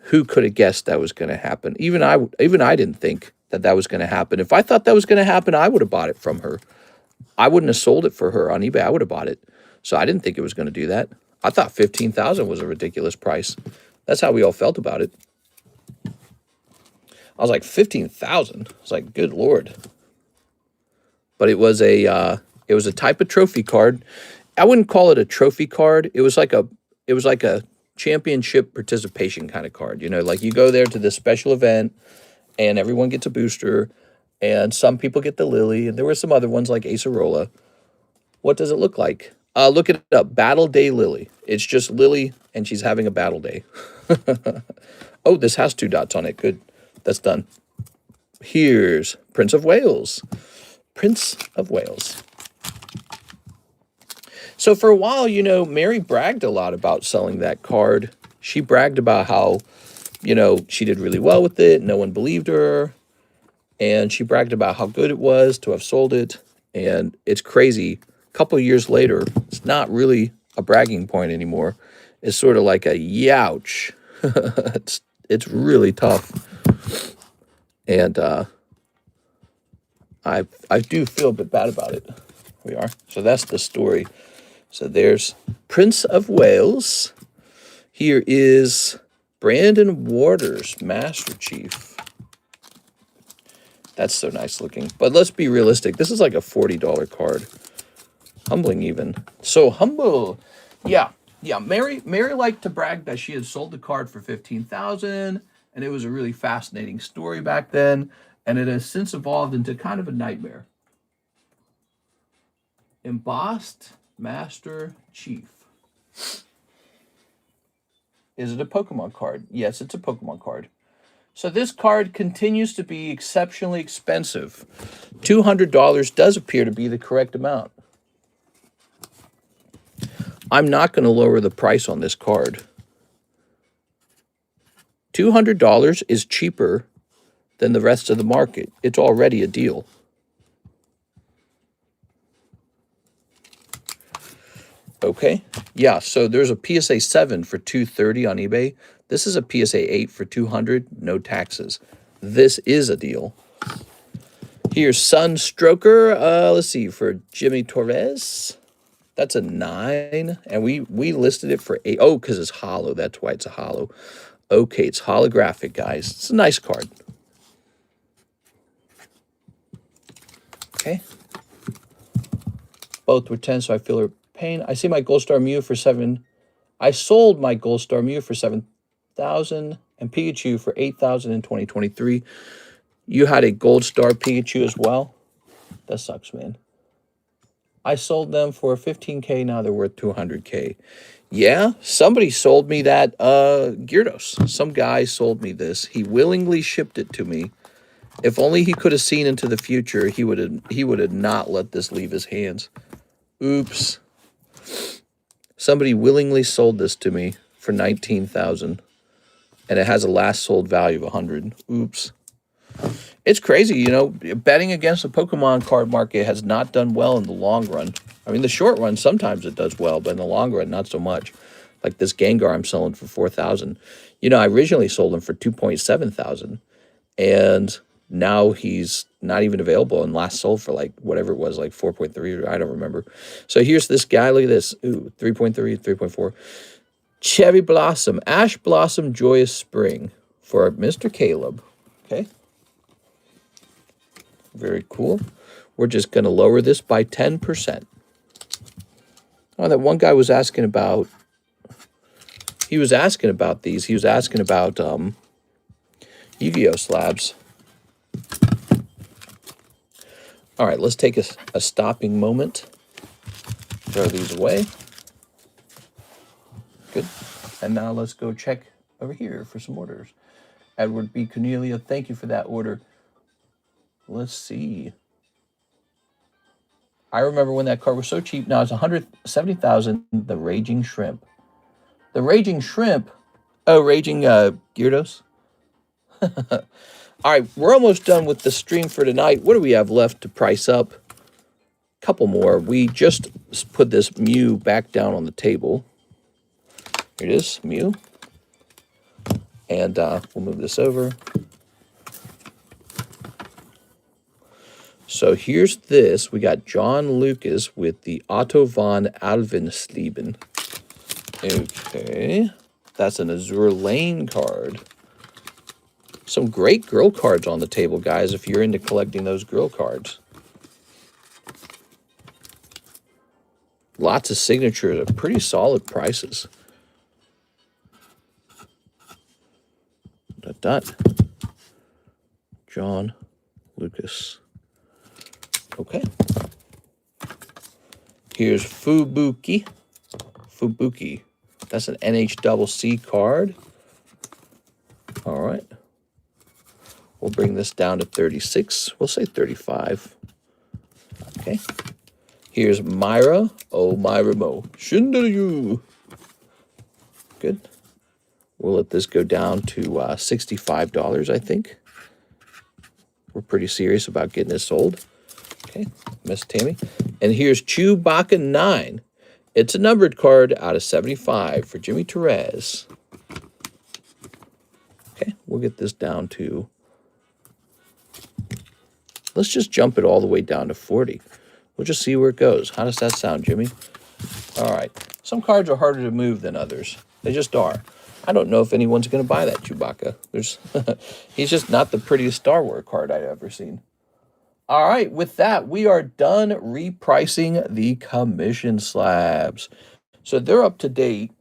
Who could have guessed that was going to happen? Even I didn't think that was going to happen. If I thought that was going to happen, I would have bought it from her. I wouldn't have sold it for her on eBay. I would have bought it. So I didn't think it was going to do that. I thought 15,000 was a ridiculous price. That's how we all felt about it. I was like, 15,000. I was like, good Lord. But it was a type of trophy card. I wouldn't call it a trophy card. It was like a championship participation kind of card. You know, like you go there to this special event and everyone gets a booster and some people get the Lily and there were some other ones like Acerola. What does it look like? Look it up. Battle Day Lily. It's just Lily and she's having a battle day. Oh, this has 2 dots on it. Good. That's done. Here's Prince of Wales. Prince of Wales. So for a while, you know, Mary bragged a lot about selling that card. She bragged about how, you know, she did really well with it. No one believed her. And she bragged about how good it was to have sold it. And it's crazy. A couple of years later, it's not really a bragging point anymore. It's sort of like a youch. It's really tough. And I do feel a bit bad about it. Here we are. So that's the story. So there's Prince of Wales. Here is Brandon Waters, Master Chief. That's so nice looking. But let's be realistic. This is like a $40 card. Humbling even. So humble. Yeah. Mary liked to brag that she had sold the card for $15,000, and it was a really fascinating story back then, and it has since evolved into kind of a nightmare. Embossed Master Chief. Is it a Pokemon card? Yes, it's a Pokemon card. So this card continues to be exceptionally expensive. $200 does appear to be the correct amount. I'm not going to lower the price on this card. $200 is cheaper than the rest of the market. It's already a deal. Okay. Yeah, so there's a PSA 7 for $230 on eBay. This is a PSA 8 for $200, no taxes. This is a deal. Here's Sunstroker. Let's see, for Jimmy Torres. That's a 9, and we listed it for 8. Oh, because it's hollow. That's why it's a hollow. Okay, it's holographic, guys. It's a nice card. Okay. Both were 10, so I feel her pain. I see my Gold Star Mew for 7. I sold my Gold Star Mew for 7,000 and Pikachu for 8,000 in 2023. You had a Gold Star Pikachu as well? That sucks, man. I sold them for 15K. Now they're worth 200K. Yeah, somebody sold me that Gyarados. Some guy sold me this. He willingly shipped it to me. If only he could have seen into the future, he would have not let this leave his hands. Oops. Somebody willingly sold this to me for 19,000, and it has a last sold value of 100. Oops. It's crazy, you know, betting against the Pokemon card market has not done well in the long run. I mean, the short run, sometimes it does well, but in the long run, not so much. Like this Gengar I'm selling for 4,000. You know, I originally sold him for 2.7 thousand. and now he's not even available and last sold for like whatever it was, like 4.3, I don't remember. So here's this guy, look at this. Ooh, 3.3, 3.4. Cherry Blossom, Ash Blossom Joyous Spring for Mr. Caleb. Okay. Very cool. We're just going to lower this by 10%. Oh, that one guy was asking about, he was asking about these. He was asking about Yu-Gi-Oh! Slabs. All right, let's take a stopping moment. Throw these away. Good. And now let's go check over here for some orders. Edward B. Cornelia, thank you for that order. Let's see. I remember when that card was so cheap. Now it's 170,000. The Raging Shrimp. The Raging Shrimp. Oh, Raging Gyarados. All right, we're almost done with the stream for tonight. What do we have left to price up? A couple more. We just put this Mew back down on the table. Here it is, Mew. And we'll move this over. So here's this. We got John Lucas with the Otto von Alvensleben. Okay. That's an Azure Lane card. Some great girl cards on the table, guys, if you're into collecting those girl cards. Lots of signatures at pretty solid prices. John Lucas. Okay. Here's Fubuki. Fubuki. That's an NHCC card. All right. We'll bring this down to 36. We'll say 35. Okay. Here's Myra. Oh, Myra Mo. Shindaryu. Good. We'll let this go down to $65, I think. We're pretty serious about getting this sold. Okay, Miss Tammy. And here's Chewbacca 9. It's a numbered card out of 75 for Jimmy Torres. Okay, we'll get this down to... Let's just jump it all the way down to 40. We'll just see where it goes. How does that sound, Jimmy? All right. Some cards are harder to move than others. They just are. I don't know if anyone's going to buy that Chewbacca. He's just not the prettiest Star Wars card I've ever seen. All right, with that, we are done repricing the commission slabs. So they're up to date,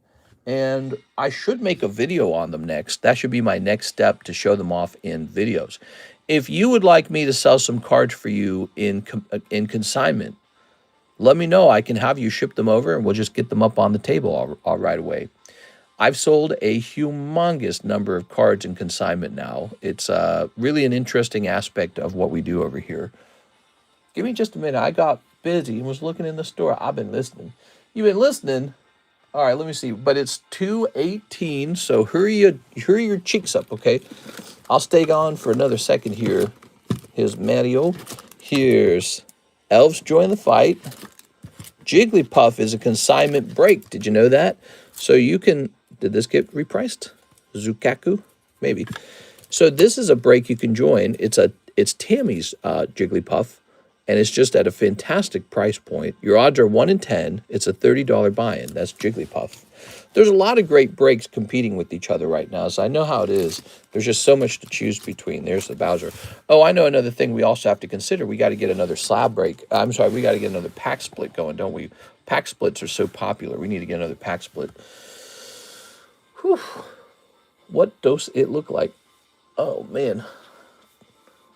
and I should make a video on them next. That should be my next step to show them off in videos. If you would like me to sell some cards for you in consignment, let me know. I can have you ship them over, and we'll just get them up on the table all right away. I've sold a humongous number of cards in consignment now. It's really an interesting aspect of what we do over here. Give me just a minute. I got busy and was looking in the store. I've been listening. You've been listening? All right, let me see. But it's 2:18, so hurry your cheeks up, okay? I'll stay on for another second here. Here's Mario. Here's Elves Join the Fight. Jigglypuff is a consignment break. Did you know that? So you can... Did this get repriced? Zukaku? Maybe. So this is a break you can join. It's Tammy's Jigglypuff, and it's just at a fantastic price point. Your odds are 1 in 10. It's a $30 buy-in. That's Jigglypuff. There's a lot of great breaks competing with each other right now, so I know how it is. There's just so much to choose between. There's the Bowser. Oh, I know another thing we also have to consider. We got to get another slab break. I'm sorry, we got to get another pack split going, don't we? Pack splits are so popular. We need to get another pack split. Whew. What does it look like? Oh, man.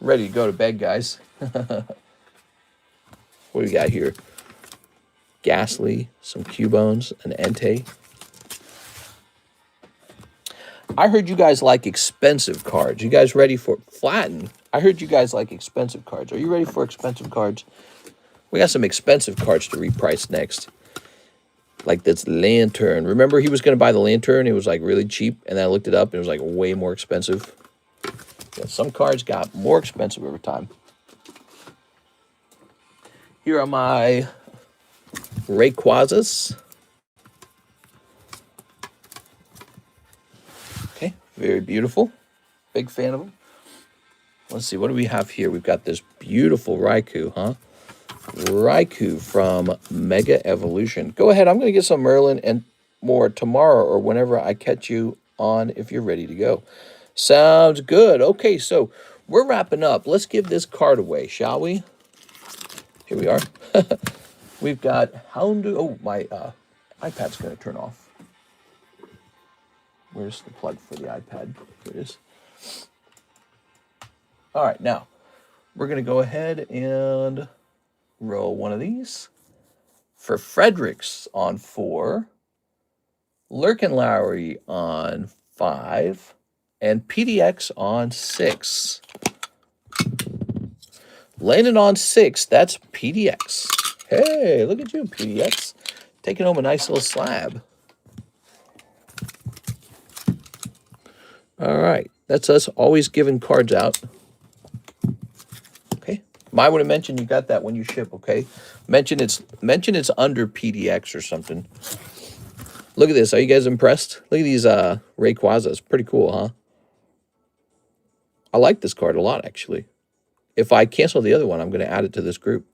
Ready to go to bed, guys. What do we got here? Ghastly, some Cubones, an Entei. I heard you guys like expensive cards. You guys ready for Flatten? I heard you guys like expensive cards. Are you ready for expensive cards? We got some expensive cards to reprice next. Like this Lantern. Remember he was going to buy the Lantern? It was like really cheap. And then I looked it up. And it was like way more expensive. Yeah, some cards got more expensive over time. Here are my Rayquazas. Okay, very beautiful. Big fan of them. Let's see, what do we have here? We've got this beautiful Raikou, huh? Raikou from Mega Evolution. Go ahead, I'm going to get some Merlin and more tomorrow or whenever I catch you on if you're ready to go. Sounds good. Okay, so we're wrapping up. Let's give this card away, shall we? Here we are. We've got Houndoom. Oh, my iPad's going to turn off. Where's the plug for the iPad? Here it is. All right, now we're going to go ahead and roll one of these. For Fredericks on 4, Lurkenlowry on 5, and PDX on 6. Landing on 6, that's PDX. Hey, look at you, PDX. Taking home a nice little slab. All right, that's us always giving cards out. Okay, might want to mention you got that when you ship. Okay, mention it's under PDX or something. Look at this. Are you guys impressed? Look at these Rayquazas. Pretty cool, huh? I like this card a lot, actually. If I cancel the other one, I'm going to add it to this group.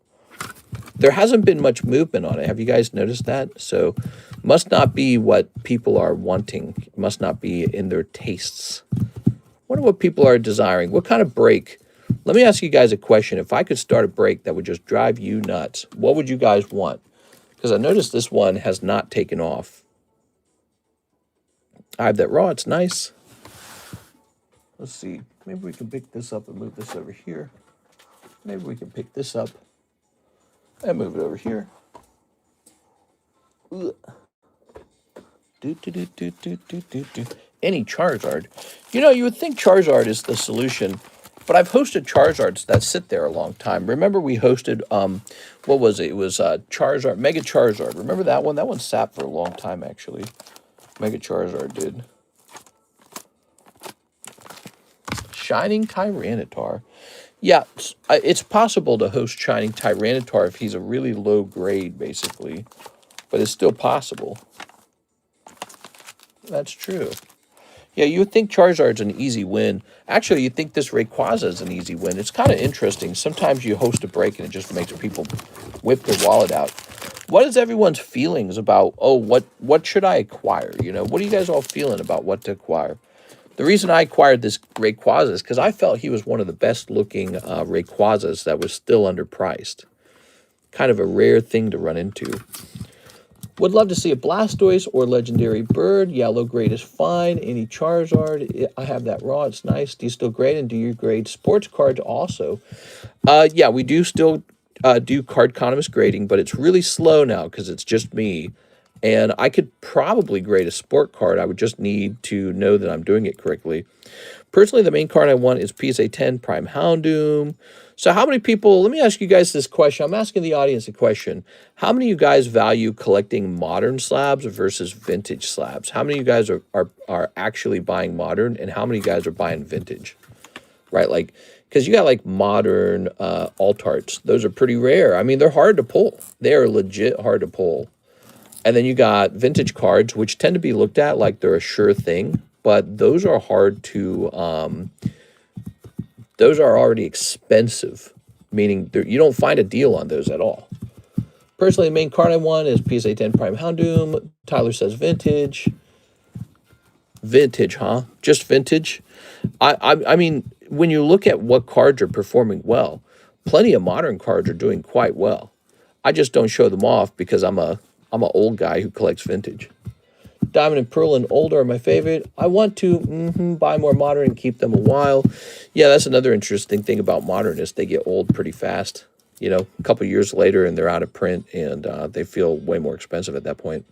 There hasn't been much movement on it. Have you guys noticed that? So must not be what people are wanting. It must not be in their tastes. Wonder what people are desiring. What kind of break? Let me ask you guys a question. If I could start a break that would just drive you nuts, what would you guys want? Because I noticed this one has not taken off. I have that raw. It's nice. Let's see. Maybe we can pick this up and move this over here. Maybe we can pick this up and move it over here. Ugh. Any Charizard. You know, you would think Charizard is the solution, but I've hosted Charizards that sit there a long time. Remember we hosted, what was it? It was Charizard, Mega Charizard. Remember that one? That one sat for a long time, actually. Mega Charizard did. Shining Tyranitar. Yeah, it's possible to host Shining Tyranitar if he's a really low grade, basically. But it's still possible. That's true. Yeah, you would think Charizard's an easy win. Actually, you think this Rayquaza is an easy win. It's kind of interesting. Sometimes you host a break and it just makes people whip their wallet out. What is everyone's feelings about, oh, what should I acquire? You know, what are you guys all feeling about what to acquire? The reason I acquired this Rayquaza is because I felt he was one of the best-looking Rayquazas that was still underpriced. Kind of a rare thing to run into. Would love to see a Blastoise or Legendary Bird. Yeah, low grade is fine. Any Charizard, I have that raw. It's nice. Do you still grade and do you grade sports cards also? Yeah, we do still do Cardconomist grading, but it's really slow now because it's just me. And I could probably grade a sport card. I would just need to know that I'm doing it correctly. Personally, the main card I want is PSA 10 Prime Houndoom. So how many people, let me ask you guys this question. I'm asking the audience a question. How many of you guys value collecting modern slabs versus vintage slabs? How many of you guys are actually buying modern and how many of you guys are buying vintage? Right, like, because you got like modern alt arts. Those are pretty rare. I mean, they're hard to pull. They are legit hard to pull. And then you got vintage cards, which tend to be looked at like they're a sure thing, but those are hard to, those are already expensive, meaning you don't find a deal on those at all. Personally, the main card I want is PSA 10 Prime Houndoom. Tyler says vintage. Vintage, huh? Just vintage? I mean, when you look at what cards are performing well, plenty of modern cards are doing quite well. I just don't show them off because I'm an old guy who collects vintage. Diamond and Pearl and Older are my favorite. I want to buy more modern and keep them a while. Yeah, that's another interesting thing about modern is they get old pretty fast. You know, a couple years later and they're out of print and they feel way more expensive at that point.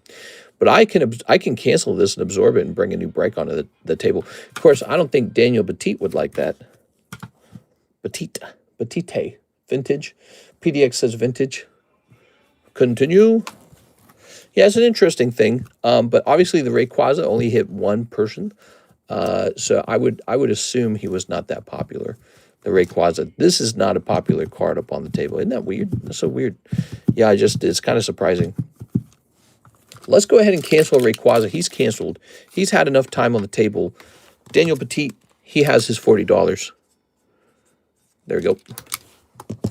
But I can cancel this and absorb it and bring a new break onto the table. Of course, I don't think Daniel Petit would like that. Petite, vintage. PDX says vintage. Continue. Yeah, it's an interesting thing. But obviously the Rayquaza only hit one person. So I would assume he was not that popular. The Rayquaza. This is not a popular card up on the table. Isn't that weird? That's so weird. Yeah, it's kind of surprising. Let's go ahead and cancel Rayquaza. He's canceled. He's had enough time on the table. Daniel Petit, he has his $40. There we go.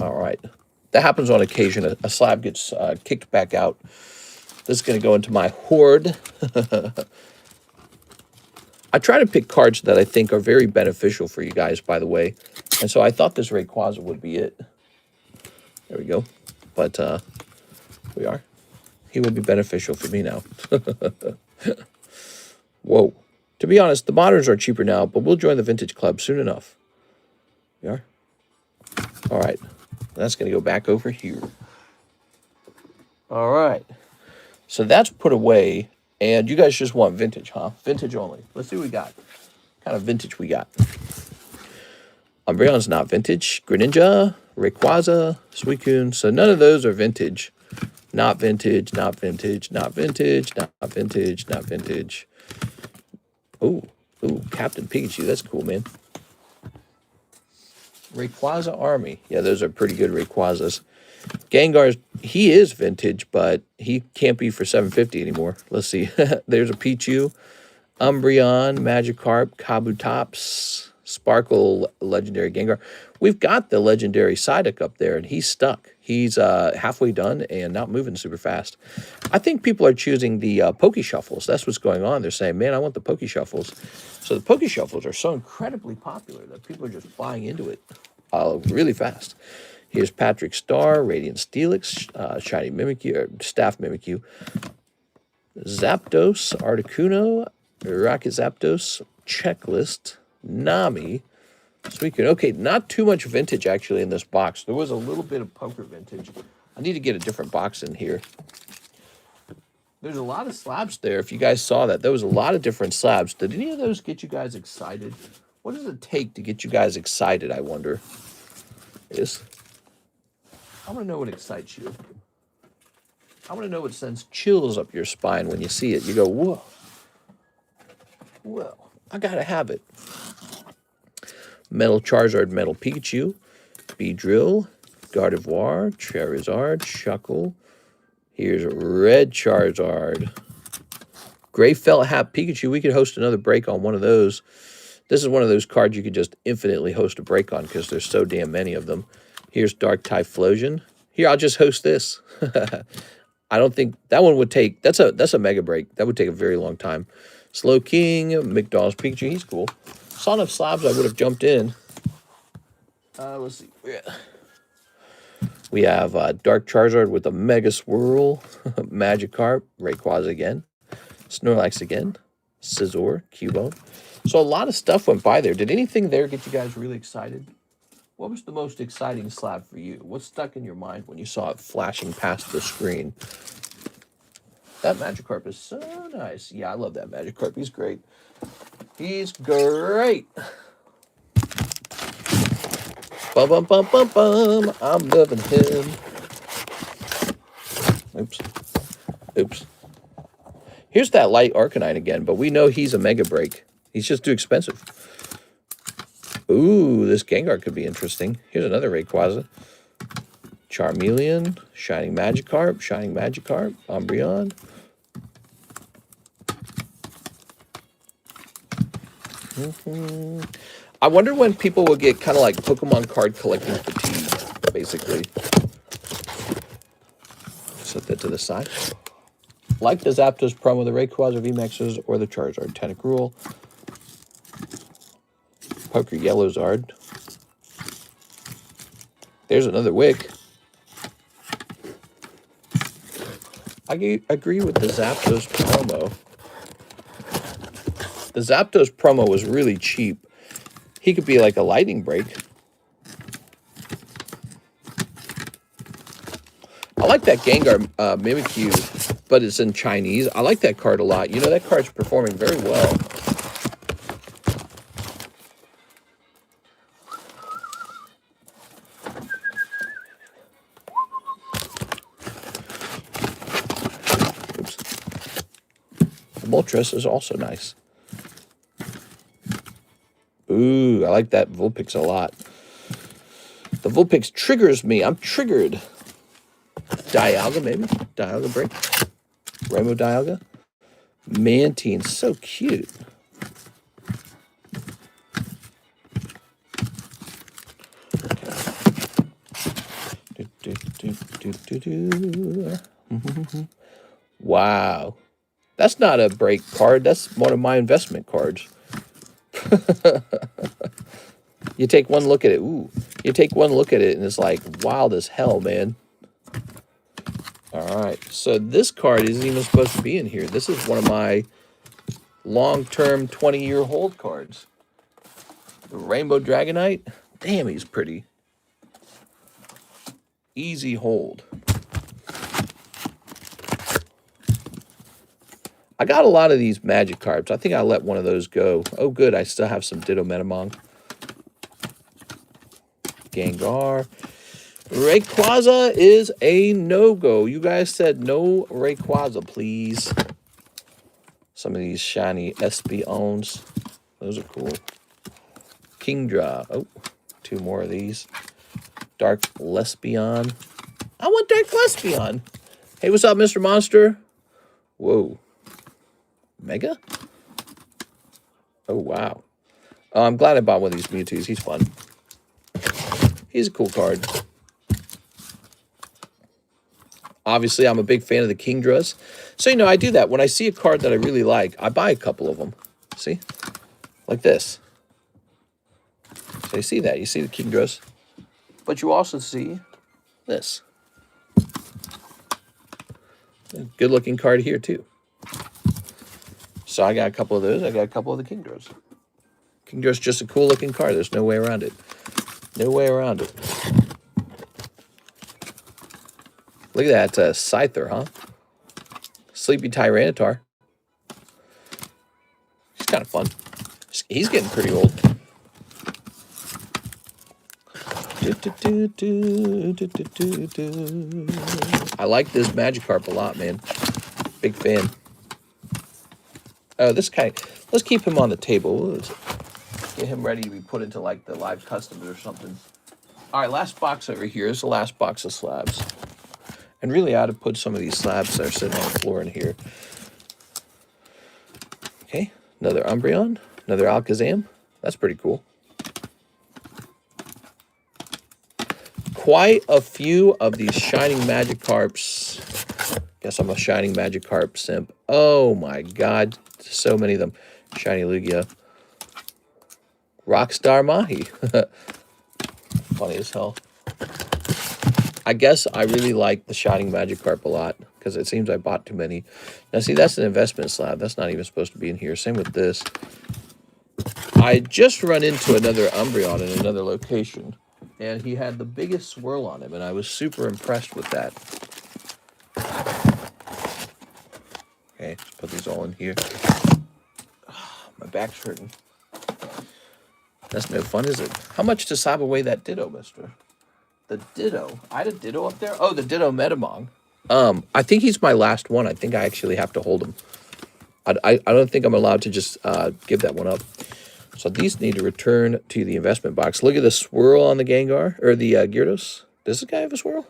All right. That happens on occasion. A slab gets kicked back out. This is going to go into my hoard. I try to pick cards that I think are very beneficial for you guys, by the way. And so I thought this Rayquaza would be it. There we go. But we are. He will be beneficial for me now. Whoa. To be honest, the moderns are cheaper now, but we'll join the vintage club soon enough. We are. All right. That's going to go back over here. All right. So that's put away. And you guys just want vintage, huh? Vintage only. Let's see what we got. What kind of vintage we got. Umbreon's not vintage. Greninja, Rayquaza, Suicune. So none of those are vintage. Not vintage, not vintage, not vintage, not vintage, not vintage. Ooh, Captain Pikachu. That's cool, man. Rayquaza Army. Yeah, those are pretty good Rayquazas. Gengar's, he is vintage, but he can't be for $750 anymore. Let's see. There's a Pichu, Umbreon, Magikarp, Kabutops, Sparkle, Legendary Gengar. We've got the Legendary Psyduck up there, and he's stuck. He's halfway done and not moving super fast. I think people are choosing the Poke Shuffles. That's what's going on. They're saying, man, I want the Poke Shuffles. So the Poke Shuffles are so incredibly popular that people are just buying into it really fast. Here's Patrick Star, Radiant Steelix, Shiny Mimikyu, or Staff Mimikyu, Zapdos, Articuno, Rocket Zapdos, Checklist, Nami, Suicune. Okay, not too much vintage actually in this box. There was a little bit of poker vintage. I need to get a different box in here. There's a lot of slabs there. If you guys saw that, there was a lot of different slabs. Did any of those get you guys excited? What does it take to get you guys excited, I wonder? I want to know what excites you. I want to know what sends chills up your spine when you see it. You go, whoa. Well, I got to have it. Metal Charizard, Metal Pikachu, Beedrill, Gardevoir, Charizard, Shuckle. Here's Red Charizard. Gray Felt Hat Pikachu. We could host another break on one of those. This is one of those cards you could just infinitely host a break on because there's so damn many of them. Here's Dark Typhlosion. Here, I'll just host this. I don't think that one would take... That's a mega break. That would take a very long time. Slow King, McDonald's Pikachu. He's cool. Son of Slabs, I would have jumped in. Let's see. We have Dark Charizard with a Mega Swirl. Magikarp. Rayquaza again. Snorlax again. Scizor. Cubone. So a lot of stuff went by there. Did anything there get you guys really excited? What was the most exciting slab for you? What stuck in your mind when you saw it flashing past the screen? That Magikarp is so nice. Yeah, I love that Magikarp. He's great. He's great. Bum, bum, bum, bum, bum. I'm loving him. Oops. Here's that light Arcanine again, but we know he's a mega break. He's just too expensive. Ooh, this Gengar could be interesting. Here's another Rayquaza. Charmeleon, Shining Magikarp, Umbreon. I wonder when people will get kind of like Pokemon card collecting fatigue, basically. Set that to the side. Like the Zapdos promo, the Rayquaza VMAXs, or the Charizard Tentacruel. Poker Yellow Zard. There's another Wick. I agree with the Zapdos promo. The Zapdos promo was really cheap. He could be like a lightning break. I like that Gengar Mimikyu, but it's in Chinese. I like that card a lot. You know, that card's performing very well. Oops. The Moltres is also nice. Ooh, I like that Vulpix a lot. The Vulpix triggers me. I'm triggered. Dialga, maybe? Dialga break. Rainbow Dialga. Mantine, so cute. Okay. Wow. That's not a break card. That's one of my investment cards. You take one look at it. Ooh. You take one look at it and it's like wild as hell, man. All right. So this card isn't even supposed to be in here. This is one of my long-term 20-year hold cards. The Rainbow Dragonite. Damn, he's pretty. Easy hold. I got a lot of these magic cards. I think I let one of those go. Oh, good. I still have some Ditto Metamon. Gengar. Rayquaza is a no-go. You guys said no Rayquaza, please. Some of these shiny Espeons. Those are cool. Kingdra. Oh, two more of these. Dark Lesbian. I want Dark Lesbian. Hey, what's up, Mr. Monster? Whoa. Mega? Oh, wow. Oh, I'm glad I bought one of these Mewtwo's. He's fun. He's a cool card. Obviously, I'm a big fan of the Kingdras. So, you know, I do that. When I see a card that I really like, I buy a couple of them. See? Like this. So you see that. You see the Kingdras. But you also see this. Good looking card here too. So I got a couple of those. I got a couple of the Kingdras. Kingdra's just a cool looking card. There's no way around it. No way around it. Look at that Scyther, huh? Sleepy Tyranitar. He's kind of fun. He's getting pretty old. I like this Magikarp a lot, man. Big fan. Oh, this guy. Let's keep him on the table. Let's get him ready to be put into like the live customs or something. All right, last box over here is the last box of slabs. And really, I ought to put some of these slabs that are sitting on the floor in here. Okay, another Umbreon, another Alakazam. That's pretty cool. Quite a few of these shining Magikarps. Guess I'm a shining Magikarp simp. Oh my god, so many of them. Shiny Lugia. Rockstar Mahi. Funny as hell. I guess I really like the shining Magikarp a lot because it seems I bought too many. Now see, that's an investment slab. That's not even supposed to be in here. Same with this. I just run into another Umbreon in another location. And he had the biggest swirl on him, and I was super impressed with that. Okay, let's put these all in here. Oh, my back's hurting. That's no fun, is it? How much to sob away that Ditto, mister? The Ditto. I had a Ditto up there? Oh, the Ditto Metamon. I think he's my last one. I think I actually have to hold him. I don't think I'm allowed to just give that one up. So these need to return to the investment box. Look at the swirl on the Gengar, or the Gyarados. Does this guy have a swirl?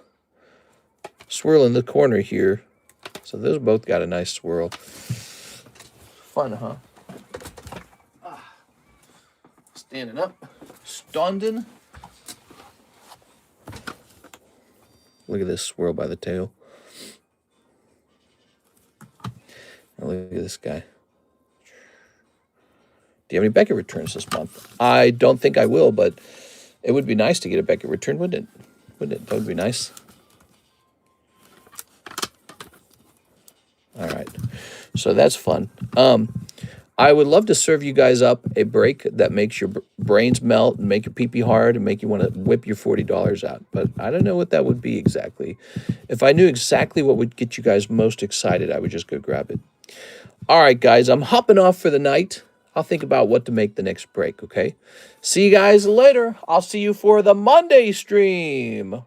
Swirl in the corner here. So those both got a nice swirl. Fun, huh? Standing up. Standing. Look at this swirl by the tail. And look at this guy. Do you have any Beckett returns this month? I don't think I will, but it would be nice to get a Beckett return, wouldn't it? Wouldn't it? That would be nice. All right. So that's fun. I would love to serve you guys up a break that makes your brains melt and make your pee-pee hard and make you want to whip your $40 out. But I don't know what that would be exactly. If I knew exactly what would get you guys most excited, I would just go grab it. All right, guys. I'm hopping off for the night. I'll think about what to make the next break, okay? See you guys later. I'll see you for the Monday stream.